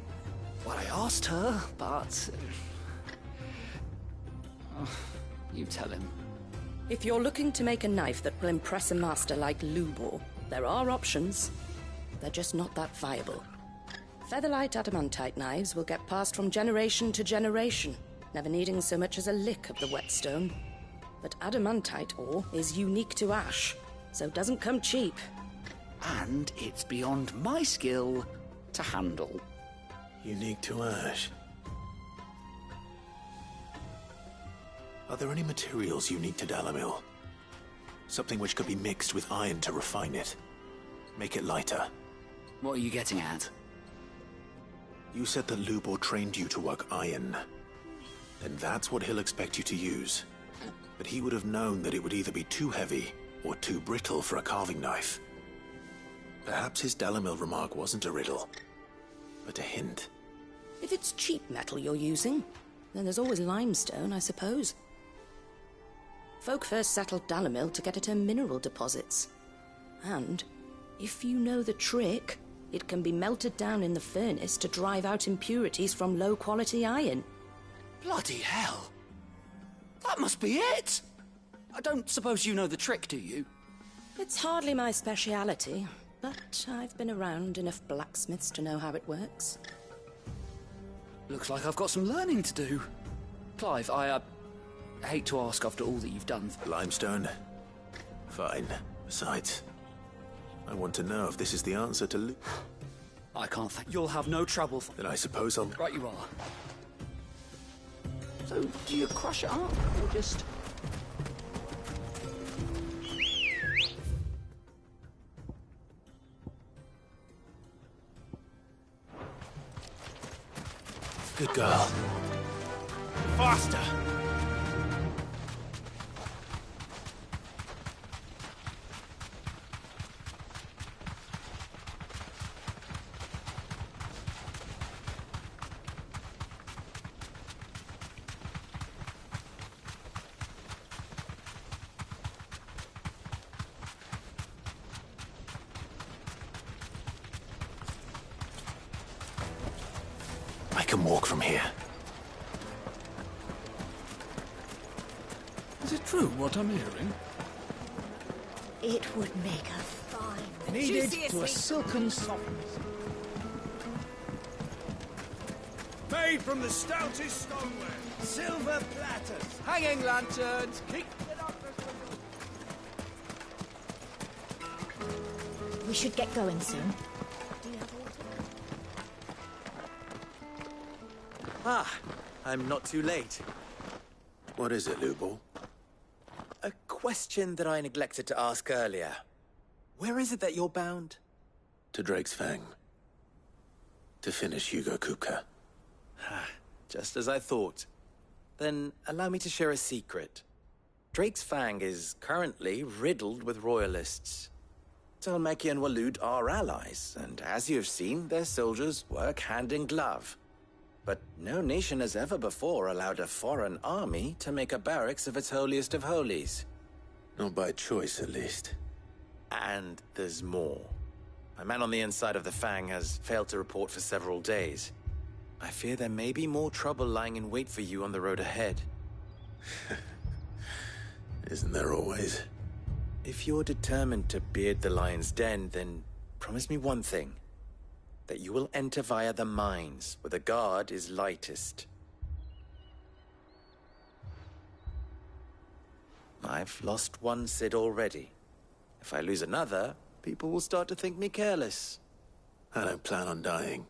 Well, I asked her, but... you tell him. If you're looking to make a knife that will impress a master like Lubor, there are options. They're just not that viable. Featherlight adamantite knives will get passed from generation to generation, never needing so much as a lick of the whetstone. But adamantite ore is unique to ash, so it doesn't come cheap. And it's beyond my skill to handle. Unique to ash. Are there any materials unique to Dalamil? Something which could be mixed with iron to refine it. Make it lighter. What are you getting at? You said that Lubor trained you to work iron. Then that's what he'll expect you to use. But he would have known that it would either be too heavy or too brittle for a carving knife. Perhaps his Dalamil remark wasn't a riddle, but a hint. If it's cheap metal you're using, then there's always limestone, I suppose. Folk first settled Dalamil to get at her mineral deposits. And If you know the trick, it can be melted down in the furnace to drive out impurities from low-quality iron. Bloody hell! That must be it! I don't suppose you know the trick, do you? It's hardly my speciality, but I've been around enough blacksmiths to know how it works. Looks like I've got some learning to do. Clive, I hate to ask after all that you've done. Limestone? Fine. Besides, I want to know if this is the answer to I can't think. You'll have no trouble. Then I suppose I'll... Right you are. So, do you crush it up, or just... Good girl. Faster! I can walk from here. Is it true what I'm hearing? It would make a fine... Kneaded to a silken softness. Made from the stoutest stoneware. Silver platters, hanging lanterns, keep it up. We should get going soon. Ah, I'm not too late. What is it, Lubor? A question that I neglected to ask earlier. Where is it that you're bound? To Drake's Fang. To finish Hugo Kupka. Just as I thought. Then allow me to share a secret. Drake's Fang is currently riddled with royalists. Talmeki and Waloed are allies, and as you have seen, their soldiers work hand in glove. But no nation has ever before allowed a foreign army to make a barracks of its holiest of holies. Not by choice, at least. And there's more. A man on the inside of the Fang has failed to report for several days. I fear there may be more trouble lying in wait for you on the road ahead. Isn't there always? If you're determined to beard the lion's den, then promise me one thing. That you will enter via the mines, where the guard is lightest. I've lost one Cid already. If I lose another, people will start to think me careless. I don't plan on dying.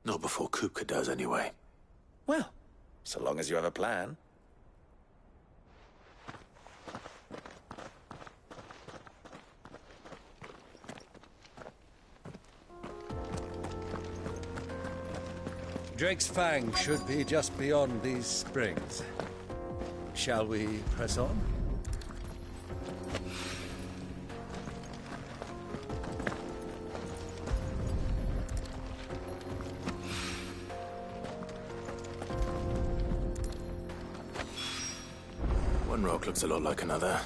Not before Kupka does, anyway. Well, so long as you have a plan. Drake's Fang should be just beyond these springs. Shall we press on? One rock looks a lot like another.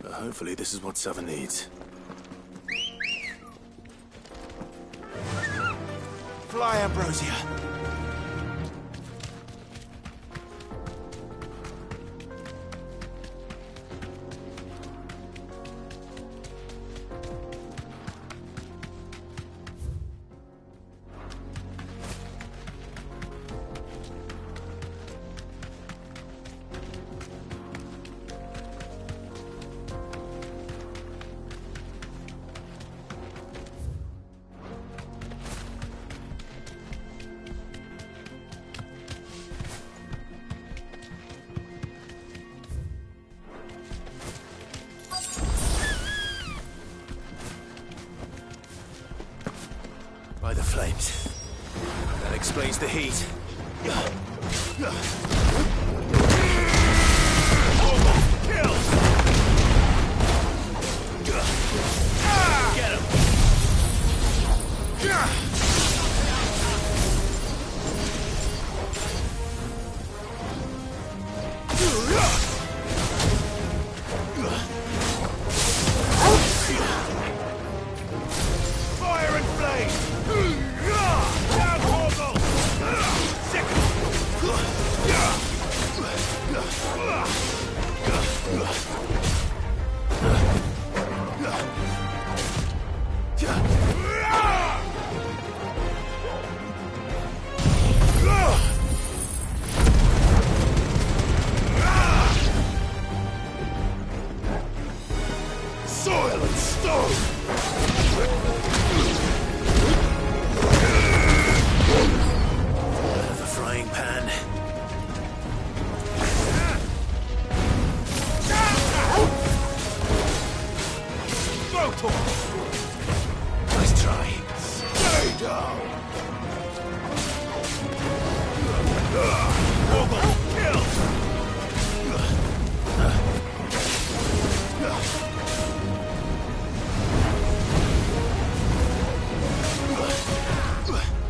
But hopefully this is what Southern needs. Fly, Ambrosia! By the flames. That explains the heat. Get him!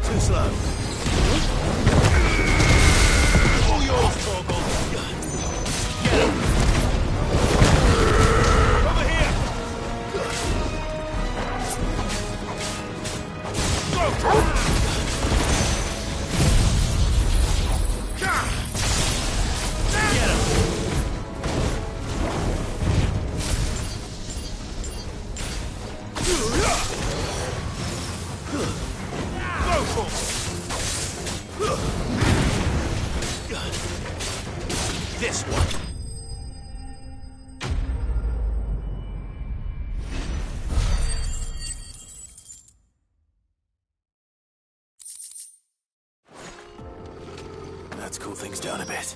Too slow. All yours, Torgal. Get him. Over here. Go. Get him. This one. Let's cool things down a bit.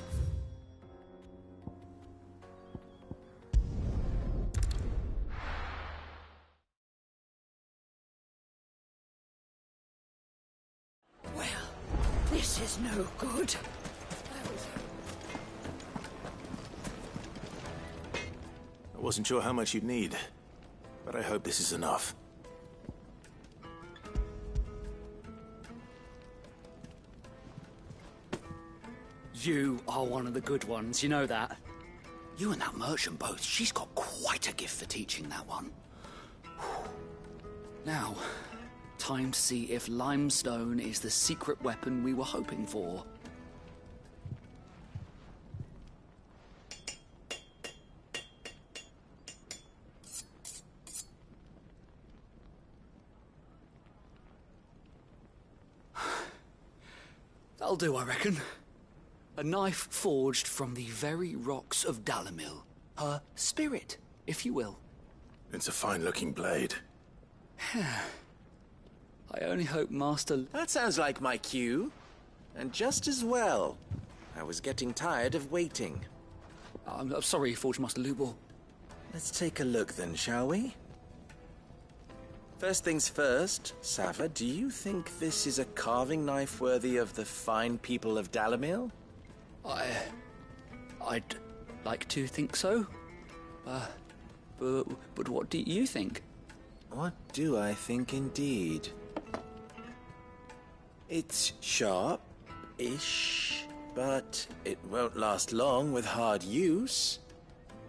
Well, this is no good. I wasn't sure how much you'd need, but I hope this is enough. You are one of the good ones, you know that. You and that merchant both, she's got quite a gift for teaching that one. Now, time to see if limestone is the secret weapon we were hoping for. That'll do, I reckon. A knife forged from the very rocks of Dalimil. Her spirit, if you will. It's a fine-looking blade. I only hope Master... That sounds like my cue. And just as well. I was getting tired of waiting. I'm sorry, Forge Master Lubor. Let's take a look then, shall we? First things first, Sava, do you think this is a carving knife worthy of the fine people of Dalimil? I'd like to think so. But what do you think? What do I think indeed? It's sharp-ish, but it won't last long with hard use.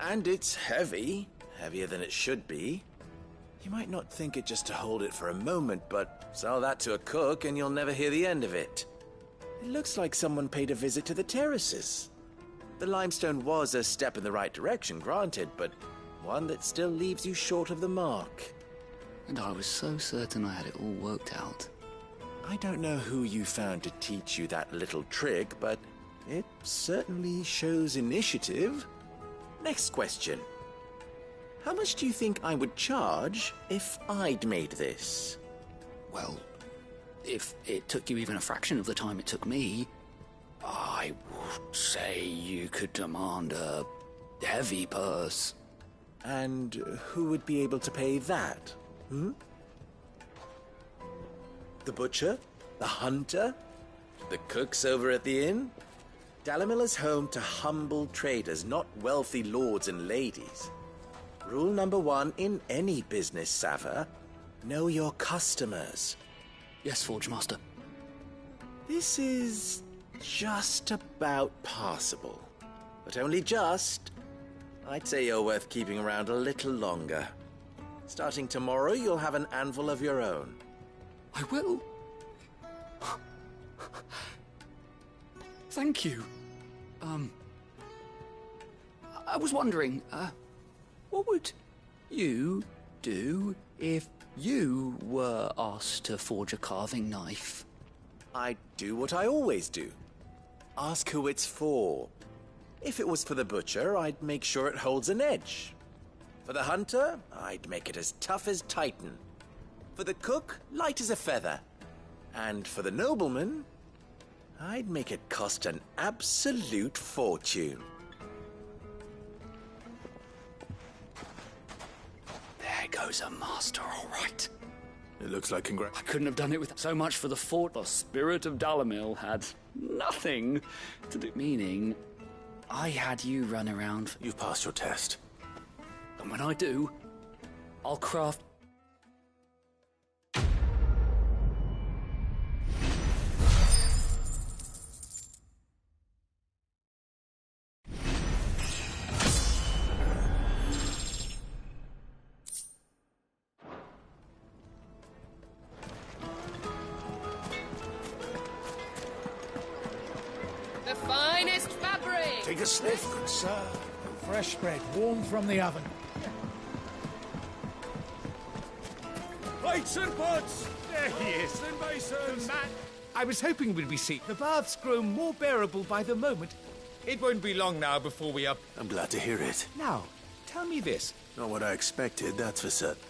And it's heavy, heavier than it should be. You might not think it just to hold it for a moment, but sell that to a cook and you'll never hear the end of it. It looks like someone paid a visit to the terraces. The limestone was a step in the right direction, granted, but one that still leaves you short of the mark. And I was so certain I had it all worked out. I don't know who you found to teach you that little trick, but it certainly shows initiative. Next question. How much do you think I would charge if I'd made this? Well, if it took you even a fraction of the time it took me, I would say you could demand a heavy purse. And who would be able to pay that? The butcher? The hunter? The cooks over at the inn? Dalimil is home to humble traders, not wealthy lords and ladies. Rule number 1 in any business, Sava, know your customers. Yes, Forge Master. This is just about passable. But only just. I'd say you're worth keeping around a little longer. Starting tomorrow, you'll have an anvil of your own. I will. Thank you. I was wondering, what would you do if you were asked to forge a carving knife? I'd do what I always do. Ask who it's for. If it was for the butcher, I'd make sure it holds an edge. For the hunter, I'd make it as tough as Titan. For the cook, light as a feather. And for the nobleman, I'd make it cost an absolute fortune. There goes a master, all right. It looks like I couldn't have done it with so much for the fort. The spirit of Dalamil had nothing to do. Meaning, I had you run around. You've passed your test. And when I do, I'll craft... The finest fabric! Take a sniff, good sir. Fresh bread, warm from the oven. Plates and pots! There he is. And basins. Matt, I was hoping we'd be seen. The baths grow more bearable by the moment. It won't be long now before we are... I'm glad to hear it. Now, tell me this. Not what I expected, that's for certain.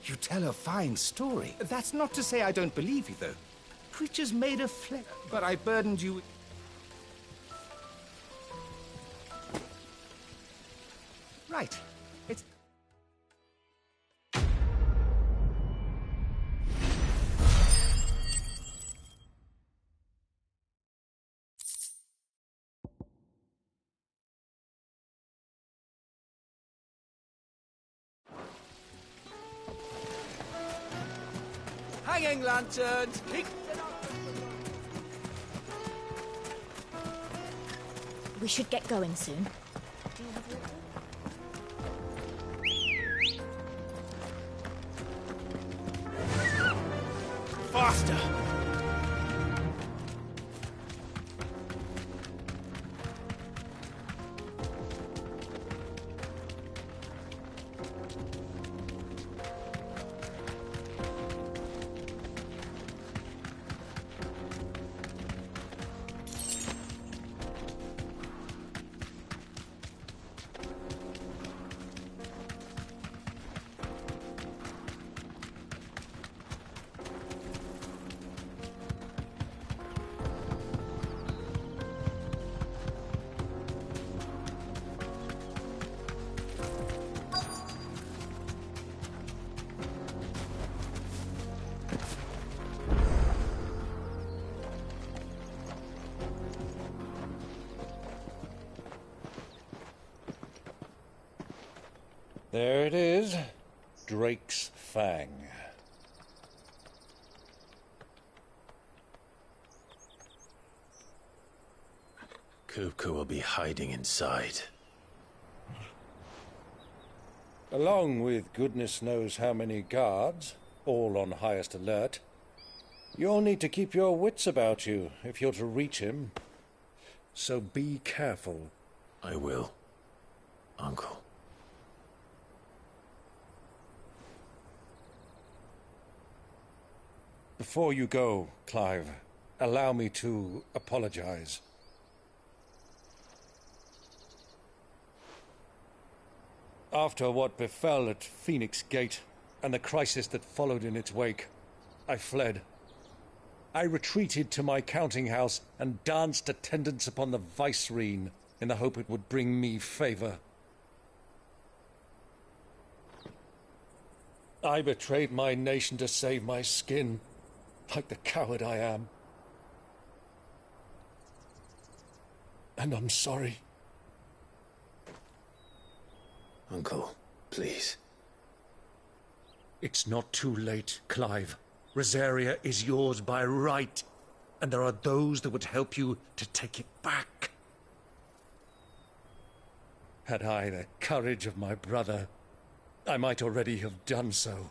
You tell a fine story. That's not to say I don't believe you, though. Creatures made of flesh, but I burdened you with... Right. It's... Hanging lanterns! Keep... We should get going soon. Faster! There it is. Drake's Fang. Kupka will be hiding inside. Along with goodness knows how many guards, all on highest alert. You'll need to keep your wits about you if you're to reach him. So be careful. I will, Uncle. Before you go, Clive, allow me to apologize. After what befell at Phoenix Gate and the crisis that followed in its wake, I fled. I retreated to my counting house and danced attendance upon the Vicereine in the hope it would bring me favor. I betrayed my nation to save my skin, like the coward I am. And I'm sorry. Uncle, please. It's not too late, Clive. Rosaria is yours by right, and there are those that would help you to take it back. Had I the courage of my brother, I might already have done so.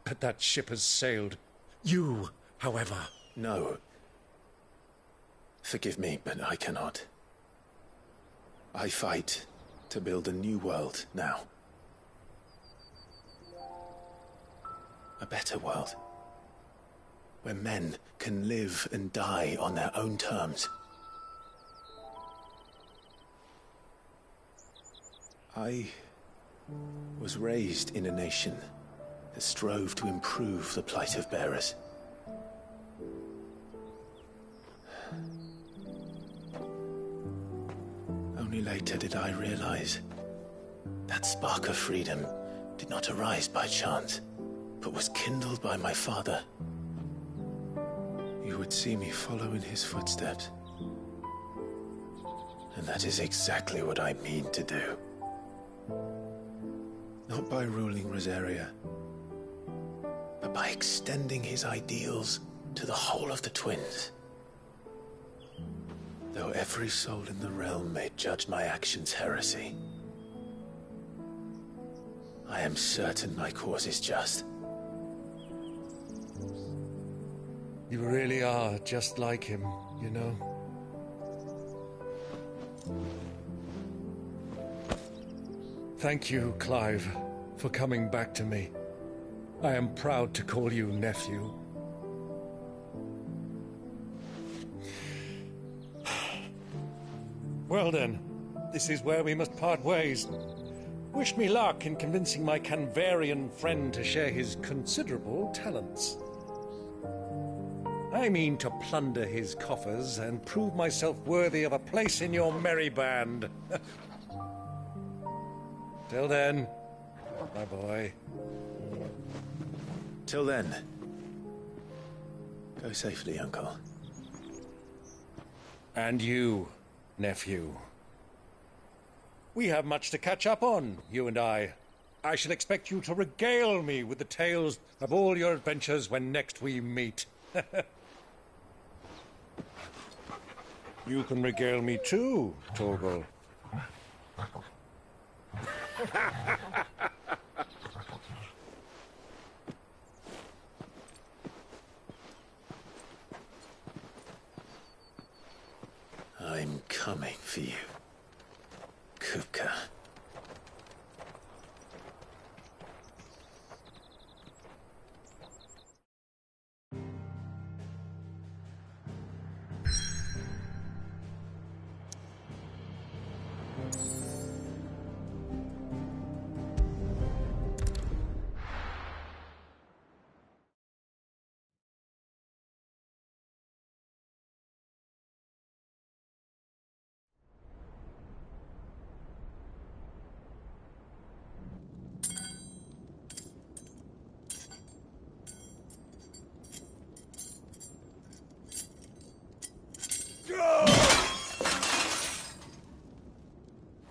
But that ship has sailed. You, however... No. Forgive me, but I cannot. I fight to build a new world now. A better world. Where men can live and die on their own terms. I was raised in a nation that strove to improve the plight of bearers. later did I realize that spark of freedom did not arise by chance, but was kindled by my father. You would see me follow in his footsteps. And that is exactly what I mean to do. Not by ruling Rosaria, but by extending his ideals to the whole of the twins. Though every soul in the realm may judge my actions heresy, I am certain my cause is just. You really are just like him, you know. Thank you, Clive, for coming back to me. I am proud to call you nephew. Well then, this is where we must part ways. Wish me luck in convincing my Canvarian friend to share his considerable talents. I mean to plunder his coffers and prove myself worthy of a place in your merry band. Till then, my boy. Till then, go safely, Uncle. And you, nephew. We have much to catch up on, you and I. I shall expect you to regale me with the tales of all your adventures when next we meet. You can regale me too, Torgal. I'm coming for you, Kupka.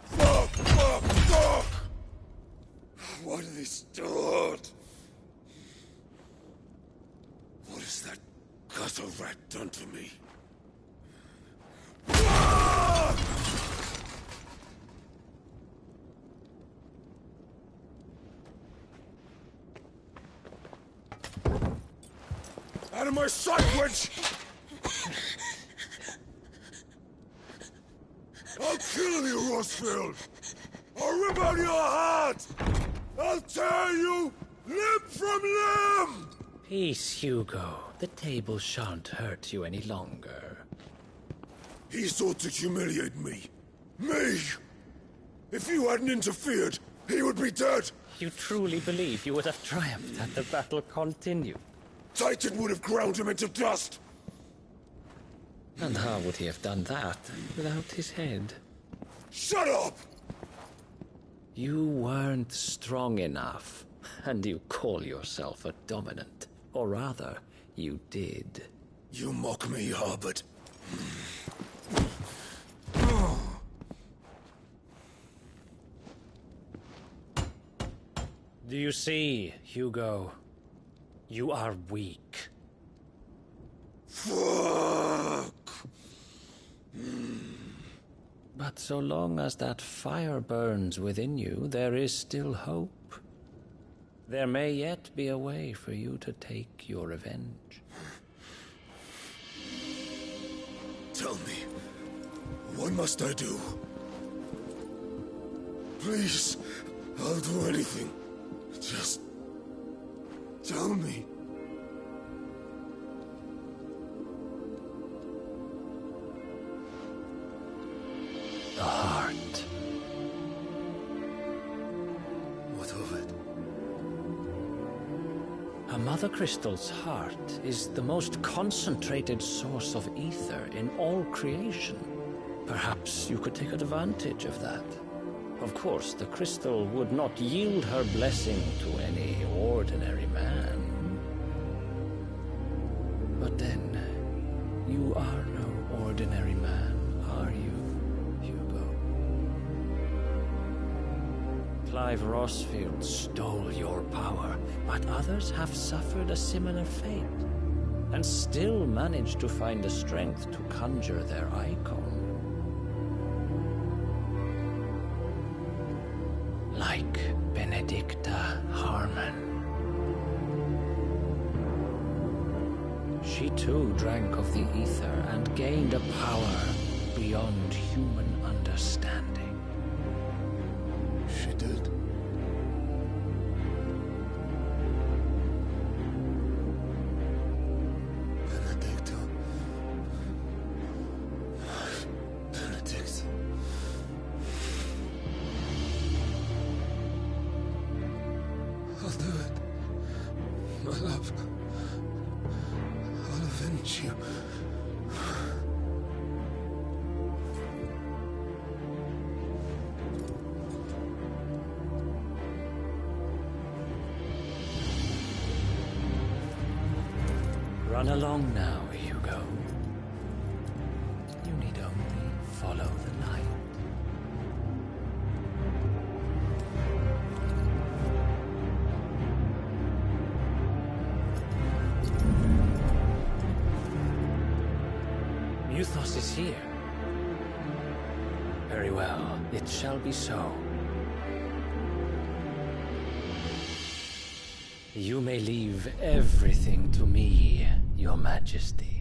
Fuck! What have they start? What has that gutter rat done to me? Out of my sight, witch! I'll kill you, Rosfield! I'll rip out your heart! I'll tear you limb from limb! Peace, Hugo. The table shan't hurt you any longer. He sought to humiliate me. Me! If you hadn't interfered, he would be dead! You truly believe you would have triumphed had the battle continued? Titan would have ground him into dust! And how would he have done that without his head? Shut up! You weren't strong enough, and you call yourself a dominant. Or rather, you did. You mock me, Harbert. Do you see, Hugo? You are weak. Fuck! But so long as that fire burns within you, there is still hope. There may yet be a way for you to take your revenge. Tell me, what must I do? Please, I'll do anything. Just tell me. The heart. What of it? A Mother Crystal's heart is the most concentrated source of ether in all creation. Perhaps you could take advantage of that. Of course, the crystal would not yield her blessing to any ordinary man. But then, you are no ordinary man, are you, Hugo? Clive Rossfield stole your power, but others have suffered a similar fate, and still managed to find the strength to conjure their icon. Like Benedicta Harmon. She too drank of the ether and gained a power beyond human understanding. She did. Benedicta. Benedict. I'll do it. My love. I'll avenge you. Run along now, Hugo. You need only follow the light. Mythos is here. Very well, it shall be so. You may leave everything to me, Your Majesty.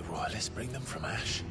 Royalists bring them from Ash?